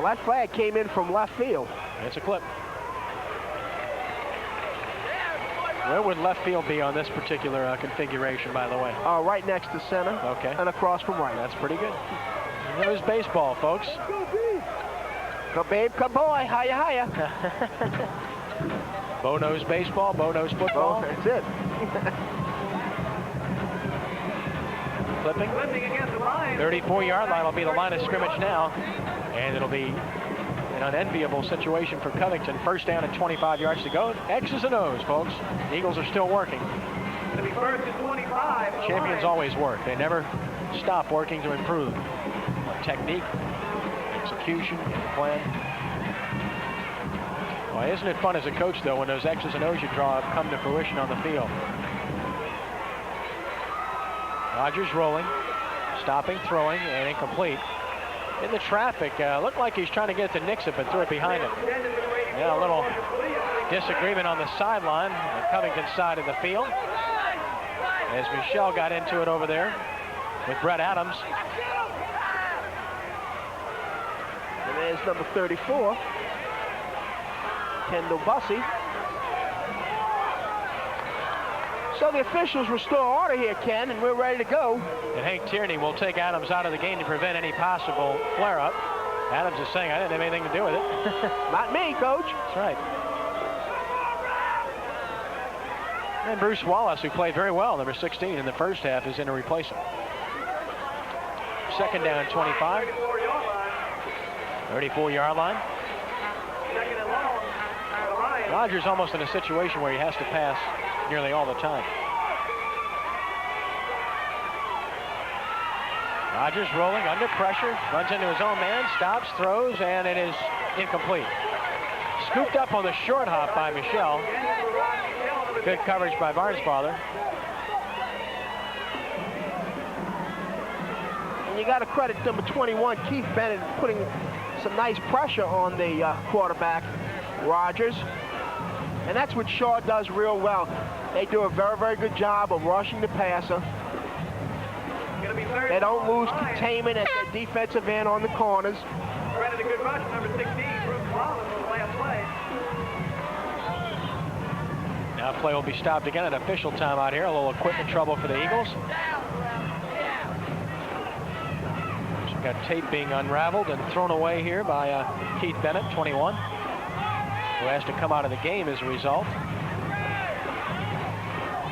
[SPEAKER 1] that flag came in from left field.
[SPEAKER 2] It's a clip. Where would left field be on this particular configuration, by the way?
[SPEAKER 1] Right next to center.
[SPEAKER 2] Okay.
[SPEAKER 1] And across from right.
[SPEAKER 2] That's pretty good. There's baseball, folks.
[SPEAKER 1] Go, babe. Come, boy. Hiya, hiya.
[SPEAKER 2] Bo knows baseball. Bo knows football.
[SPEAKER 1] That's it.
[SPEAKER 2] Clipping. 34-yard line will be the line of scrimmage now. And it'll be an unenviable situation for Covington. 1st down and 25 yards to go. X's and O's, folks. The Eagles are still working.
[SPEAKER 14] It'll be 1st and 25.
[SPEAKER 2] Champions always work. They never stop working to improve technique, execution, plan. Well, isn't it fun as a coach, though, when those X's and O's you draw up come to fruition on the field? Rogers rolling, stopping, throwing, and incomplete. in the traffic. Looked like he's trying to get to Nixon, but threw it behind him. Yeah, a little disagreement on the sideline, the Covington side of the field, as Michelle got into it over there with Brett Adams.
[SPEAKER 1] And there's number 34, Kendall Bussey. So the officials restore order here, Ken, and we're ready to go.
[SPEAKER 2] And Hank Tierney will take Adams out of the game to prevent any possible flare-up. Adams is saying, I didn't have anything to do with it.
[SPEAKER 1] Not me, Coach.
[SPEAKER 2] That's right. And Bruce Wallace, who played very well, number 16 in the first half, is in to replace him. Second down, 25. 34-yard line. Rogers almost in a situation where he has to pass nearly all the time. Rogers rolling under pressure, runs into his own man, stops, throws, and it is incomplete. Scooped up on the short hop by Michelle. Good coverage by Barnsfather.
[SPEAKER 1] And you got to credit number 21, Keith Bennett, putting some nice pressure on the quarterback, Rogers. And that's what Shaw does real well. They do a very, very good job of rushing the passer. They don't lose containment at the defensive end on the corners.
[SPEAKER 14] Credit a good rush, number 16, Bruce Wallace, on the last play.
[SPEAKER 2] Now play will be stopped again. An official timeout here. A little equipment trouble for the Eagles. So we've got tape being unraveled and thrown away here by Keith Bennett, 21, who has to come out of the game as a result.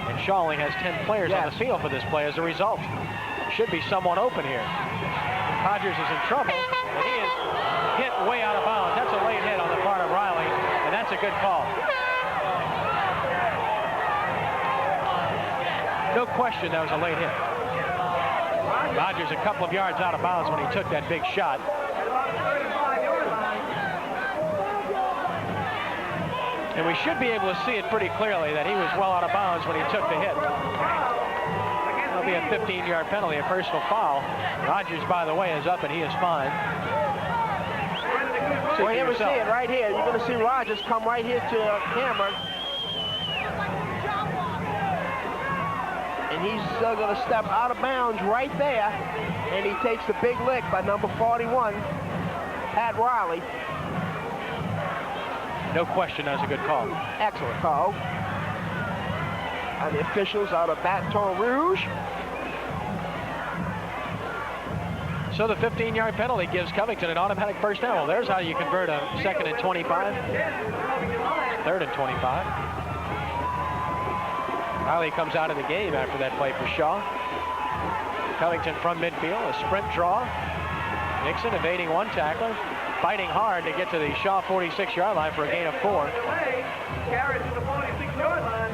[SPEAKER 2] And Shaw only has 10 players on the field for this play as a result. Should be someone open here. Rogers is in trouble, and he is hit way out of bounds. That's a late hit on the part of Riley, and that's a good call. No question that was a late hit. Rogers a couple of yards out of bounds when he took that big shot. And we should be able to see it pretty clearly that he was well out of bounds when he took the hit. That'll be a 15-yard penalty, a personal foul. Rogers, by the way, is up and he is fine.
[SPEAKER 1] Well, here we see it right here. You're going to see Rogers come right here to the camera. And he's going to step out of bounds right there. And he takes the big lick by number 41, Pat Riley.
[SPEAKER 2] No question, that was a good call.
[SPEAKER 1] Excellent call. And the officials out of Baton Rouge.
[SPEAKER 2] So the 15-yard penalty gives Covington an automatic first down. Well, there's how you convert a 2nd and 25. 3rd and 25. Riley comes out of the game after that play for Shaw. Covington from midfield, a sprint draw. Nixon evading one tackler, fighting hard to get to the Shaw 46-yard line for a gain of 4.
[SPEAKER 14] Carries to the 46-yard line.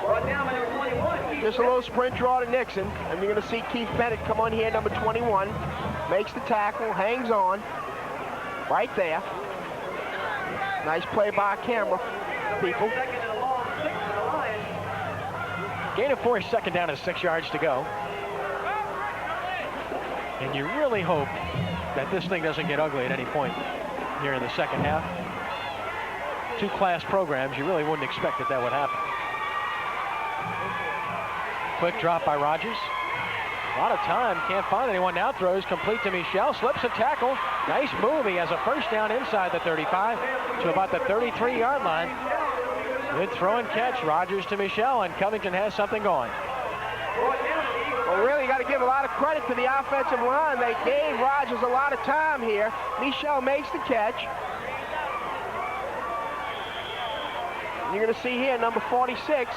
[SPEAKER 14] Brought down by number 21.
[SPEAKER 1] Just a little sprint draw to Nixon, and you're going to see Keith Bennett come on here, number 21. Makes the tackle, hangs on. Right there. Nice play by camera, people.
[SPEAKER 2] Gain of 4, 2nd down and 6 yards to go. And you really hope that this thing doesn't get ugly at any point here in the second half. Two class programs, you really wouldn't expect that would happen. Quick drop by Rogers. A lot of time, can't find anyone now. Throws complete to Michelle, slips a tackle. Nice move, he has a first down inside the 35 to about the 33-yard line. Good throw and catch, Rogers to Michelle, and Covington has something going.
[SPEAKER 1] Well, really got to give a lot of credit to the offensive line. They gave Rogers a lot of time here. Michelle makes the catch. You're going to see here number 46.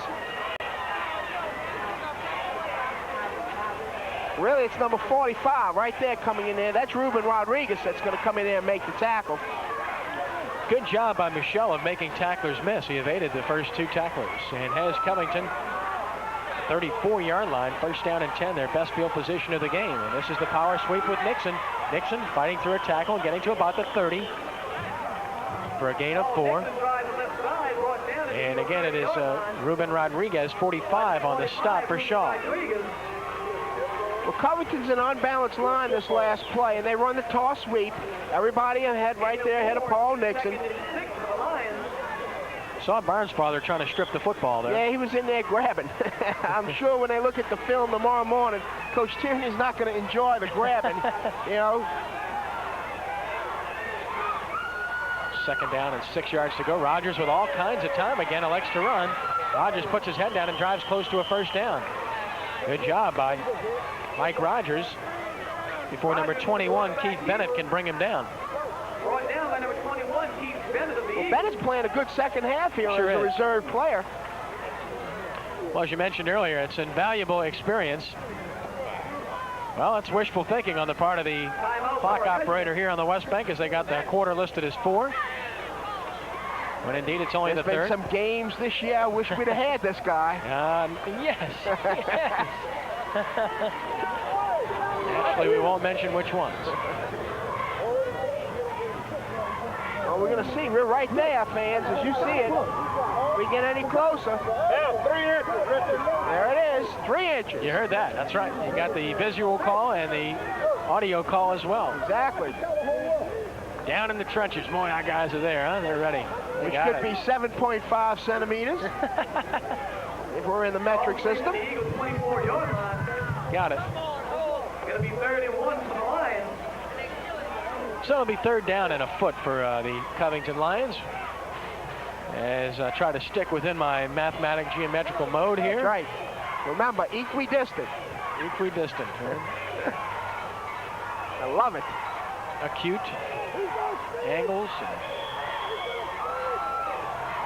[SPEAKER 1] Really, it's number 45 right there coming in there. That's Ruben Rodriguez that's going to come in there and make the tackle.
[SPEAKER 2] Good job by Michelle of making tacklers miss. He evaded the first 2 tacklers and has Covington 34-yard line, first down and 10, their best field position of the game. And this is the power sweep with Nixon. Nixon fighting through a tackle and getting to about the 30 for a gain of 4. And again, it is Ruben Rodriguez, 45 on the stop for Shaw.
[SPEAKER 1] Well, Covington's an unbalanced line this last play, and they run the toss sweep. Everybody ahead right there ahead of Paul Nixon.
[SPEAKER 2] Saw Barnesfather trying to strip the football there.
[SPEAKER 1] Yeah, he was in there grabbing. I'm sure when they look at the film tomorrow morning, Coach Tierney's not going to enjoy the grabbing, you know.
[SPEAKER 2] 2nd down and 6 yards to go. Rogers with all kinds of time again, elects to run. Rogers puts his head down and drives close to a 1st down. Good job by Mike Rogers before number 21, Keith Bennett, can bring him down.
[SPEAKER 14] Brought down by number 21, Keith Bennett of the
[SPEAKER 1] Well, Bennett's playing a good second half here as a reserve player.
[SPEAKER 2] Well, as you mentioned earlier, it's invaluable experience. Well, it's wishful thinking on the part of the clock operator here on the West Bank, as they got the quarter listed as 4. When indeed it's only the 3rd.
[SPEAKER 1] There's been some games this year I wish we'd have had this guy.
[SPEAKER 2] Yes, yes. Actually, we won't mention which ones.
[SPEAKER 1] Well, we're going to see. We're right there, fans, as you see it. We get any closer.
[SPEAKER 14] Yeah, 3 inches, Richard.
[SPEAKER 1] There it is, 3 inches.
[SPEAKER 2] You heard that. That's right. You got the visual call and the audio call as well.
[SPEAKER 1] Exactly.
[SPEAKER 2] Down in the trenches. Boy, our guys are there, huh? They're ready.
[SPEAKER 1] Which could be 7.5 centimeters if we're in the metric system.
[SPEAKER 14] The Eagles' 24-yard line.
[SPEAKER 2] Got it.
[SPEAKER 14] Going to be 3rd and 1 for the Lions.
[SPEAKER 2] So it'll be 3rd down and a foot for the Covington Lions. As I try to stick within my mathematic geometrical mode here.
[SPEAKER 1] That's right. Remember, equidistant.
[SPEAKER 2] Equidistant.
[SPEAKER 1] I love it.
[SPEAKER 2] Acute angles,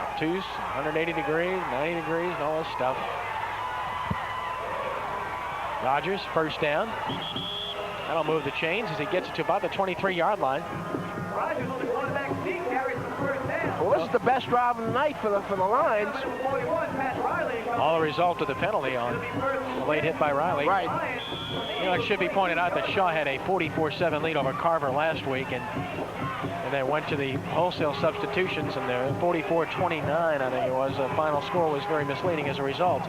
[SPEAKER 2] obtuse, 180 degrees, 90 degrees, and all this stuff. Rogers, 1st down. That'll move the chains as he gets it to about the 23-yard line.
[SPEAKER 14] Rogers on the quarterback seat carries the 1st down.
[SPEAKER 1] Well, this is the best drive of the night for the Lions.
[SPEAKER 2] All a result of the penalty on the late hit by Riley.
[SPEAKER 1] Right.
[SPEAKER 2] You know, it should be pointed out that Shaw had a 44-7 lead over Carver last week, and then went to the wholesale substitutions, and the 44-29, I think it was, the final score was very misleading as a result.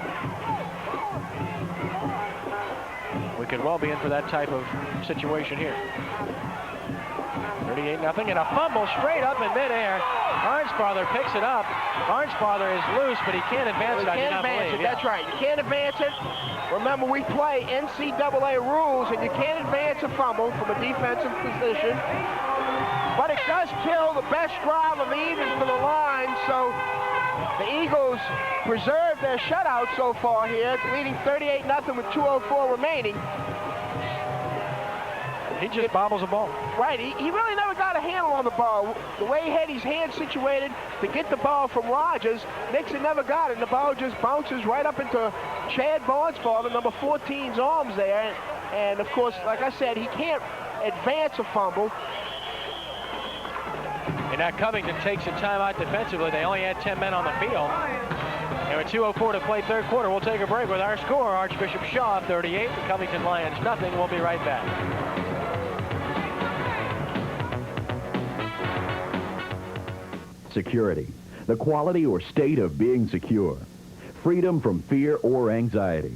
[SPEAKER 2] We could well be in for that type of situation here. 38-0, and a fumble straight up in midair. Barnesfather picks it up. Barnesfather is loose, but he can't advance it.
[SPEAKER 1] He can't advance it. That's right. You can't advance it. Remember, we play NCAA rules, and you can't advance a fumble from a defensive position. But it does kill the best drive of the evening for the Lions, so the Eagles preserve their shutout so far here, leading 38-0 with 2:04 remaining.
[SPEAKER 2] He just bobbles the ball.
[SPEAKER 1] Right, he really never got a handle on the ball. The way he had his hands situated to get the ball from Rogers, Nixon never got it, and the ball just bounces right up into Chad Barnesfather, number 14's arms there. And of course, like I said, he can't advance a fumble.
[SPEAKER 2] And now Covington takes a timeout defensively. They only had 10 men on the field. And with 2:04 to play 3rd quarter, we'll take a break with our score. Archbishop Shaw 38, the Covington Lions nothing. We'll be right back.
[SPEAKER 8] Security, the quality or state of being secure. Freedom from fear or anxiety.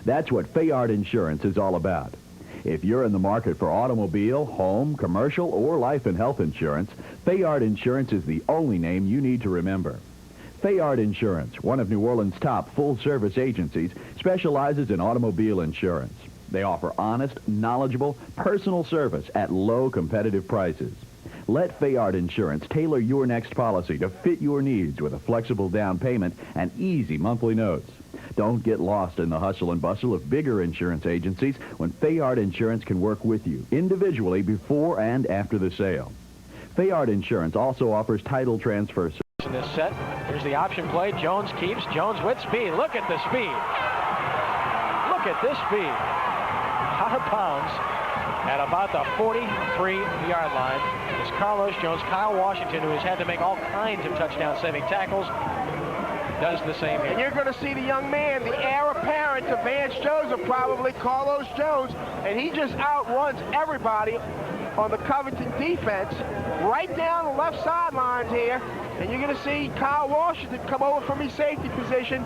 [SPEAKER 8] That's what Fayard Insurance is all about. If you're in the market for automobile, home, commercial, or life and health insurance, Fayard Insurance is the only name you need to remember. Fayard Insurance, one of New Orleans' top full-service agencies, specializes in automobile insurance. They offer honest, knowledgeable, personal service at low competitive prices. Let Fayard Insurance tailor your next policy to fit your needs with a flexible down payment and easy monthly notes. Don't get lost in the hustle and bustle of bigger insurance agencies when Fayard Insurance can work with you individually before and after the sale. Fayard Insurance also offers title transfer service.
[SPEAKER 2] In this set, here's the option play. Jones keeps. Jones with speed. Look at the speed. Look at this speed. Out of bounds at about the 43-yard line. It's Carlos Jones. Kyle Washington, who has had to make all kinds of touchdown-saving tackles, does the same here.
[SPEAKER 1] And you're going to see the young man, the heir apparent to Vance Joseph, probably Carlos Jones, and he just outruns everybody on the Covington defense right down the left sidelines here. And you're going to see Kyle Washington come over from his safety position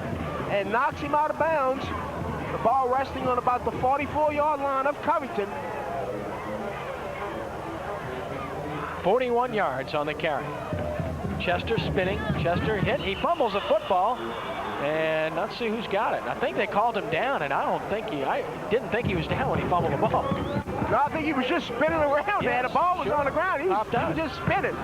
[SPEAKER 1] and knocks him out of bounds. The ball resting on about the 44-yard line of Covington.
[SPEAKER 2] 41 yards on the carry. Chester spinning. Chester hit. He fumbles the football. And let's see who's got it. I think they called him down, and I didn't think he was down when he fumbled the ball.
[SPEAKER 1] No, I think he was just spinning around there. The ball was on the ground. He was just spinning.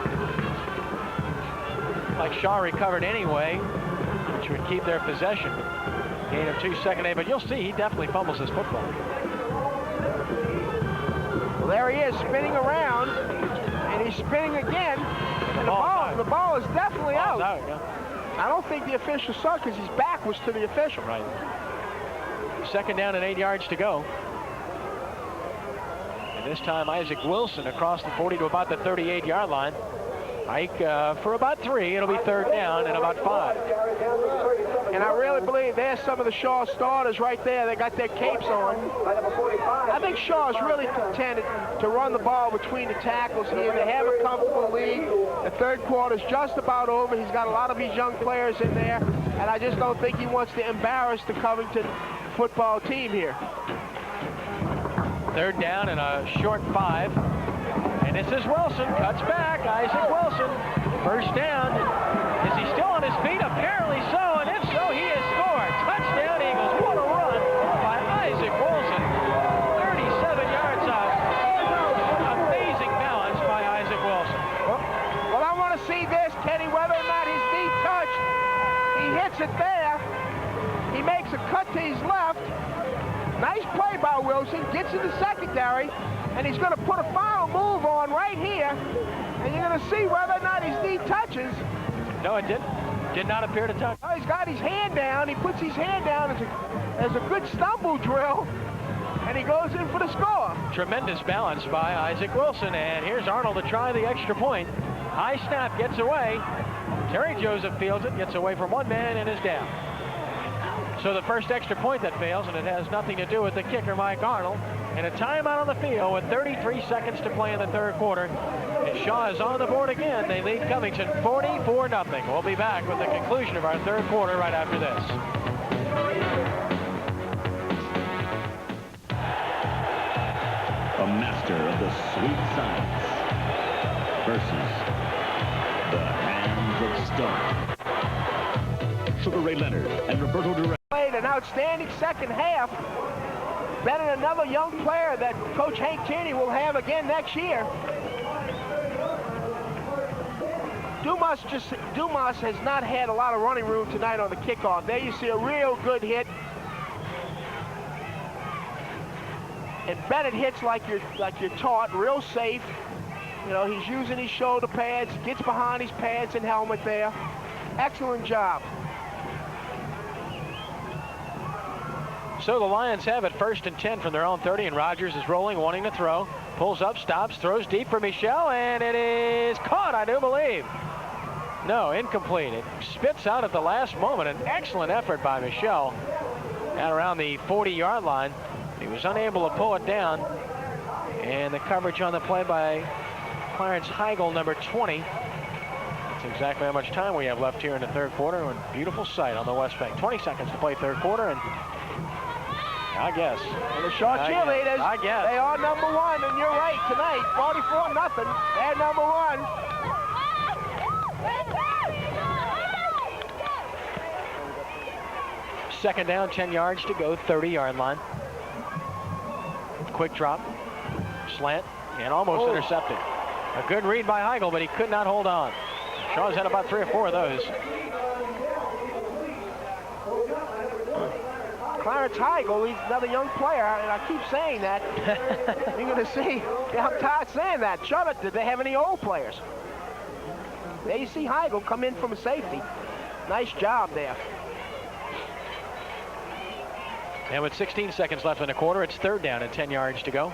[SPEAKER 2] Like Shaw recovered anyway, which would keep their possession. Gain of 2 second A, but you'll see he definitely fumbles this football.
[SPEAKER 1] Well, there he is spinning around, and he's spinning again. And the ball is definitely out.
[SPEAKER 2] Yeah.
[SPEAKER 1] I don't think the official saw because his back was to the official.
[SPEAKER 2] Right. Second down and 8 yards to go. And this time Isaac Wilson across the 40 to about the 38-yard line. Ike for about 3. It'll be third down and about 5.
[SPEAKER 1] And I really believe there's some of the Shaw starters right there. They got their capes on. I think Shaw's really contented to run the ball between the tackles here. They have a comfortable lead. The third quarter's just about over. He's got a lot of these young players in there, and I just don't think he wants to embarrass the Covington football team here.
[SPEAKER 2] Third down and a short 5. And this is Wilson. Cuts back. Isaac Wilson. First down. Is he still on his feet? Apparently so. And if so, he has scored. Touchdown, Eagles. What a run by Isaac Wilson. 37 yards out. Amazing balance by Isaac Wilson.
[SPEAKER 1] Well, I want to see this, Kenny, whether or not his knee touched. He hits it there. He makes a cut to his left. Nice play by Wilson. Gets in the secondary. And he's going to put a final move on right here. And you're going to see whether or not his knee touches.
[SPEAKER 2] No, it didn't. Did not appear to touch.
[SPEAKER 1] Oh, he's got his hand down. He puts his hand down as a good stumble drill. And he goes in for the score.
[SPEAKER 2] Tremendous balance by Isaac Wilson. And here's Arnold to try the extra point. High snap, gets away. Terry Joseph fields it, gets away from one man and is down. So the first extra point that fails, and it has nothing to do with the kicker, Mike Arnold. And a timeout on the field with 33 seconds to play in the third quarter. And Shaw is on the board again. They lead Covington 44-0. We'll be back with the conclusion of our third quarter right after this.
[SPEAKER 11] A master of the sweet science versus the hands of stone. Sugar Ray Leonard and Roberto Duran.
[SPEAKER 1] Played an outstanding second half. Been another young player that Coach Hank Tierney will have again next year. Dumas has not had a lot of running room tonight on the kickoff. There you see a real good hit. And Bennett hits like you're taught, real safe. You know, he's using his shoulder pads, gets behind his pads and helmet there. Excellent job.
[SPEAKER 2] So the Lions have it 1st and 10 from their own 30, and Rogers is rolling, wanting to throw. Pulls up, stops, throws deep for Michel, and it is caught, I do believe. No, incomplete. It spits out at the last moment. An excellent effort by Michel at around the 40-yard line. He was unable to pull it down. And the coverage on the play by Clarence Heigl, number 20. That's exactly how much time we have left here in the third quarter. And beautiful sight on the West Bank. 20 seconds to play third quarter, and I guess.
[SPEAKER 1] And the Shaw cheerleaders,
[SPEAKER 2] I guess.
[SPEAKER 1] They are number 1, and you're right, tonight, 44-0. They're number 1.
[SPEAKER 2] Second down, 10 yards to go, 30-yard line. Quick drop, slant, and almost intercepted. A good read by Heigl, but he could not hold on. Shaw's had about 3 or 4 of those.
[SPEAKER 1] Clarence Heigl, he's another young player, and I keep saying that. You're going to see, I'm tired of saying that. Shut it, did they have any old players? There you see Heigl come in from a safety. Nice job there.
[SPEAKER 2] And with 16 seconds left in the quarter, it's third down and 10 yards to go.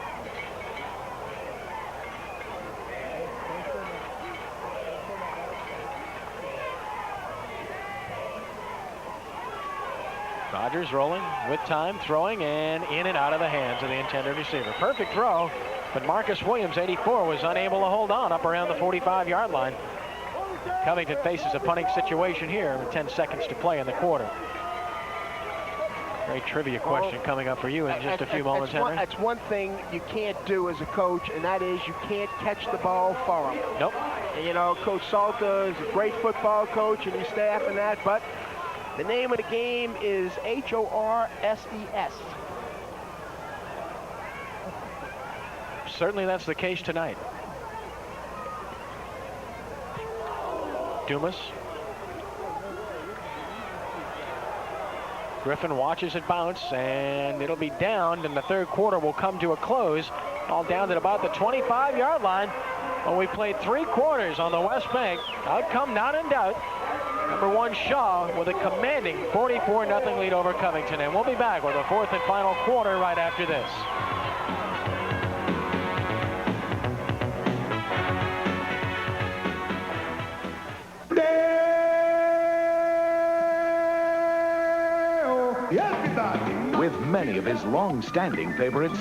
[SPEAKER 2] Rogers rolling with time, throwing, and in and out of the hands of the intended receiver. Perfect throw, but Marcus Williams, 84, was unable to hold on up around the 45-yard line. Covington faces a punting situation here with 10 seconds to play in the quarter. Great trivia question coming up for you in just a few moments, Henry.
[SPEAKER 1] That's one thing you can't do as a coach, and that is you can't catch the ball for him.
[SPEAKER 2] Nope.
[SPEAKER 1] And, you know, Coach Salter is a great football coach and his staff and that, but the name of the game is HORSES.
[SPEAKER 2] Certainly that's the case tonight. Dumas. Griffin watches it bounce, and it'll be downed, and the third quarter will come to a close. All down at about the 25-yard line. Well, we played 3 quarters on the West Bank. Outcome not in doubt. Number 1 Shaw with a commanding 44-0 lead over Covington, and we'll be back with the 4th and final quarter right after this.
[SPEAKER 8] With many of his long-standing favorites,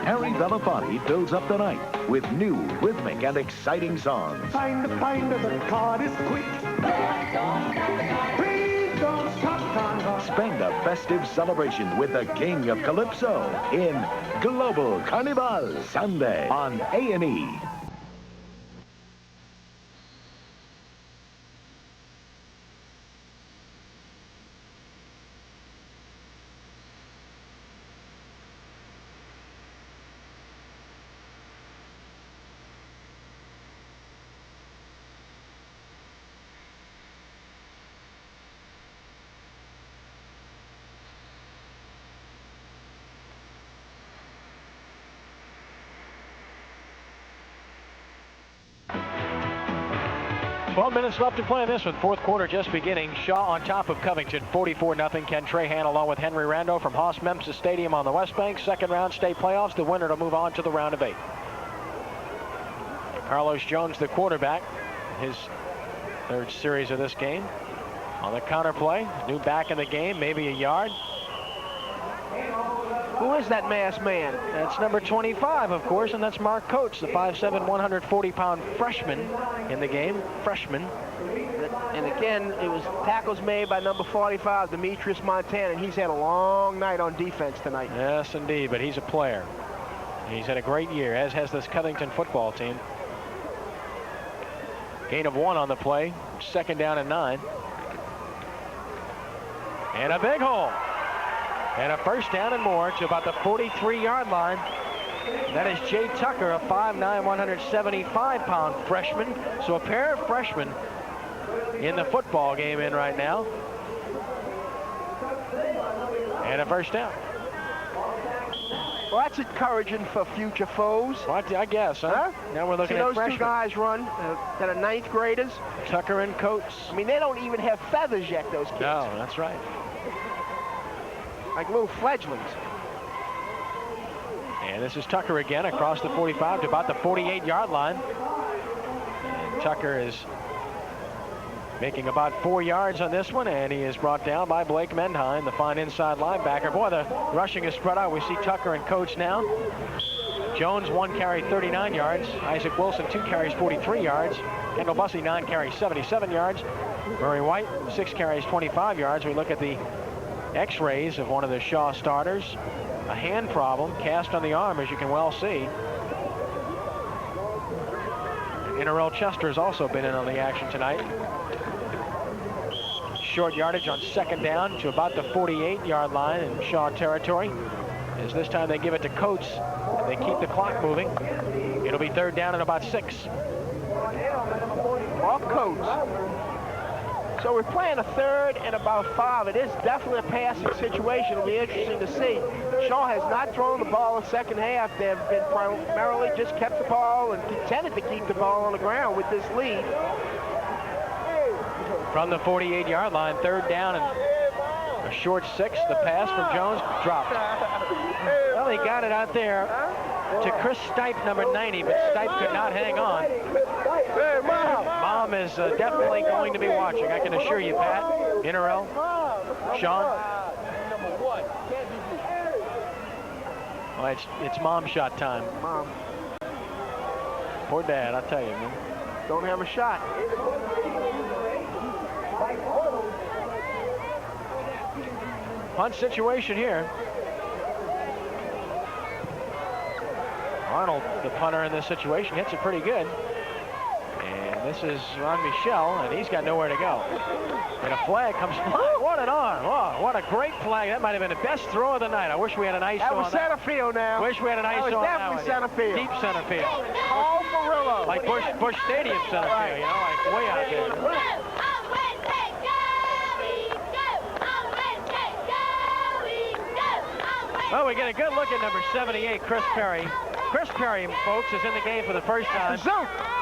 [SPEAKER 8] Harry Belafonte fills up the night with new, rhythmic, and exciting songs.
[SPEAKER 14] Find the card is quick. Please don't stop.
[SPEAKER 8] Spend a festive celebration with the King of Calypso in Global Carnival Sunday on A&E.
[SPEAKER 2] Minutes left to play in this one. 4th quarter just beginning. Shaw on top of Covington, 44-0. Ken Trahan along with Henry Rando from Haas-Memphis Stadium on the West Bank. Second round state playoffs. The winner to move on to the round of 8. Carlos Jones, the quarterback, his 3rd series of this game. On the counter play, new back in the game, maybe a yard.
[SPEAKER 1] Who is that masked man?
[SPEAKER 2] That's number 25, of course, and that's Mark Coates, the 5'7", 140-pound freshman in the game. Freshman.
[SPEAKER 1] And again, it was tackles made by number 45, Demetrius Montana, and he's had a long night on defense tonight.
[SPEAKER 2] Yes, indeed, but he's a player. He's had a great year, as has this Covington football team. Gain of 1 on the play. 2nd down and 9. And a big hole. And a 1st down and more to about the 43-yard line. That is Jay Tucker, a 5'9", 175-pound freshman. So a pair of freshmen in the football game in right now. And a 1st down.
[SPEAKER 1] Well, that's encouraging for future foes.
[SPEAKER 2] Well, I guess, huh? Now we're looking
[SPEAKER 1] at
[SPEAKER 2] those
[SPEAKER 1] freshmen. 2 guys run that are 9th graders.
[SPEAKER 2] Tucker and Coates.
[SPEAKER 1] I mean, they don't even have feathers yet, those kids.
[SPEAKER 2] No, that's right.
[SPEAKER 1] Like little fledglings.
[SPEAKER 2] And this is Tucker again across the 45 to about the 48-yard line. And Tucker is making about 4 yards on this one, and he is brought down by Blake Mendheim, the fine inside linebacker. Boy, the rushing is spread out. We see Tucker and Coates now. Jones, 1 carry, 39 yards. Isaac Wilson, 2 carries, 43 yards. Kendall Bussey, 9 carries, 77 yards. Murray White, 6 carries, 25 yards. We look at the X-rays of one of the Shaw starters. A hand problem, cast on the arm, as you can well see. Innerell Chester has also been in on the action tonight. Short yardage on 2nd down to about the 48-yard line in Shaw territory. As this time they give it to Coates, and they keep the clock moving. It'll be 3rd down and about 6.
[SPEAKER 1] Off Coates. So we're playing a 3rd and about 5. It is definitely a passing situation. It'll be interesting to see. Shaw has not thrown the ball in the 2nd half. They've been primarily just kept the ball and intended to keep the ball on the ground with this lead.
[SPEAKER 2] From the 48-yard line, 3rd down and a short 6. The pass from Jones dropped. Well, he got it out there to Chris Stipe, number 90, but Stipe could not hang on. Mom is definitely going to be watching, I can assure you, Pat. Innerell, Sean. Well, it's mom shot time.
[SPEAKER 1] Mom.
[SPEAKER 2] Poor dad, I'll tell you, man.
[SPEAKER 1] Don't have a shot.
[SPEAKER 2] Punt situation here. Arnold, the punter in this situation, hits it pretty good. And this is Ron Michel, and he's got nowhere to go. And a flag comes flying. What an arm. Oh, what a great flag. That might have been the best throw of the night. I wish we had an ISO on that.
[SPEAKER 1] That was center field now.
[SPEAKER 2] Wish we had an ISO on that.
[SPEAKER 1] That was definitely center field.
[SPEAKER 2] Deep center field.
[SPEAKER 1] All Murillo.
[SPEAKER 2] Like Bush Stadium center field, you know, like way out there. Oh, we get a good look at number 78, Chris Perry. Chris Perry, folks, is in the game for the first time.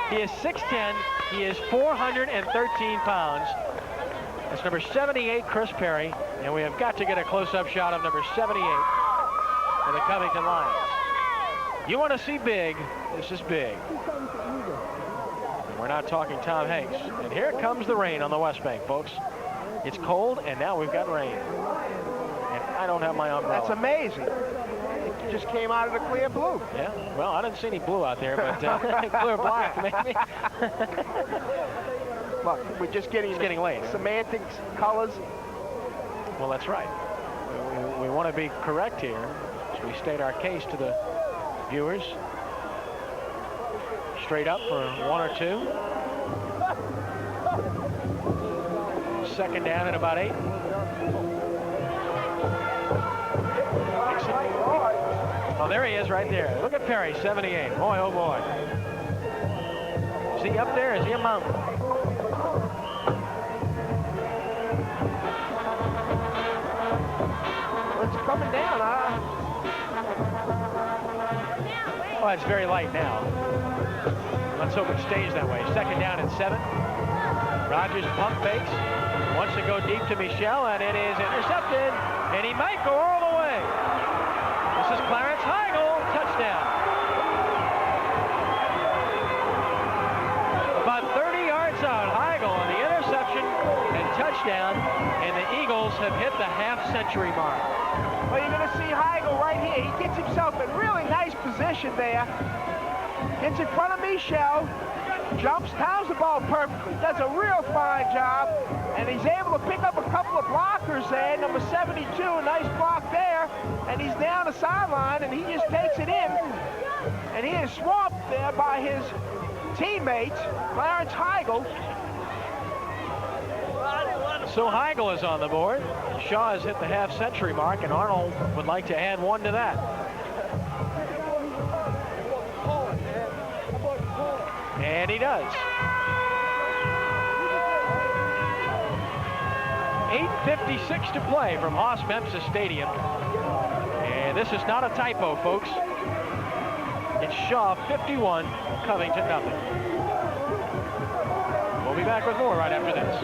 [SPEAKER 2] He is 6'10". He is 413 pounds. That's number 78, Chris Perry. And we have got to get a close-up shot of number 78 for the Covington Lions. You want to see big, this is big. And we're not talking Tom Hanks. And here comes the rain on the West Bank, folks. It's cold, and now we've got rain. And I don't have my umbrella.
[SPEAKER 1] That's amazing. It just came out of the clear blue.
[SPEAKER 2] Yeah, well, I didn't see any blue out there, but clear black, maybe.
[SPEAKER 1] Look, we're just getting
[SPEAKER 2] late.
[SPEAKER 1] Semantics, colors.
[SPEAKER 2] Well, that's right. We want to be correct here, so we state our case to the viewers. Straight up for 1 or 2. Second down at about 8. Oh, there he is right there. Look at Perry, 78. Boy, oh boy. Is he up there? Is he a mountain?
[SPEAKER 1] It's coming down, huh?
[SPEAKER 2] Oh, it's very light now. Let's hope it stays that way. Second down and 7. Rogers pump fakes. Wants to go deep to Michel, and it is intercepted. And he might go all the way. This is Clarence Heigl, touchdown. About 30 yards out, Heigl on the interception and touchdown, and the Eagles have hit the half-century mark.
[SPEAKER 1] Well, you're going to see Heigl right here. He gets himself in really nice position there. Gets in front of Michel, jumps, times the ball perfectly, does a real fine job, and he's able to pick up a couple of blockers there. Number 72, a nice block there, and he's down the sideline, and he just takes it in, and he is swamped there by his teammates, Clarence Heigl.
[SPEAKER 2] So Heigl is on the board. Shaw has hit the half-century mark, and Arnold would like to add 1 to that. And he does. 8:56 to play from Haas-Memphis Stadium. And this is not a typo, folks. It's Shaw 51, Covington nothing. We'll be back with more right after this.